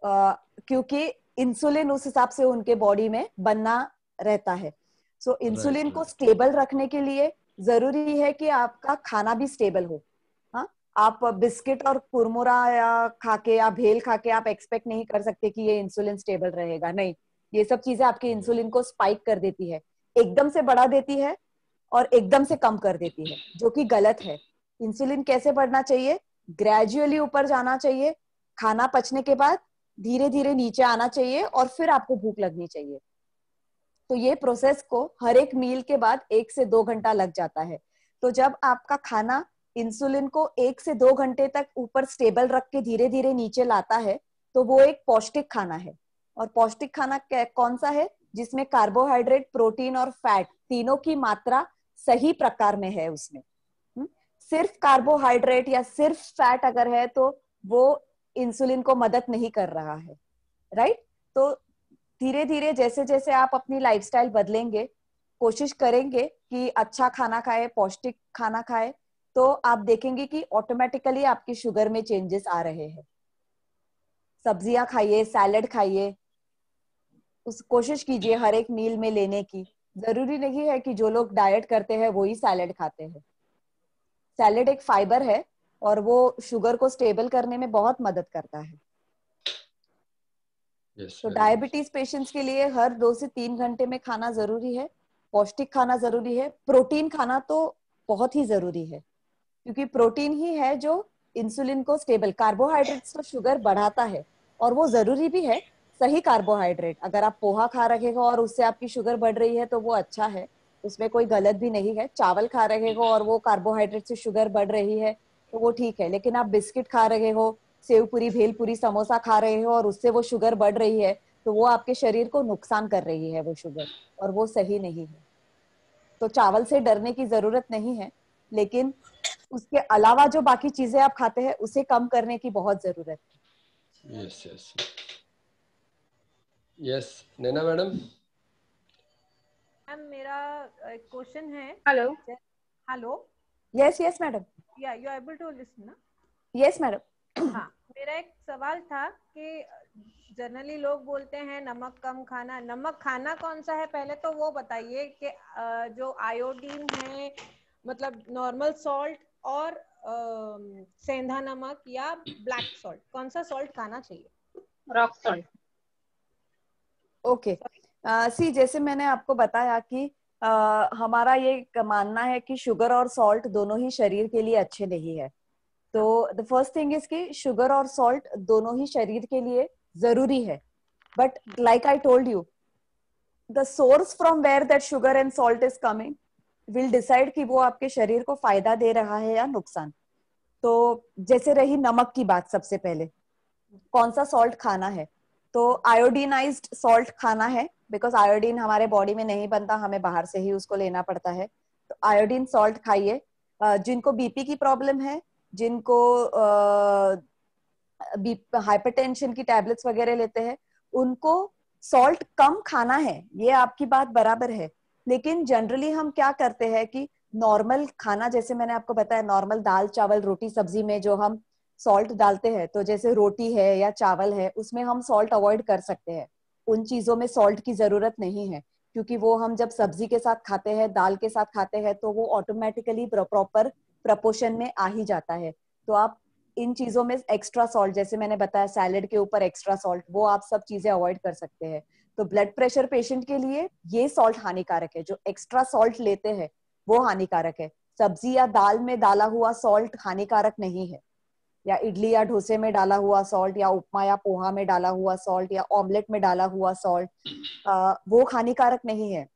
क्योंकि इंसुलिन उस हिसाब से उनके बॉडी में बनना रहता है। सो इंसुलिन को स्टेबल रखने के लिए जरूरी है कि आपका खाना भी स्टेबल हो। आप बिस्किट और कुरमुरा या खाके या भेल खाके आप एक्सपेक्ट नहीं कर सकते कि ये इंसुलिन स्टेबल रहेगा। नहीं, ये सब चीजें आपके इंसुलिन को स्पाइक कर देती है, एकदम से बढ़ा देती है और एकदम से कम कर देती है, जो कि गलत है। इंसुलिन कैसे बढ़ना चाहिए? ग्रेजुअली ऊपर जाना चाहिए, खाना पचने के बाद धीरे धीरे नीचे आना चाहिए और फिर आपको भूख लगनी चाहिए। तो ये प्रोसेस को हर एक मील के बाद 1 से 2 घंटा लग जाता है। तो जब आपका खाना इंसुलिन को 1 से 2 घंटे तक ऊपर स्टेबल रख के धीरे धीरे नीचे लाता है, तो वो एक पौष्टिक खाना है। और पौष्टिक खाना कौन सा है? जिसमें कार्बोहाइड्रेट, प्रोटीन और फैट तीनों की मात्रा सही प्रकार में है उसमें। सिर्फ कार्बोहाइड्रेट या सिर्फ फैट अगर है तो वो इंसुलिन को मदद नहीं कर रहा है, राइट? तो धीरे धीरे जैसे जैसे आप अपनी लाइफस्टाइल बदलेंगे, कोशिश करेंगे कि अच्छा खाना खाए, पौष्टिक खाना खाए, तो आप देखेंगे कि ऑटोमेटिकली आपकी शुगर में चेंजेस आ रहे हैं। सब्जियां खाइए, सैलेड खाइए, उस कोशिश कीजिए हर एक मील में लेने की। जरूरी नहीं है कि जो लोग डाइट करते हैं वो ही सैलेड खाते हैं। सैलेड एक फाइबर है और वो शुगर को स्टेबल करने में बहुत मदद करता है। तो डायबिटीज पेशेंट्स के लिए हर 2 से 3 घंटे में खाना जरूरी है, पौष्टिक खाना जरूरी है, प्रोटीन खाना तो बहुत ही जरूरी है, क्योंकि प्रोटीन ही है जो इंसुलिन को स्टेबल। कार्बोहाइड्रेट्स तो शुगर बढ़ाता है और वो जरूरी भी है, सही कार्बोहाइड्रेट। अगर आप पोहा खा रहे हो और उससे आपकी शुगर बढ़ रही है तो वो अच्छा है, उसमें कोई गलत भी नहीं है। चावल खा रहे हो और वो कार्बोहाइड्रेट से शुगर बढ़ रही है तो वो ठीक है। लेकिन आप बिस्किट खा रहे हो, सेव पूरी, भेल पूरी, समोसा खा रहे हो और उससे वो शुगर बढ़ रही है तो वो आपके शरीर को नुकसान कर रही है वो शुगर, और वो सही नहीं है। तो चावल से डरने की जरूरत नहीं है, लेकिन उसके अलावा जो बाकी चीजें आप खाते हैं उसे कम करने की बहुत जरूरत है। Yes yes yes, Naina madam. Ma'am मेरा एक क्वेश्चन है। Hello hello. Yes yes madam. Yeah you are able to listen ना? Yes madam. हाँ, मेरा एक सवाल था कि जनरली लोग बोलते हैं नमक कम खाना। नमक खाना कौन सा है पहले तो वो बताइए कि जो आयोडीन है, मतलब नॉर्मल सॉल्ट और सेंधा नमक या ब्लैक सॉल्ट, कौन सा सॉल्ट खाना चाहिए? Rock salt. ओके, सी जैसे मैंने आपको बताया कि हमारा ये मानना है कि शुगर और सॉल्ट दोनों ही शरीर के लिए अच्छे नहीं है। तो द फर्स्ट थिंग इज कि शुगर और सॉल्ट दोनों ही शरीर के लिए जरूरी है, but like I told you, the source from where that sugar and salt is coming will decide कि वो आपके शरीर को फायदा दे रहा है या नुकसान। तो जैसे रही नमक की बात, सबसे पहले कौन सा सॉल्ट खाना है? तो आयोडीनाइज्ड सॉल्ट खाना है, बिकॉज आयोडीन हमारे बॉडी में नहीं बनता, हमें बाहर से ही उसको लेना पड़ता है। तो आयोडीन सॉल्ट खाइए। जिनको बीपी की प्रॉब्लम है, जिनको हाइपरटेंशन की टैबलेट्स वगैरह लेते हैं, उनको सॉल्ट कम खाना है, ये आपकी बात बराबर है। लेकिन जनरली हम क्या करते हैं कि नॉर्मल खाना, जैसे मैंने आपको बताया, नॉर्मल दाल चावल रोटी सब्जी में जो हम सॉल्ट डालते हैं, तो जैसे रोटी है या चावल है, उसमें हम सॉल्ट अवॉइड कर सकते हैं। उन चीजों में सॉल्ट की जरूरत नहीं है, क्योंकि वो हम जब सब्जी के साथ खाते हैं, दाल के साथ खाते हैं, तो वो ऑटोमेटिकली प्रॉपर प्रपोर्शन में आ ही जाता है। तो आप इन चीजों में एक्स्ट्रा सॉल्ट, जैसे मैंने बताया सैलेड के ऊपर एक्स्ट्रा सॉल्ट, वो आप सब चीजें अवॉइड कर सकते हैं। तो ब्लड प्रेशर पेशेंट के लिए ये सॉल्ट हानिकारक है, जो एक्स्ट्रा सॉल्ट लेते हैं वो हानिकारक है। सब्जी या दाल में डाला हुआ सॉल्ट हानिकारक नहीं है, या इडली या डोसे में डाला हुआ सॉल्ट, या उपमा या पोहा में डाला हुआ सॉल्ट, या ऑमलेट में डाला हुआ सॉल्ट, वो हानिकारक नहीं है।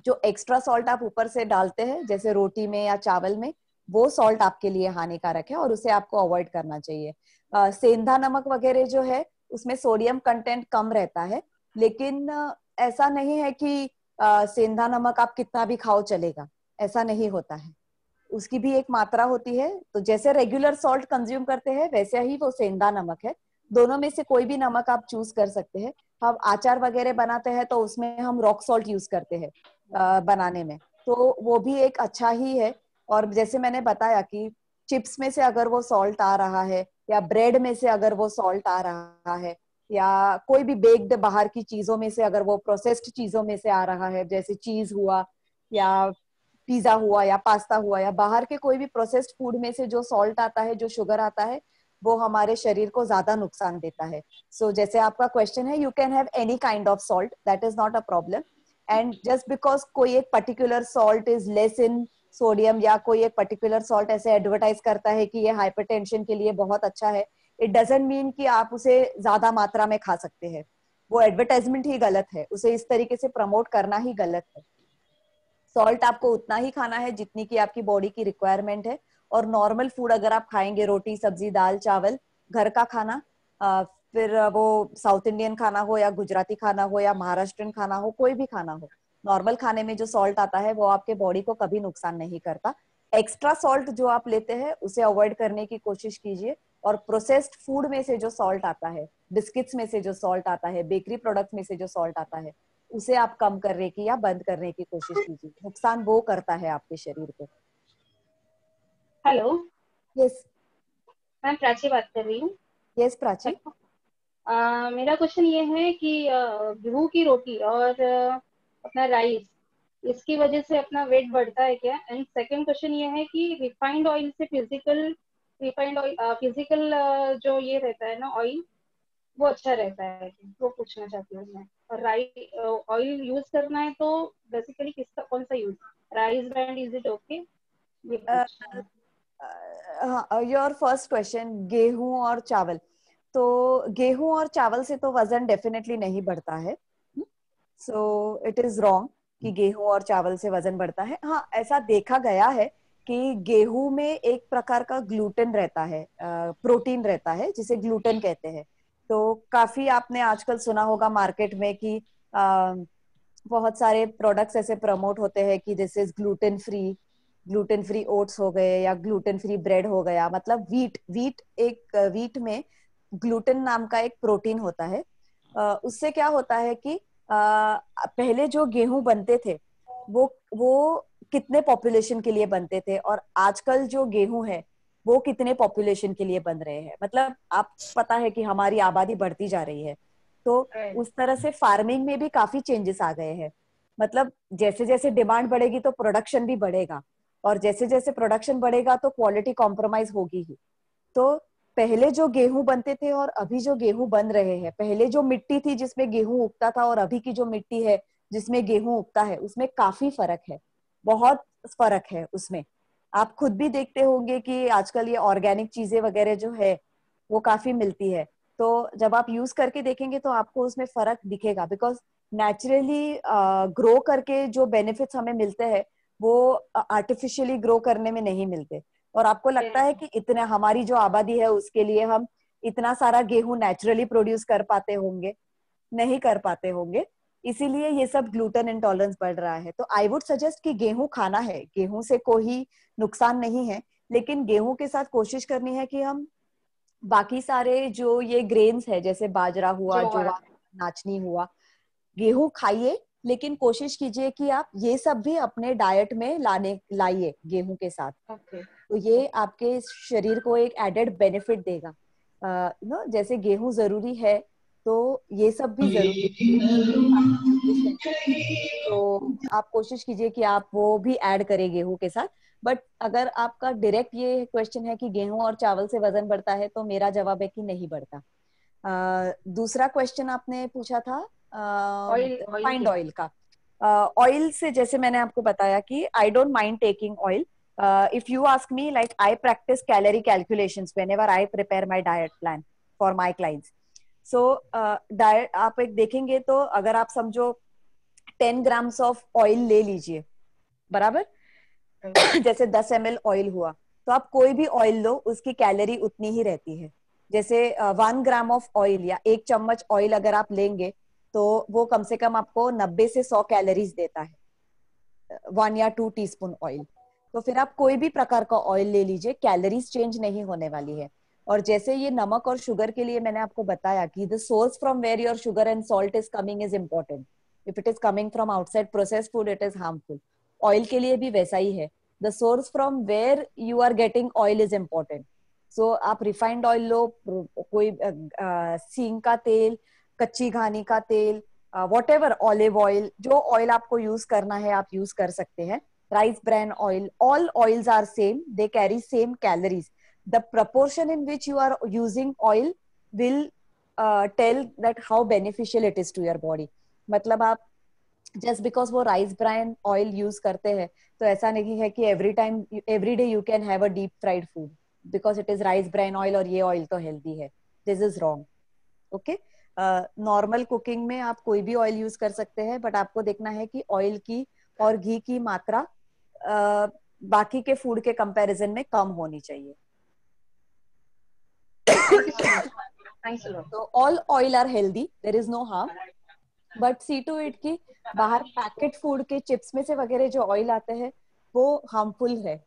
जो एक्स्ट्रा सॉल्ट आप ऊपर से डालते हैं जैसे रोटी में या चावल में, वो सॉल्ट आपके लिए हानिकारक है और उसे आपको अवॉइड करना चाहिए। सेंधा नमक वगैरह जो है उसमें सोडियम कंटेंट कम रहता है, लेकिन ऐसा नहीं है कि सेंधा नमक आप कितना भी खाओ चलेगा, ऐसा नहीं होता है। उसकी भी एक मात्रा होती है। तो जैसे रेगुलर सॉल्ट कंज्यूम करते हैं वैसे ही वो सेंधा नमक है। दोनों में से कोई भी नमक आप चूज कर सकते हैं। हम अचार वगैरह बनाते हैं तो उसमें हम रॉक सॉल्ट यूज करते हैं बनाने में, तो वो भी एक अच्छा ही है। और जैसे मैंने बताया कि चिप्स में से अगर वो सॉल्ट आ रहा है, या ब्रेड में से अगर वो सॉल्ट आ रहा है, या कोई भी बेक्ड बाहर की चीजों में से अगर वो प्रोसेस्ड चीजों में से आ रहा है, जैसे चीज हुआ या पिज्जा हुआ या पास्ता हुआ, या बाहर के कोई भी प्रोसेस्ड फूड में से जो सॉल्ट आता है, जो शुगर आता है, वो हमारे शरीर को ज्यादा नुकसान देता है। सो जैसे आपका क्वेश्चन है, you can have any kind of salt, that is not a problem. And just because कोई एक particular salt is less in sodium, या कोई एक पर्टिकुलर सॉल्ट ऐसे एडवर्टाइज करता है कि ये हाइपरटेंशन के लिए बहुत अच्छा है, इट डजंट मीन कि आप उसे ज्यादा मात्रा में खा सकते हैं। वो एडवर्टाइजमेंट ही गलत है, उसे इस तरीके से प्रमोट करना ही गलत है। सॉल्ट आपको उतना ही खाना है जितनी की आपकी बॉडी की रिक्वायरमेंट है। और नॉर्मल फूड अगर आप खाएंगे, रोटी सब्जी दाल चावल, घर का खाना, फिर वो साउथ इंडियन खाना हो या गुजराती खाना हो या महाराष्ट्रियन खाना हो, कोई भी खाना हो, नॉर्मल खाने में जो सॉल्ट आता है वो आपके बॉडी को कभी नुकसान नहीं करता। एक्स्ट्रा सॉल्ट जो आप लेते हैं उसे अवॉइड करने की कोशिश कीजिए। और प्रोसेस्ड फूड में से जो सॉल्ट आता है, बिस्किट्स में से जो सॉल्ट आता है, बेकरी प्रोडक्ट्स में से जो सॉल्ट आता है, उसे आप कम करने की या बंद करने की कोशिश कीजिए। नुकसान वो करता है आपके शरीर को। हेलो, यस मैं प्राची बात कर रही हूँ। यस प्राची। मेरा क्वेश्चन ये है कि गेहूं की रोटी और अपना राइस, इसकी वजह से अपना वेट बढ़ता है क्या? एंड सेकंड क्वेश्चन ये है कि रिफाइंड ऑयल से फिजिकल जो ये रहता है ना ऑयल, वो अच्छा रहता है, वो पूछना चाहती हूँ मैं। और राइस ऑयल यूज करना है तो बेसिकली किसका, कौन सा use, rice brand, is it okay? ये पूछना है। योर फर्स्ट क्वेश्चन, गेहूं और चावल। तो गेहूं और चावल से तो वजन डेफिनेटली नहीं बढ़ता है। सो इट इज रॉन्ग कि गेहूं और चावल से वजन बढ़ता है। हाँ, ऐसा देखा गया है कि गेहूं में एक प्रकार का ग्लूटेन रहता है, प्रोटीन रहता है जिसे ग्लूटेन कहते हैं। तो काफी आपने आजकल सुना होगा मार्केट में कि बहुत सारे प्रोडक्ट्स ऐसे प्रमोट होते हैं कि this is gluten free oats हो गए, या ग्लूटेन फ्री ब्रेड हो गया। मतलब वीट में ग्लूटेन नाम का एक प्रोटीन होता है। उससे क्या होता है कि पहले जो गेहूं बनते थे वो कितने पॉपुलेशन के लिए बनते थे, और आजकल जो गेहूं है वो कितने पॉपुलेशन के लिए बन रहे हैं। मतलब आप पता है कि हमारी आबादी बढ़ती जा रही है, तो उस तरह से फार्मिंग में भी काफी चेंजेस आ गए हैं। मतलब जैसे जैसे डिमांड बढ़ेगी तो प्रोडक्शन भी बढ़ेगा, और जैसे जैसे प्रोडक्शन बढ़ेगा तो क्वालिटी कॉम्प्रोमाइज होगी ही। तो पहले जो गेहूं बनते थे और अभी जो गेहूं बन रहे हैं, पहले जो मिट्टी थी जिसमें गेहूं उगता था और अभी की जो मिट्टी है जिसमें गेहूं उगता है, उसमें काफी फर्क है, बहुत फर्क है उसमें। आप खुद भी देखते होंगे कि आजकल ये ऑर्गेनिक चीजें वगैरह जो है वो काफी मिलती है। तो जब आप यूज करके देखेंगे तो आपको उसमें फर्क दिखेगा, बिकॉज नेचुरली ग्रो करके जो बेनिफिट्स हमें मिलते हैं वो आर्टिफिशियली ग्रो करने में नहीं मिलते। और आपको लगता है कि इतने हमारी जो आबादी है उसके लिए हम इतना सारा गेहूं नेचुरली प्रोड्यूस कर पाते होंगे? नहीं कर पाते होंगे। इसीलिए ये सब ग्लूटेन इंटॉलरेंस बढ़ रहा है। तो आई वुड सजेस्ट कि गेहूं खाना है, गेहूं से कोई नुकसान नहीं है, लेकिन गेहूं के साथ कोशिश करनी है कि हम बाकी सारे जो ये ग्रेन्स है, जैसे बाजरा हुआ, ज्वार, नाचनी हुआ, गेहूं खाइए, लेकिन कोशिश कीजिए कि आप ये सब भी अपने डाइट में लाइए गेहूं के साथ। तो ये आपके शरीर को एक एडेड बेनिफिट देगा। जैसे गेहूं जरूरी है तो ये सब भी जरूरी है। तो आप कोशिश कीजिए कि आप वो भी ऐड करें गेहूं के साथ। बट अगर आपका डायरेक्ट ये क्वेश्चन है कि गेहूं और चावल से वजन बढ़ता है, तो मेरा जवाब है कि नहीं बढ़ता। दूसरा क्वेश्चन आपने पूछा था रिफाइंड ऑयल का। ऑयल से जैसे मैंने आपको बताया कि I don't mind taking oil. If you ask me, like I practice calorie calculations whenever I prepare my diet plan for my clients. So diet आप एक देखेंगे तो अगर आप समझो 10 grams of oil ले लीजिए, बराबर, जैसे 10 ml ऑयल हुआ, तो आप कोई भी ऑयल लो उसकी कैलोरी उतनी ही रहती है. जैसे 1 ग्राम ऑफ ऑयल या 1 चम्मच ऑयल अगर आप लेंगे तो वो कम से कम आपको 90 से 100 कैलोरीज देता है, 1 या 2 टीस्पून ऑयल. तो फिर आप कोई भी प्रकार का ऑयल ले लीजिए, कैलोरीज चेंज नहीं होने वाली है. और जैसे ये नमक और शुगर के लिए मैंने आपको बताया कि the source from where your sugar and salt is coming is important. If it is coming from outside processed food it is harmful. Oil के लिए भी वैसा ही है, the source from where you are getting oil is important. So आप रिफाइंड ऑयल लो, कोई सींग का तेल, कच्ची घानी का तेल, व्हाटएवर, ऑलिव ऑयल, जो ऑयल आपको यूज करना है आप यूज कर सकते हैं. Rice bran oil, all oils are same, they carry same calories. The proportion in which you are using oil will tell that how beneficial it is to your body. मतलब आप just because वो rice bran oil use करते हैं तो ऐसा नहीं है कि every day you can have a deep fried food because it is rice bran oil और ये oil तो healthy है. This is wrong. Okay? Normal cooking में आप कोई भी ऑयल यूज कर सकते हैं, बट आपको देखना है कि ऑयल की और घी की मात्रा बाकी के फूड के कंपैरिजन में कम होनी चाहिए. तो all oil are healthy, there is no harm, but see to it कि बाहर पैकेट फूड के चिप्स में से वगैरह जो ऑयल आते हैं वो हार्मफुल है.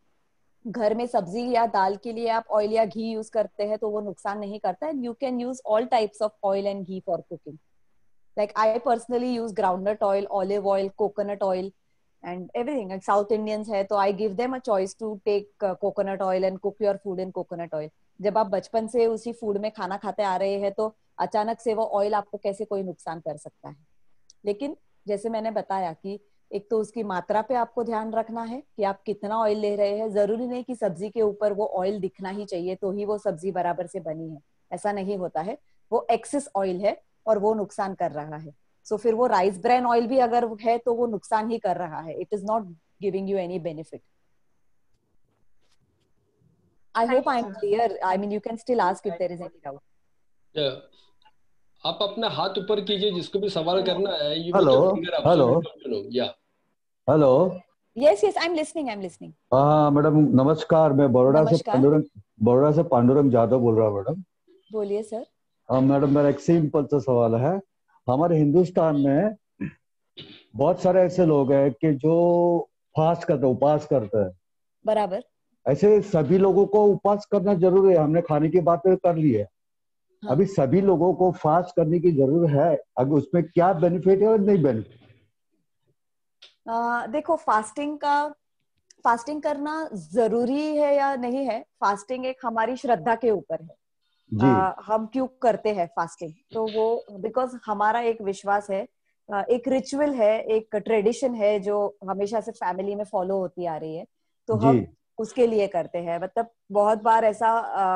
घर में सब्जी या दाल के लिए आप ऑयल या घी यूज करते हैं तो वो नुकसान नहीं करता है. You can use all types of oil and ghee for cooking. Like I personally use groundnut oil, olive oil, coconut oil and everything. Like South Indians है तो I give them a choice to take coconut oil and cook your food in coconut oil. जब आप बचपन से उसी फूड में खाना खाते आ रहे हैं तो अचानक से वो ऑयल आपको कैसे कोई नुकसान कर सकता है. लेकिन जैसे मैंने बताया कि एक तो उसकी मात्रा पे आपको ध्यान रखना है कि आप कितना ऑयल ले रहे हैं. जरूरी नहीं कि सब्जी के ऊपर वो ऑयल दिखना ही चाहिए तो ही वो सब्जी बराबर से बनी है, ऐसा नहीं होता है. वो एक्सेस ऑयल है और वो नुकसान कर रहा है. सो फिर वो राइस ब्रान ऑयल भी अगर है तो वो नुकसान ही कर रहा है. It is not giving you any benefit. I hope I am clear. I mean you can still ask if there is any doubt. आप अपना हाथ ऊपर कीजिए जिसको भी सवाल करना है. हेलो या hello. Yes yes, I am listening. हाँ मैडम नमस्कार. मैं बड़ौदा से पांडुरंग जादव बोल रहा हूँ. मैडम बोलिए सर. मैडम मेरा एक सिंपल सा सवाल है. हमारे हिंदुस्तान में बहुत सारे ऐसे लोग हैं कि जो फास्ट करते हैं, उपास करते हैं. बराबर. ऐसे सभी लोगों को उपास करना जरूरी है. हमने खाने की बात कर ली है. हाँ. अभी सभी लोगों को फास्ट करने की जरूरत है. अगर उसमें क्या बेनिफिट है और नहीं बेनिफिट? देखो, फास्टिंग करना जरूरी है या नहीं है, फास्टिंग एक हमारी श्रद्धा के ऊपर है. हम क्यों करते हैं फास्टिंग, तो वो बिकॉज हमारा एक विश्वास है, एक रिचुअल है, एक ट्रेडिशन है जो हमेशा से फैमिली में फॉलो होती आ रही है. तो हम उसके लिए करते हैं. मतलब बहुत बार ऐसा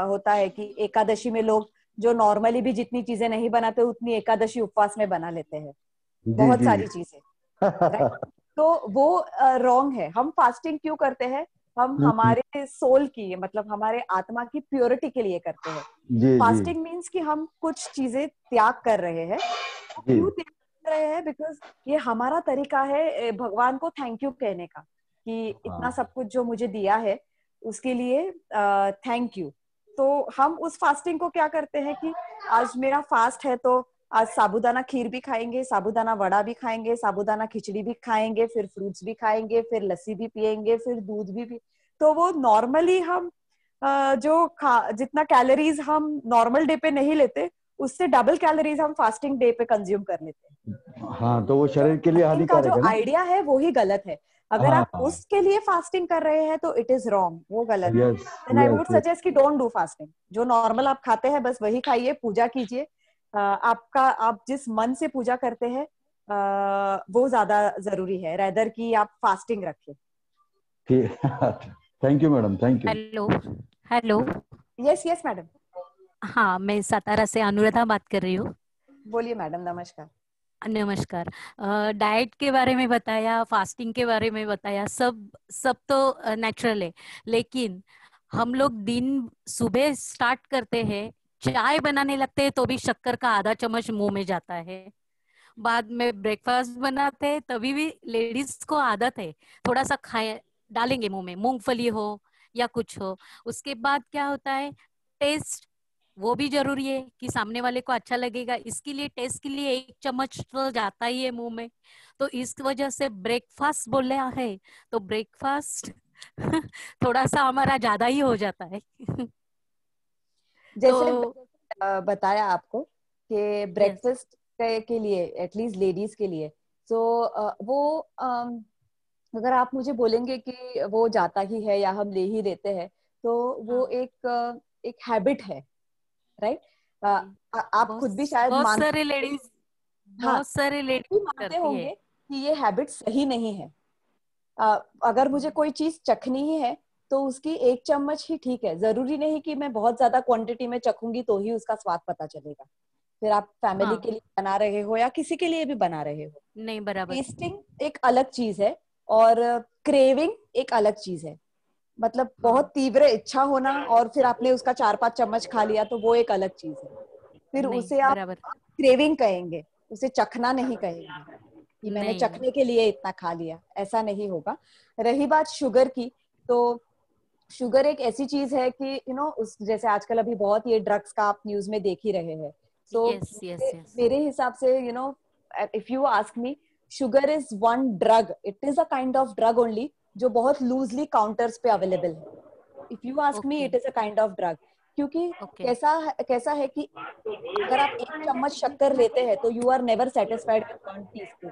होता है कि एकादशी में लोग जो नॉर्मली भी जितनी चीजें नहीं बनाते उतनी एकादशी उपवास में बना लेते हैं. बहुत सारी चीजें. तो वो रॉन्ग है. हम फास्टिंग क्यों करते हैं? हम हमारे सोल की, मतलब हमारे आत्मा की प्योरिटी के लिए करते हैं. फास्टिंग मीन्स कि हम कुछ चीजें त्याग कर रहे हैं. क्यों त्याग कर रहे हैं? बिकॉज ये हमारा तरीका है भगवान को थैंक यू कहने का, कि इतना सब कुछ जो मुझे दिया है उसके लिए थैंक यू. तो हम उस फास्टिंग को क्या करते हैं कि आज मेरा फास्ट है तो आज साबूदाना खीर भी खाएंगे, साबूदाना वड़ा भी खाएंगे, साबूदाना खिचड़ी भी खाएंगे, फिर फ्रूट्स भी खाएंगे, फिर लस्सी भी पिएंगे, फिर दूध भी पी. तो वो नॉर्मली हम जितना कैलोरीज हम नॉर्मल डे पे नहीं लेते उससे डबल कैलोरीज हम फास्टिंग डे पे कंज्यूम कर लेते हैं. हाँ, तो वो शरीर के लिए हानिकारक है. जो आइडिया है वो ही गलत है. अगर आप उसके लिए फास्टिंग कर रहे हैं तो इट इज रॉन्ग, वो गलत है. देन आई वुड सजेस्ट कि डोंट डू फास्टिंग. जो नॉर्मल आप खाते हैं बस वही खाइए, पूजा कीजिए. आप जिस मन से पूजा करते हैं वो ज्यादा जरूरी है रेदर कि आप फास्टिंग रखें. Thank you madam. Thank you. Hello. Yes madam. हाँ, मैं सातारा से अनुराधा बात कर रही हूँ. बोलिए मैडम. नमस्कार. नमस्कार। डाइट के बारे में बताया, फास्टिंग के बारे में बताया, सब तो नेचुरल है, लेकिन हम लोग दिन सुबह स्टार्ट करते हैं, चाय बनाने लगते हैं तो भी शक्कर का आधा चम्मच मुंह में जाता है। बाद में ब्रेकफास्ट बनाते हैं तभी भी लेडीज को आदत है थोड़ा सा खाए डालेंगे मुंह में, मूंगफली हो या कुछ हो। उसके बाद क्या होता है, टेस्ट वो भी जरूरी है कि सामने वाले को अच्छा लगेगा, इसके लिए टेस्ट के लिए एक चम्मच तो जाता ही है मुंह में। तो इस वजह से ब्रेकफास्ट बोले है तो ब्रेकफास्ट थोड़ा सा हमारा ज्यादा ही हो जाता है। जैसे तो बताया आपको कि ब्रेकफास्ट के लिए एटलीस्ट लेडीज के लिए, तो वो अगर आप मुझे बोलेंगे कि वो जाता ही है या हम ले ही लेते हैं, तो वो एक हैबिट है, राइट? आप खुद भी शायद बहुत सारे लेडीज मानते होंगे कि ये हैबिट सही नहीं है। अगर मुझे कोई चीज चखनी ही है तो उसकी एक चम्मच ही ठीक है, जरूरी नहीं कि मैं बहुत ज्यादा क्वांटिटी में चखूंगी तो ही उसका स्वाद पता चलेगा। फिर आप फैमिली के लिए बना रहे हो या किसी के लिए भी बना रहे हो, नहीं बराबर। टेस्टिंग एक अलग चीज है और क्रेविंग एक अलग चीज है। मतलब बहुत तीव्र इच्छा होना और फिर आपने उसका 4-5 चम्मच खा लिया तो वो एक अलग चीज है। फिर उसे आप क्रेविंग कहेंगे, उसे चखना नहीं कहेंगे कि मैंने चखने के लिए इतना खा लिया, ऐसा नहीं होगा। रही बात शुगर की, तो शुगर एक ऐसी चीज है कि उस जैसे आजकल अभी बहुत ये ड्रग्स का आप न्यूज में देख ही रहे हैं। तो मेरे हिसाब से if you ask me, sugar is one drug, it is a kind of drug only, जो बहुत लूजली काउंटर्स पे अवेलेबल है। If you ask me, it is a kind of drug. क्योंकि कैसा है कि अगर आप एक चम्मच शक्कर लेते हैं तो you are never satisfied with 1 teaspoon,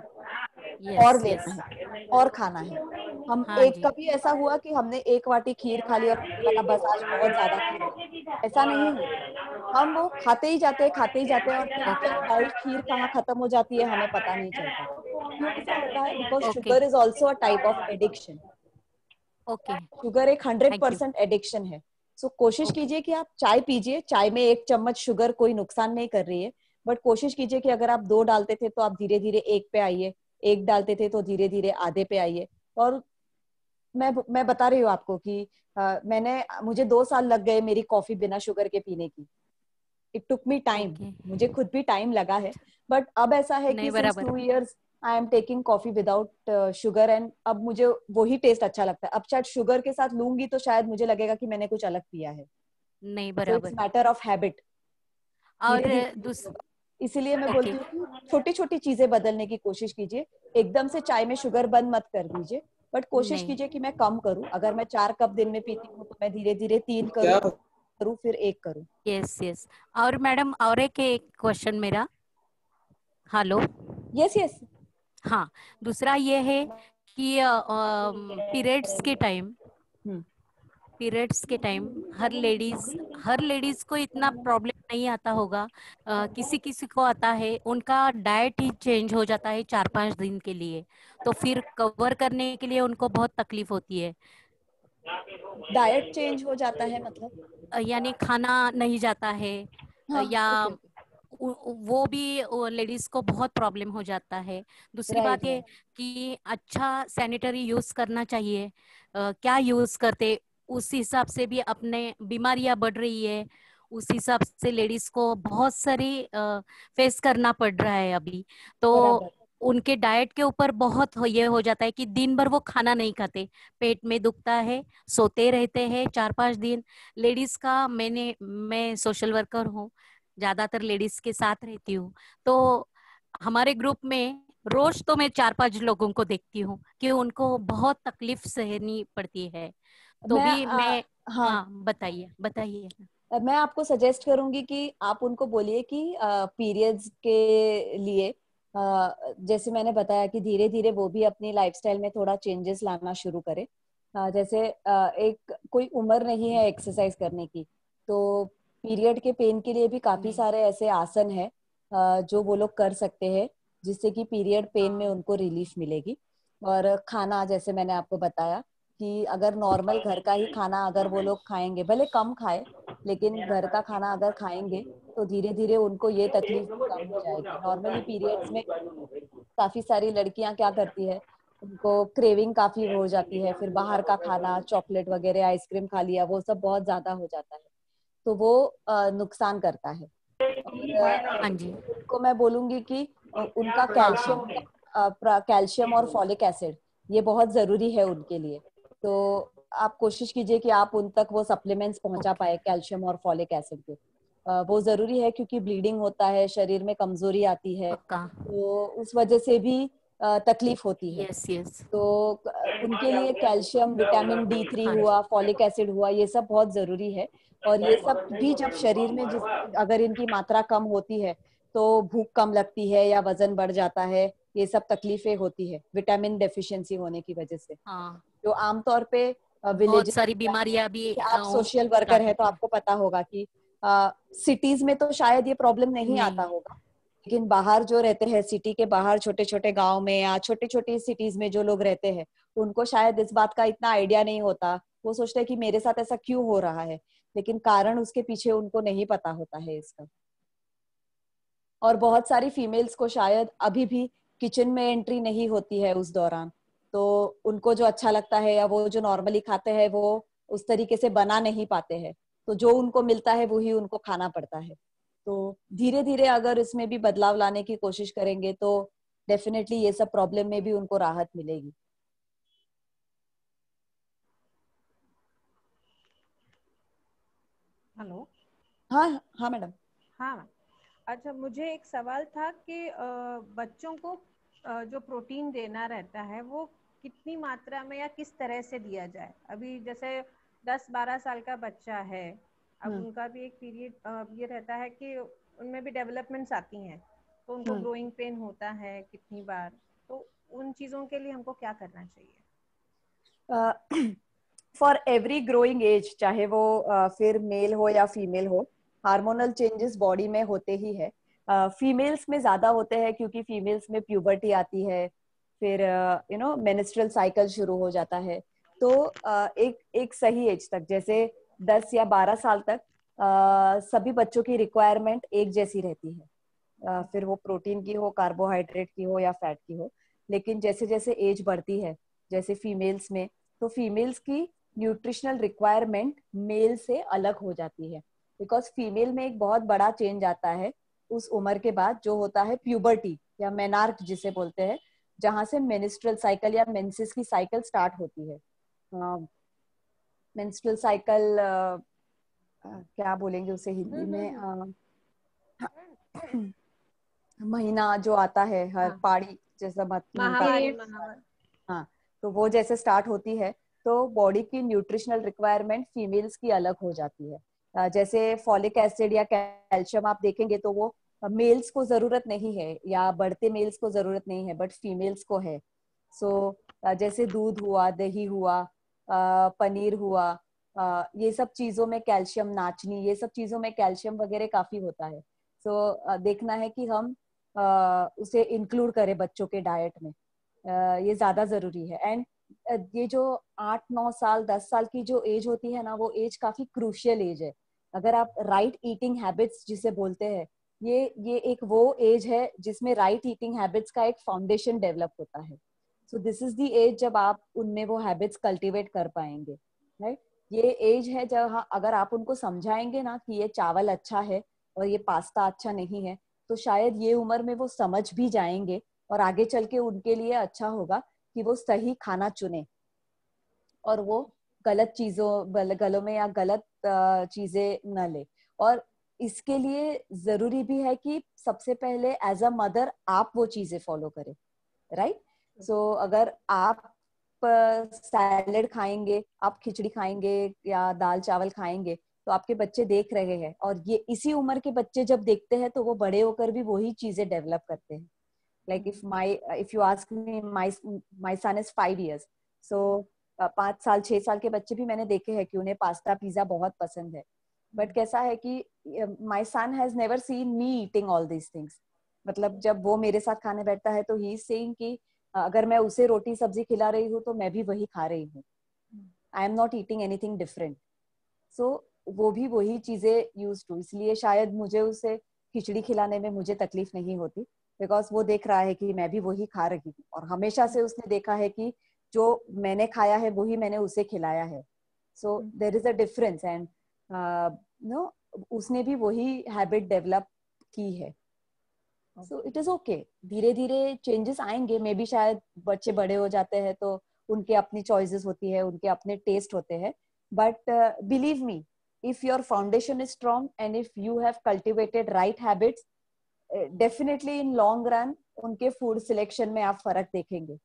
और लेना है और खाना है। हम एक कभी ऐसा हुआ कि हमने एक वाटी खीर खा ली और लगा बस आज बहुत ज्यादा खा लिया, ऐसा नहीं होता। हम वो खाते ही जाते हैं और फिर क्या डाइट खीर कहाँ खत्म हो जाती है हमें पता नहीं चलता। क्यों ऐसा होता है? Because sugar is also a type of addiction. Sugar एक 100% एडिक्शन है। सो कोशिश कीजिए कि आप चाय पीजिए, चाय में एक चम्मच शुगर कोई नुकसान नहीं कर रही है, बट कोशिश कीजिए कि अगर आप 2 डालते थे तो आप धीरे धीरे 1 पे आइए, 1 डालते थे तो धीरे धीरे आधे पे आइए। और मैं बता रही हूँ आपको कि मुझे 2 साल लग गए मेरी कॉफी बिना शुगर के पीने की। इट टुक मी टाइम, मुझे खुद भी टाइम लगा है, बट अब ऐसा है कि since 2 years I am taking coffee without sugar, and अब मुझे वही टेस्ट अच्छा लगता है। अब शायद शुगर के साथ लूंगी तो शायद मुझे लगेगा कि मैंने कुछ अलग पिया है। नहीं बराबर। It's matter of habit. और इसीलिए मैं बोलती हूँ कि छोटी छोटी चीजें बदलने की कोशिश कीजिए। एकदम से चाय में शुगर बंद मत कर दीजिए, बट कोशिश कीजिए कि मैं कम करूं। अगर मैं 4 कप दिन में पीती हूँ तो मैं धीरे धीरे 3 करूं, फिर 1 करूं। यस। और मैडम और एक क्वेश्चन मेरा। हेलो। यस। हाँ, दूसरा ये है कि पीरियड्स के टाइम हर लेडीज को इतना प्रॉब्लम नहीं आता होगा, किसी किसी को आता है, उनका डाइट ही चेंज हो जाता है 4-5 दिन के लिए, तो फिर कवर करने के लिए उनको बहुत तकलीफ होती है। डाइट चेंज हो जाता है मतलब यानी खाना नहीं जाता है, या वो भी लेडीज को बहुत प्रॉब्लम हो जाता है। दूसरी बात ये कि अच्छा सैनिटरी यूज करना चाहिए, क्या यूज करते उस हिसाब से भी अपने बीमारियां बढ़ रही है, उस हिसाब से लेडीज को बहुत सारी फेस करना पड़ रहा है अभी। तो उनके डाइट के ऊपर बहुत ये हो जाता है कि दिन भर वो खाना नहीं खाते, पेट में दुखता है, सोते रहते हैं 4-5 दिन। लेडीज का मैं सोशल वर्कर हूँ, ज्यादातर लेडीज के साथ रहती हूँ, तो हमारे ग्रुप में रोज तो मैं 4-5 लोगों को देखती हूँ कि उनको बहुत तकलीफ सहनी पड़ती है। तो मैं हाँ बताइए। मैं आपको सजेस्ट करूंगी कि आप उनको बोलिए कि पीरियड्स के लिए जैसे मैंने बताया कि धीरे धीरे वो भी अपनी लाइफस्टाइल में थोड़ा चेंजेस लाना शुरू करे। जैसे एक कोई उम्र नहीं है एक्सरसाइज करने की, तो पीरियड के पेन के लिए भी काफी सारे ऐसे आसन है जो वो लोग कर सकते हैं, जिससे कि पीरियड पेन में उनको रिलीफ मिलेगी। और खाना जैसे मैंने आपको बताया कि अगर नॉर्मल घर का ही खाना अगर वो लोग खाएंगे, भले कम खाए लेकिन घर का खाना अगर खाएंगे तो धीरे धीरे उनको ये तकलीफ कम हो जाएगी। नॉर्मली पीरियड्स में काफी सारी लड़कियां क्या करती है, उनको क्रेविंग काफी हो जाती है, फिर बाहर का खाना, चॉकलेट वगैरह, आइसक्रीम खा लिया, वो सब बहुत ज्यादा हो जाता है, तो वो नुकसान करता है। हाँ जी। उनको मैं बोलूंगी कि उनका कैल्शियम और फॉलिक एसिड ये बहुत जरूरी है उनके लिए। तो आप कोशिश कीजिए कि आप उन तक वो सप्लीमेंट्स पहुंचा पाए कैल्शियम और फॉलिक एसिड के। वो जरूरी है क्योंकि ब्लीडिंग होता है, शरीर में कमजोरी आती है, तो उस वजह से भी तकलीफ होती है। तो उनके लिए कैल्शियम, विटामिन D3 हुआ, फॉलिक एसिड हुआ, ये सब बहुत जरूरी है। और ये सब भी जब शरीर में अगर इनकी मात्रा कम होती है तो भूख कम लगती है या वजन बढ़ जाता है, ये सब तकलीफें होती है विटामिन डेफिशिएंसी होने की वजह से। जो आमतौर पे बहुत सारी बीमारियां भी, आप सोशल वर्कर है तो आपको पता होगा कि सिटीज में तो शायद ये प्रॉब्लम नहीं आता होगा, लेकिन बाहर जो रहते हैं, सिटी के बाहर छोटे छोटे गांव में या छोटी छोटी सिटीज में जो लोग रहते हैं, उनको शायद इस बात का इतना आइडिया नहीं होता। वो सोचते हैं कि मेरे साथ ऐसा क्यों हो रहा है, लेकिन कारण उसके पीछे उनको नहीं पता होता है इसका। और बहुत सारी फीमेल्स को शायद अभी भी किचन में एंट्री नहीं होती है उस दौरान, तो उनको जो अच्छा लगता है या वो जो नॉर्मली खाते हैं वो उस तरीके से बना नहीं पाते हैं, तो जो उनको मिलता है वही उनको खाना पड़ता है। तो धीरे धीरे अगर इसमें भी बदलाव लाने की कोशिश करेंगे तो डेफिनेटली ये सब प्रॉब्लम में भी उनको राहत मिलेगी। हेलो। हाँ मैडम। हाँ, अच्छा, मुझे एक सवाल था कि बच्चों को जो प्रोटीन देना रहता है वो कितनी मात्रा में या किस तरह से दिया जाए? अभी जैसे 10-12 साल का बच्चा है, अब उनका भी एक पीरियड ये रहता है कि उनमें भी डेवलपमेंट्स आती हैं, तो उनको ग्रोइंग पेन होता है कितनी बार, तो उन चीजों के लिए हमको क्या करना चाहिए? फॉर एवरी ग्रोइंग एज, चाहे वो फिर मेल हो या फीमेल हो, हार्मोनल चेंजेस बॉडी में होते ही है। फीमेल्स में ज्यादा होते हैं क्योंकि फीमेल्स में प्यूबर्टी आती है, फिर मेंस्ट्रुअल साइकिल शुरू हो जाता है। तो एक सही एज तक, जैसे 10 या 12 साल तक सभी बच्चों की रिक्वायरमेंट एक जैसी रहती है, फिर वो प्रोटीन की हो, कार्बोहाइड्रेट की हो या फैट की हो। लेकिन जैसे जैसे एज बढ़ती है, जैसे फीमेल्स में, तो फीमेल्स की न्यूट्रिशनल रिक्वायरमेंट मेल से अलग हो जाती है, बिकॉज फीमेल में एक बहुत बड़ा चेंज आता है उस उम्र के बाद, जो होता है प्यूबर्टी या मेनार्क जिसे बोलते हैं, जहां से मेंस्ट्रुअल साइकिल या मेंसेस की साइकिल स्टार्ट होती है। मेंस्ट्रुअल साइकिल क्या बोलेंगे उसे हिंदी में, महीना जो आता है हर पाड़ी जैसा हाँ, तो वो जैसे स्टार्ट होती है तो बॉडी की न्यूट्रिशनल रिक्वायरमेंट फीमेल्स की अलग हो जाती है। जैसे फॉलिक एसिड या कैल्शियम आप देखेंगे तो वो मेल्स को जरूरत नहीं है या बढ़ते मेल्स को जरूरत नहीं है, बट फीमेल्स को है। सो जैसे दूध हुआ, दही हुआ, पनीर हुआ, ये सब चीजों में कैल्शियम, नाचनी, ये सब चीजों में कैल्शियम वगैरह काफी होता है। सो देखना है कि हम उसे इंक्लूड करें बच्चों के डाइट में, ये ज्यादा जरूरी है। एंड ये जो 8-9 साल 10 साल की जो एज होती है ना, वो एज काफी क्रूशियल एज है। अगर आप राइट ईटिंग हैबिट्स जिसे बोलते हैं, ये एक वो एज है जिसमें राइट ईटिंग हैबिट्स का एक फाउंडेशन डेवलप होता है। So this is the age जब आप उनमें वो हैबिट्स कल्टीवेट कर पाएंगे, राइट। ये एज है जब अगर आप उनको समझाएंगे ना कि ये चावल अच्छा है और ये पास्ता अच्छा नहीं है, तो शायद ये उम्र में वो समझ भी जाएंगे और आगे चल के उनके लिए अच्छा होगा कि वो सही खाना चुने और वो गलत चीजों गलों में या गलत चीजें न ले। और इसके लिए जरूरी भी है कि सबसे पहले एज अ मदर आप वो चीजें फॉलो करें, राइट। सो अगर आप सैलेड खाएंगे, आप खिचड़ी खाएंगे या दाल चावल खाएंगे, तो आपके बच्चे देख रहे हैं, और ये इसी उम्र के बच्चे जब देखते हैं तो वो बड़े होकर भी वही चीजें डेवलप करते हैं। Like if you ask me, my son is 5 years, so 5 साल 6 साल के बच्चे भी मैंने देखे हैं कि उन्हें पास्ता पिज्जा बहुत पसंद है। बट कैसा है कि my son has never seen me eating all these things। मतलब जब वो मेरे साथ खाने बैठता है तो he is saying कि अगर मैं उसे रोटी सब्जी खिला रही हूँ तो मैं भी वही खा रही हूँ, I am not eating anything different। So वो भी वही चीजें यूज टू, इसलिए शायद मुझे उसे खिचड़ी खिलाने में मुझे तकलीफ नहीं होती, बिकॉज वो देख रहा है कि मैं भी वही खा रही हूँ, और हमेशा से उसने देखा है कि जो मैंने खाया है वही मैंने उसे खिलाया है. So there is a difference, and no उसने भी वही हैबिट डेवलप की है. सो इट इज ओके, धीरे धीरे चेंजेस आएंगे. मे बी शायद बच्चे बड़े हो जाते हैं तो उनके अपनी चॉइसेस होती है, उनके अपने टेस्ट होते हैं. But believe me, if your foundation is strong and if you have cultivated right habits, definitely in long run उनके फूड सिलेक्शन में आप फर्क देखेंगे.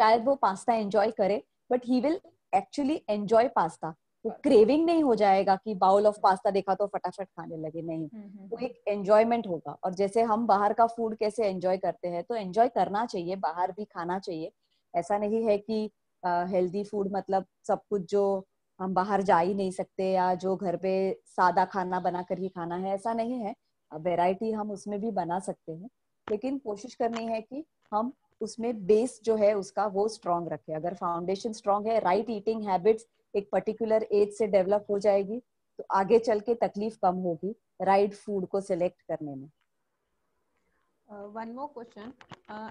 शायद वो पास्ता एंजॉय करे, but he will actually enjoy pasta. वो क्रेविंग नहीं हो जाएगा कि बाउल ऑफ पास्ता देखा तो फटाफट खाने लगे, नहीं. वो एक एंजॉयमेंट होगा. और जैसे हम बाहर का फूड कैसे एंजॉय करते हैं, तो एंजॉय करना चाहिए, बाहर भी खाना चाहिए. ऐसा नहीं है कि हेल्दी फूड मतलब सब कुछ जो हम बाहर जा ही नहीं सकते, या जो घर पे सादा खाना बनाकर ही खाना है, ऐसा नहीं है. वैरायटी हम उसमें भी बना सकते हैं, लेकिन कोशिश करनी है कि हम उसमें बेस जो है उसका वो स्ट्रांग रखें. अगर फाउंडेशन स्ट्रांग है, राइट ईटिंग हैबिट्स एक पर्टिकुलर एज से डेवलप हो जाएगी, तो आगे चल के तकलीफ कम होगी राइट फूड को सिलेक्ट करने में. One more question.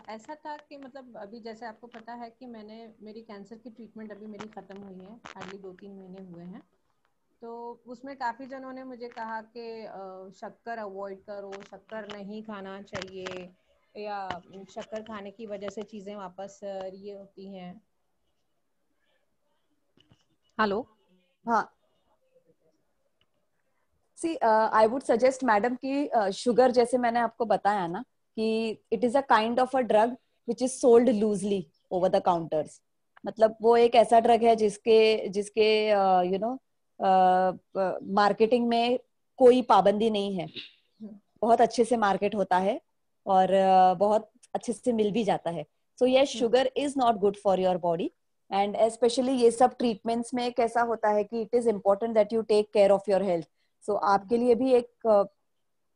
ऐसा था कि मतलब अभी जैसे आपको पता है कि मेरी कैंसर की ट्रीटमेंट अभी मेरी ख़त्म हुई है, हार्डली 2-3 महीने हुए हैं. तो उसमें काफ़ी जनों ने मुझे कहा कि शक्कर अवॉइड करो, शक्कर नहीं खाना चाहिए, या शक्कर खाने की वजह से चीज़ें वापस ये होती हैं. हेलो. हाँ, सी आई वुड सजेस्ट मैडम कि शुगर जैसे मैंने आपको बताया ना कि it is a kind of a drug which is sold loosely over the counters. मतलब वो एक ऐसा ड्रग है जिसके यू नो मार्केटिंग में कोई पाबंदी नहीं है. बहुत अच्छे से मार्केट होता है और बहुत अच्छे से मिल भी जाता है. So yes, sugar is not good for your body, and specially ये सब ट्रीटमेंट्स में कैसा होता है कि it is important that you take care of your health. So आपके लिए भी एक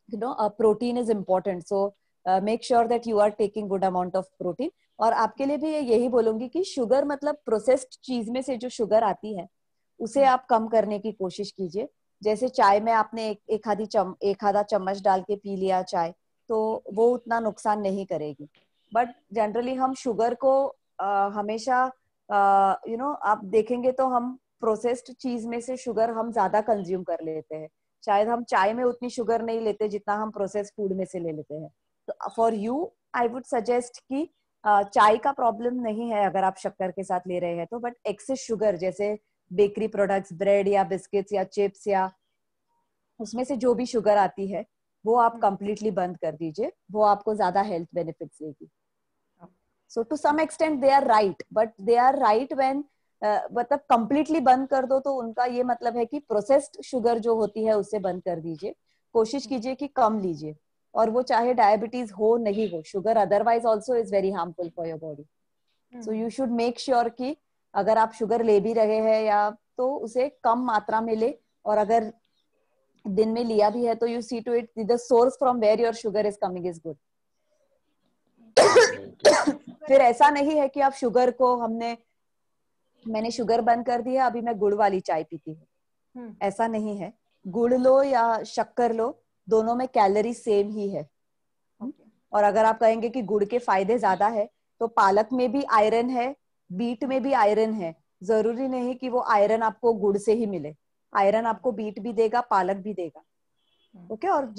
you know protein is important. So make sure that you are taking good amount of protein. और आपके लिए भी यही बोलूंगी कि शुगर मतलब प्रोसेस्ड चीज में से जो शुगर आती है उसे आप कम करने की कोशिश कीजिए. जैसे चाय में आपने एक आधा चम्मच डाल के पी लिया चाय, तो वो उतना नुकसान नहीं करेगी. बट जनरली हम शुगर को हमेशा यू नो आप देखेंगे तो हम प्रोसेस्ड चीज में से शुगर हम ज्यादा कंज्यूम कर लेते हैं. शायद हम चाय में उतनी शुगर नहीं लेते जितना हम प्रोसेस्ड फूड में से ले लेते हैं. तो for you I would suggest कि चाय का प्रॉब्लम नहीं है अगर आप शक्कर के साथ ले रहे हैं तो, बट एक्सेस शुगर जैसे बेकरी प्रोडक्ट्स, ब्रेड या बिस्किट्स या चिप्स या उसमें से जो भी शुगर आती है वो आप कंप्लीटली बंद कर दीजिए. वो आपको ज्यादा हेल्थ बेनिफिट्स देगी. So to some extent they are right, but they are right when मतलब कंप्लीटली बंद कर दो तो उनका ये मतलब है कि प्रोसेस्ड शुगर जो होती है उससे बंद कर दीजिए. कोशिश कीजिए कि कम लीजिए, और वो चाहे डायबिटीज हो नहीं हो. Sugar otherwise also is very harmful for your body. So you should make sure कि अगर आप शुगर ले भी रहे हैं या तो उसे कम मात्रा में ले, और अगर दिन में लिया भी है तो you see to it the source from where your sugar is coming is good. फिर ऐसा नहीं है कि आप शुगर को मैंने शुगर बंद कर दिया, अभी मैं गुड़ वाली चाय पीती हूँ. ऐसा नहीं है. गुड़ लो या शक्कर लो, दोनों में कैलोरी सेम ही है. और अगर आप कहेंगे कि गुड़ के फायदे ज्यादा है तो पालक में भी आयरन है, बीट में भी आयरन है. जरूरी नहीं कि वो आयरन आपको गुड़ से ही मिले. आयरन आपको बीट भी देगा, पालक भी देगा. ओके. और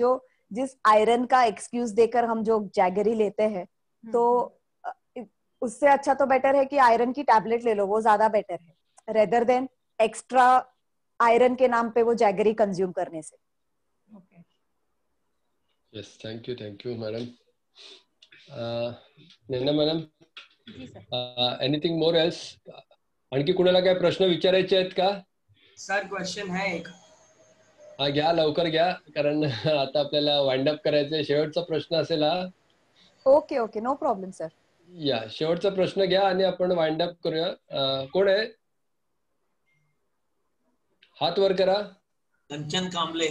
जिस आयरन का एक्सक्यूज देकर हम जो जैगरी लेते हैं, तो उससे अच्छा तो बेटर है कि आयरन की टैबलेट ले लो, वो ज्यादा बेटर है रेदर देन एक्स्ट्रा आयरन के नाम पे वो जैगरी कंज्यूम करने से. Yes, thank you madam. Naina madam, anything more else? आणखी कुणाला काय प्रश्न विचारायचे आहेत का? सर क्वेश्चन है एक. हा, घ्या, लवकर घ्या, कारण आता आपल्याला वाइंड अप करायचंय. शेवटचा प्रश्न असेल हा. Okay okay, no problem sir. या, शेवटचा प्रश्न घ्या आणि आपण वाइंड अप करूया. कोण आहे? हात वर करा. कंचन कांबळे.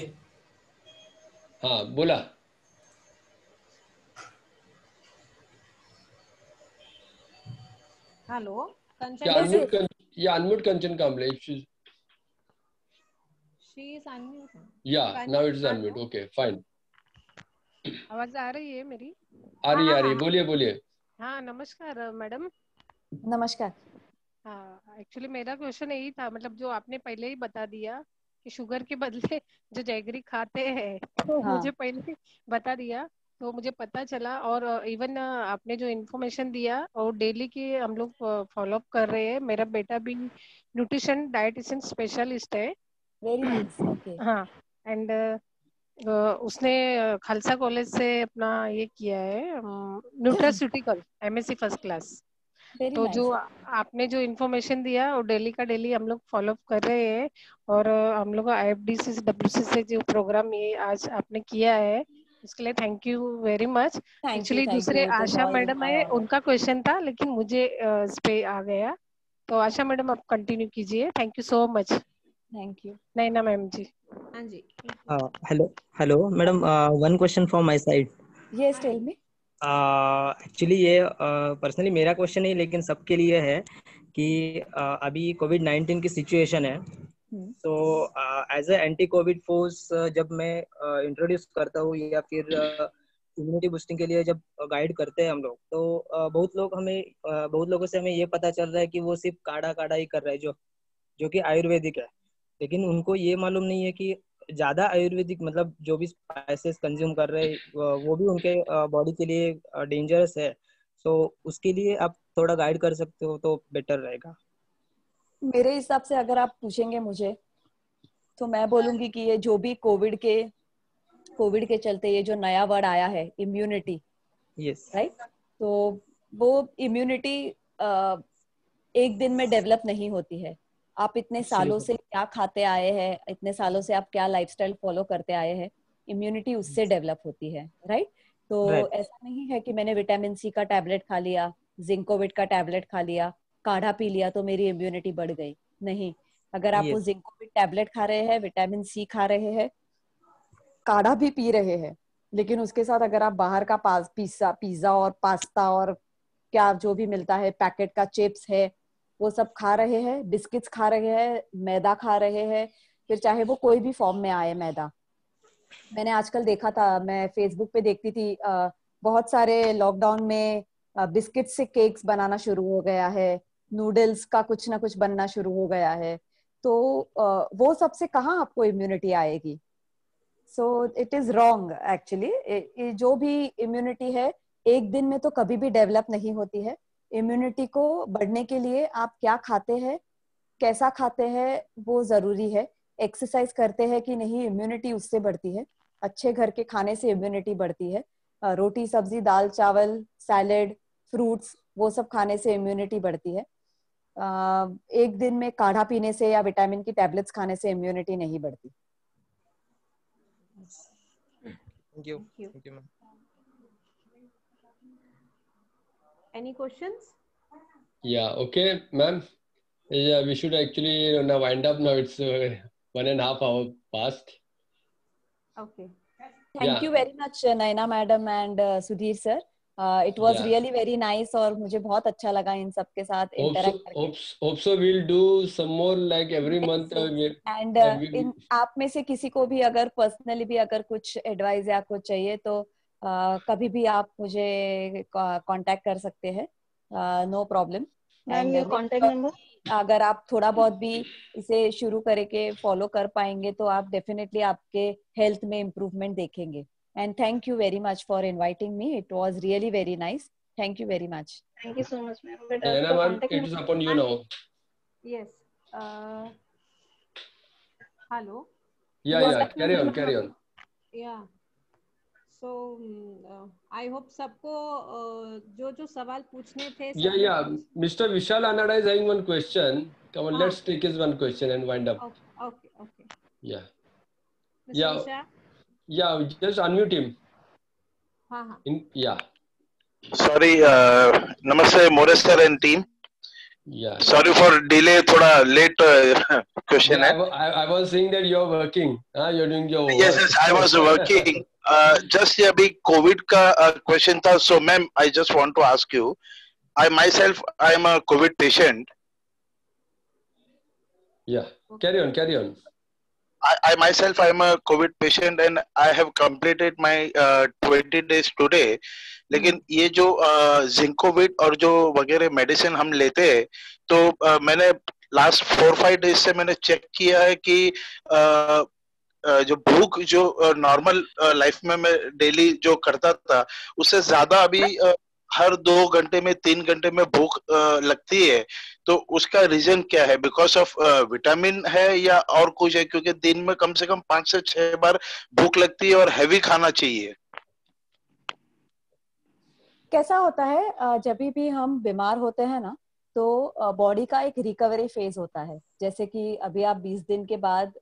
हा, बोला. Hello Kanchan. Unmute Kanchan Kamble. She is unmute. Yeah, now it's unmute. Okay, fine. आवाज आ रही है मेरी? आ रही है, बोलिए बोलिए. हाँ, नमस्कार मैडम. नमस्कार. हाँ, एक्चुअली मेरा क्वेश्चन यही था, मतलब जो आपने पहले ही बता दिया कि शुगर के बदले जो जैगरी खाते हैं, तो मुझे पहले ही बता दिया, तो मुझे पता चला. और इवन आपने जो इन्फॉर्मेशन दिया और डेली की हम लोग फॉलो अप कर रहे हैं. मेरा बेटा भी न्यूट्रिशन डाइटिशियन स्पेशलिस्ट है. Very nice. ओके. हाँ, एंड उसने खालसा कॉलेज से अपना ये किया है न्यूट्रास्यूटिकल MSc फर्स्ट क्लास. तो nice. जो आपने जो इन्फॉर्मेशन दिया और डेली का डेली हम लोग फॉलो अप कर रहे हैं. और हम लोग IFDC WC से जो प्रोग्राम ये आज आपने किया है, उसके लिए thank you very much. Actually दूसरे आशा मैडम है, उनका क्वेश्चन था लेकिन मुझे इस पे आ गया. तो आशा मैडम आप कंटिन्यू कीजिए. Thank you so much. Thank you. Naina ma'am ji. हाँ जी. Hello madam, one question from my side. Yes, tell me. Actually ये पर्सनली मेरा क्वेश्चन नहीं, लेकिन सबके लिए है कि अभी कोविड-19 की सिचुएशन है. तो as a anti Covid force जब मैं इंट्रोड्यूस करता हूँ या फिर इम्यूनिटी बूस्टिंग के लिए जब गाइड करते हैं हम लोग, तो बहुत लोगों से हमें ये पता चल रहा है कि वो सिर्फ काढ़ा ही कर रहे हैं जो कि आयुर्वेदिक है. लेकिन उनको ये मालूम नहीं है कि ज्यादा आयुर्वेदिक मतलब जो भी स्पाइसेस कंज्यूम कर रहे हैं वो भी उनके बॉडी के लिए डेंजरस है. सो उसके लिए आप थोड़ा गाइड कर सकते हो तो बेटर रहेगा. मेरे हिसाब से अगर आप पूछेंगे मुझे, तो मैं बोलूंगी कि ये जो भी कोविड के चलते ये जो नया वर्ड आया है इम्यूनिटी, यस राइट, तो वो इम्यूनिटी एक दिन में डेवलप नहीं होती है. आप इतने सालों से क्या खाते आए हैं, इतने सालों से आप क्या लाइफस्टाइल फॉलो करते आए हैं, इम्यूनिटी उससे डेवलप होती है, राइट. तो ऐसा नहीं है कि मैंने विटामिन सी का टैबलेट खा लिया, जिंकोविट का टैबलेट खा लिया, काढ़ा पी लिया तो मेरी इम्यूनिटी बढ़ गई. नहीं, अगर आप वो जिंकोविट टैबलेट खा रहे हैं, विटामिन सी खा रहे हैं, काढ़ा भी पी रहे हैं, लेकिन उसके साथ अगर आप बाहर का पिज्जा और पास्ता और क्या जो भी मिलता है, पैकेट का चिप्स है, वो सब खा रहे हैं, बिस्किट्स खा रहे हैं, मैदा खा रहे हैं, फिर चाहे वो कोई भी फॉर्म में आए मैदा. मैंने आजकल देखा था, मैं फेसबुक पे देखती थी, बहुत सारे लॉकडाउन में बिस्किट से केक्स बनाना शुरू हो गया है, नूडल्स का कुछ ना कुछ बनना शुरू हो गया है. तो वो सबसे कहाँ आपको इम्यूनिटी आएगी? So it is wrong actually. जो भी इम्यूनिटी है एक दिन में तो कभी भी डेवलप नहीं होती है. इम्यूनिटी को बढ़ने के लिए आप क्या खाते हैं, कैसा खाते हैं, वो जरूरी है. एक्सरसाइज करते हैं कि नहीं, इम्यूनिटी उससे बढ़ती है. अच्छे घर के खाने से इम्यूनिटी बढ़ती है. रोटी सब्जी दाल चावल सैलेड फ्रूट्स वो सब खाने से इम्यूनिटी बढ़ती है. एक दिन में काढ़ा पीने से या विटामिन की टैबलेट्स खाने से इम्यूनिटी नहीं बढ़ती. Thank you ma'am. Any questions? Yeah, okay, ma'am. Yeah, we should actually now wind up. Now it's 1.5 hours past. Okay. Thank you very much, Naina madam and Sudhir sir. It was really very nice और मुझे बहुत अच्छा लगा इन सब के साथ interact करके. Hope so we'll do some more like every month. And इन आप में से किसी को भी अगर personally भी अगर कुछ advice या कुछ चाहिए तो कभी भी आप मुझे कांटेक्ट कर सकते हैं. No problem. कांटेक्ट नंबर अगर आप थोड़ा बहुत भी इसे शुरू करके फॉलो कर पाएंगे तो आप डेफिनेटली आपके हेल्थ में इम्प्रूवमेंट देखेंगे. And thank you very much for inviting me. It was really very nice. Thank you very much. Thank you so much ma'am. It is upon you now. Yes. Hello. Yeah. Carry on. Yeah. So I hope सबको जो सवाल पूछने थे. Yeah. Mr. Vishal Anada is having one question. Come on, let's take his one question and wind up. Okay. Yeah. Mr. Vishal? Yeah, just unmute him. हाँ. Yeah. Sorry, namaste Morris sir and team. Yeah. Sorry for delay. थोड़ा late question है. I was saying that you are working. You're doing your work. Yes, I was working. Just अभी COVID का question था. So ma'am, I just want to ask you. I myself, I am a COVID patient. Yeah. Carry on. I myself, I am a COVID patient and I have completed my 20 days today. लेकिन ये जो जिंकोविट और जो वगैरह मेडिसिन हम लेते हैं, तो मैंने लास्ट 4-5 डेज से मैंने चेक किया है कि जो भूख जो नॉर्मल लाइफ में मैं डेली जो करता था उससे ज्यादा अभी हर 2 घंटे में 3 घंटे में भूख लगती है। तो उसका रीजन क्या है? बिकॉज ऑफ विटामिन है या और कुछ है? क्योंकि दिन में कम से कम 5 से 6 बार भूख लगती है और हैवी खाना चाहिए। कैसा होता है जब भी हम बीमार होते हैं ना, तो बॉडी का एक रिकवरी फेज होता है। जैसे कि अभी आप 20 दिन के बाद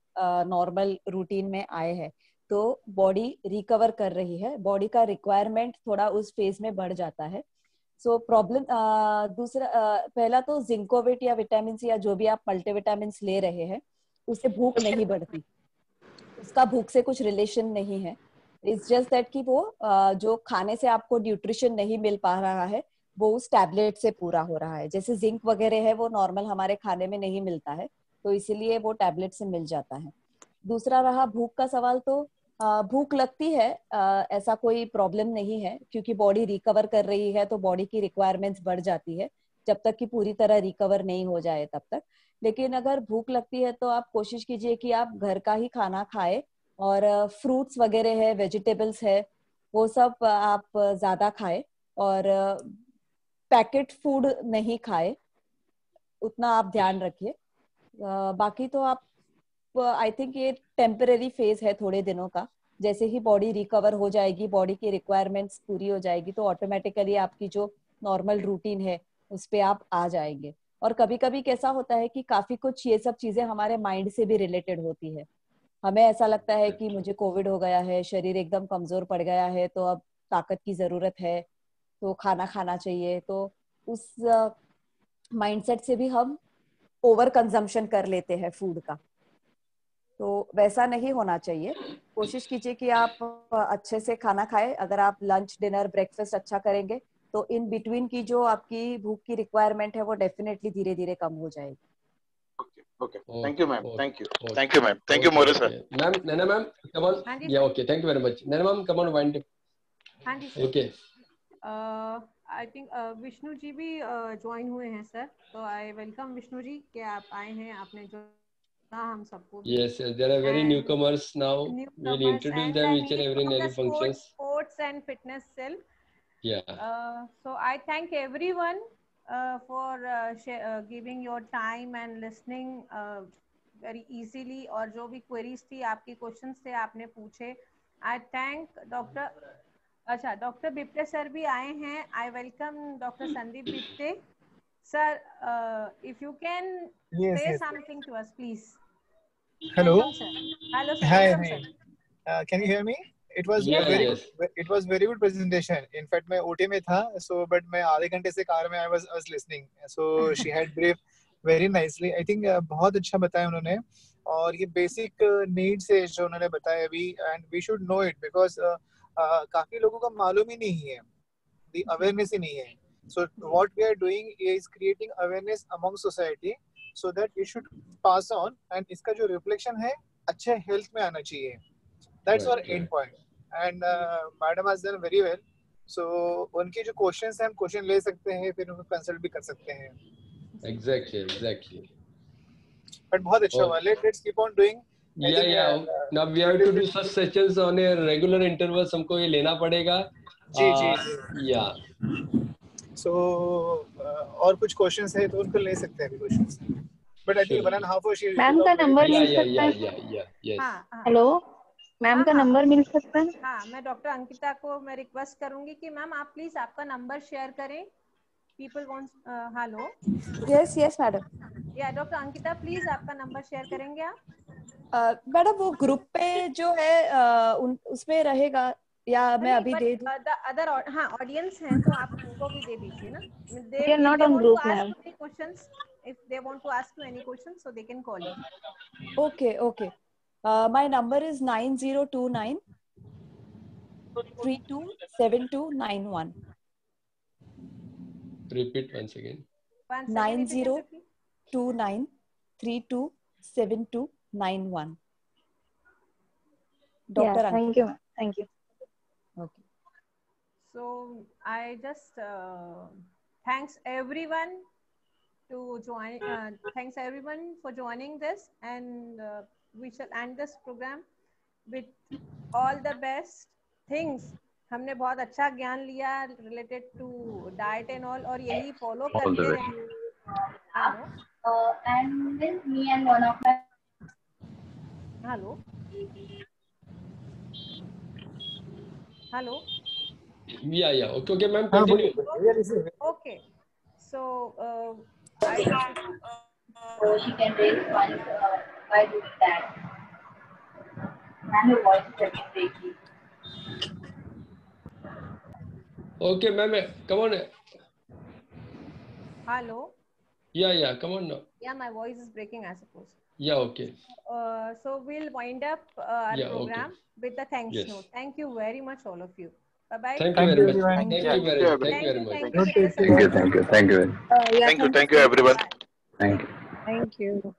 नॉर्मल रूटीन में आए हैं, तो बॉडी रिकवर कर रही है, बॉडी का रिक्वायरमेंट थोड़ा उस फेज में बढ़ जाता है। सो प्रॉब्लम दूसरा, पहला तो जिंकोविट या विटामिन सी या जो भी आप मल्टीविटामिन ले रहे हैं, उससे भूख नहीं बढ़ती, उसका भूख से कुछ रिलेशन नहीं है। इट्स जस्ट दैट कि वो जो खाने से आपको न्यूट्रिशन नहीं मिल पा रहा है वो उस टैबलेट से पूरा हो रहा है। जैसे जिंक वगैरह है वो नॉर्मल हमारे खाने में नहीं मिलता है, तो इसीलिए वो टैबलेट से मिल जाता है। दूसरा रहा भूख का सवाल, तो भूख लगती है, ऐसा कोई प्रॉब्लम नहीं है, क्योंकि बॉडी रिकवर कर रही है तो बॉडी की रिक्वायरमेंट्स बढ़ जाती है जब तक कि पूरी तरह रिकवर नहीं हो जाए तब तक। लेकिन अगर भूख लगती है तो आप कोशिश कीजिए कि आप घर का ही खाना खाएं, और फ्रूट्स वगैरह है, वेजिटेबल्स है, वो सब आप ज्यादा खाएं, और पैकेट फूड नहीं खाएं, उतना आप ध्यान रखिए। बाकी तो आप, आई थिंक ये टेम्पररी फेज है थोड़े दिनों का। जैसे ही बॉडी रिकवर हो जाएगी, बॉडी की रिक्वायरमेंट्स पूरी हो जाएगी, तो ऑटोमेटिकली आपकी जो नॉर्मल रूटीन है उस पे आप आ जाएंगे। और कभी कभी कैसा होता है कि काफी कुछ ये सब चीजें हमारे माइंड से भी रिलेटेड होती है। हमें ऐसा लगता है कि मुझे कोविड हो गया है, शरीर एकदम कमजोर पड़ गया है, तो अब ताकत की जरूरत है, तो खाना खाना चाहिए। तो उस माइंडसेट से भी हम ओवर कंजम्पशन कर लेते हैं फूड का, तो वैसा नहीं होना चाहिए। कोशिश कीजिए कि आप अच्छे से खाना खाएं। अगर आप लंच, डिनर, ब्रेकफास्ट अच्छा करेंगे तो इन बिटवीन की जो आपकी भूख की रिक्वायरमेंट है वो डेफिनेटली धीरे धीरे कम हो जाएगी। Okay. Thank you, ma'am. Thank you. Thank you, ma'am. Thank you, Maurice sir. Ma'am, Naina ma'am, come on. Yeah, okay. Thank you very much. Naina ma'am, come on, wind up. हाँ जी। Okay. I think Vishnu ji भी ज्वाइन हुए हैं सर, तो आई वेलकम विष्णु जी कि आप आए हैं, आपने जो हम सबको। Yes, yes, there are very newcomers now. We'll introduce them each and every in any functions. Sports and fitness cell. Yeah. So I thank everyone for giving your time and listening very easily, और जो भी queries थी, आपकी questions थे, आपने पूछे। I thank doctor Bipte sir भी आए हैं। I welcome doctor Sandeep Bipte sir, if you can say something to us, please. Hello. Welcome, sir. Hello, sir. Hi. Welcome, sir. Can you hear me? It was it was very good presentation. In fact, मैं OT में था, so but मैं आधे घंटे से कार में I was listening. So she had briefed very nicely. I think बहुत अच्छा बताया उन्होंने, और ये basic needs है जो उन्होंने बताया अभी, and we should know it because काफी लोगों को मालूम ही नहीं है, the awareness ही नहीं है. So what we are doing is creating awareness among society, so that it should pass on, and इसका जो reflection है अच्छे health में आना चाहिए. That's our end point. And madam has done very well. So उनके जो questions हैं हम question ले सकते हैं, फिर उनको consult भी कर सकते हैं. Exactly. But बहुत अच्छा हुआ. Let's keep on doing. Yeah. Now we have to do such sessions on a regular intervals. हमको ये लेना पड़ेगा. जी. Yeah. So और कुछ questions है तो उनको ले सकते हैं अभी questions. But I think 1.5 hours. Ma'am का नंबर मिल सकता है? Yes. हेलो, मैम का नंबर मिल सकता है? हाँ, मैं डॉक्टर अंकिता को मैं रिक्वेस्ट करूंगी कि मैम आप प्लीज आपका नंबर शेयर करें. People want hello. Yes madam. या डॉक्टर अंकिता प्लीज आपका नंबर शेयर करेंगे आप? मैडम वो ग्रुप पे जो है उसमें रहेगा या मैं अभी दे दूं? अदर हाँ ऑडियंस हैं तो आप उनको भी दे दीजिए ना. They are not on group ma'am. If they want to ask you any questions, so they can call you. Okay. My number is 9029 327291. Repeat once again. 9029 327291. Dr. Yeah, thank you. Thank you. Okay. So I just thanks everyone to join. Thanks everyone for joining this, and we shall end this program with all the best things. हमने बहुत अच्छा ज्ञान लिया related to diet and all, और यही follow करते रहें. And then me and one of my Hello. Yeah. Okay, ma'am. Continue. Okay. So she can raise funds by doing that. And her voice is getting breaky. Okay, ma'am. Come on. Hello. Yeah. Come on now. Yeah, my voice is breaking, I suppose. Yeah. Okay. So we'll wind up our program with the thanks note. Thank you very much, all of you. Bye bye. Thank you very much. Thank you very much. Thank you, Thank you, everyone. everyone. Thank you. Thank you. Thank you.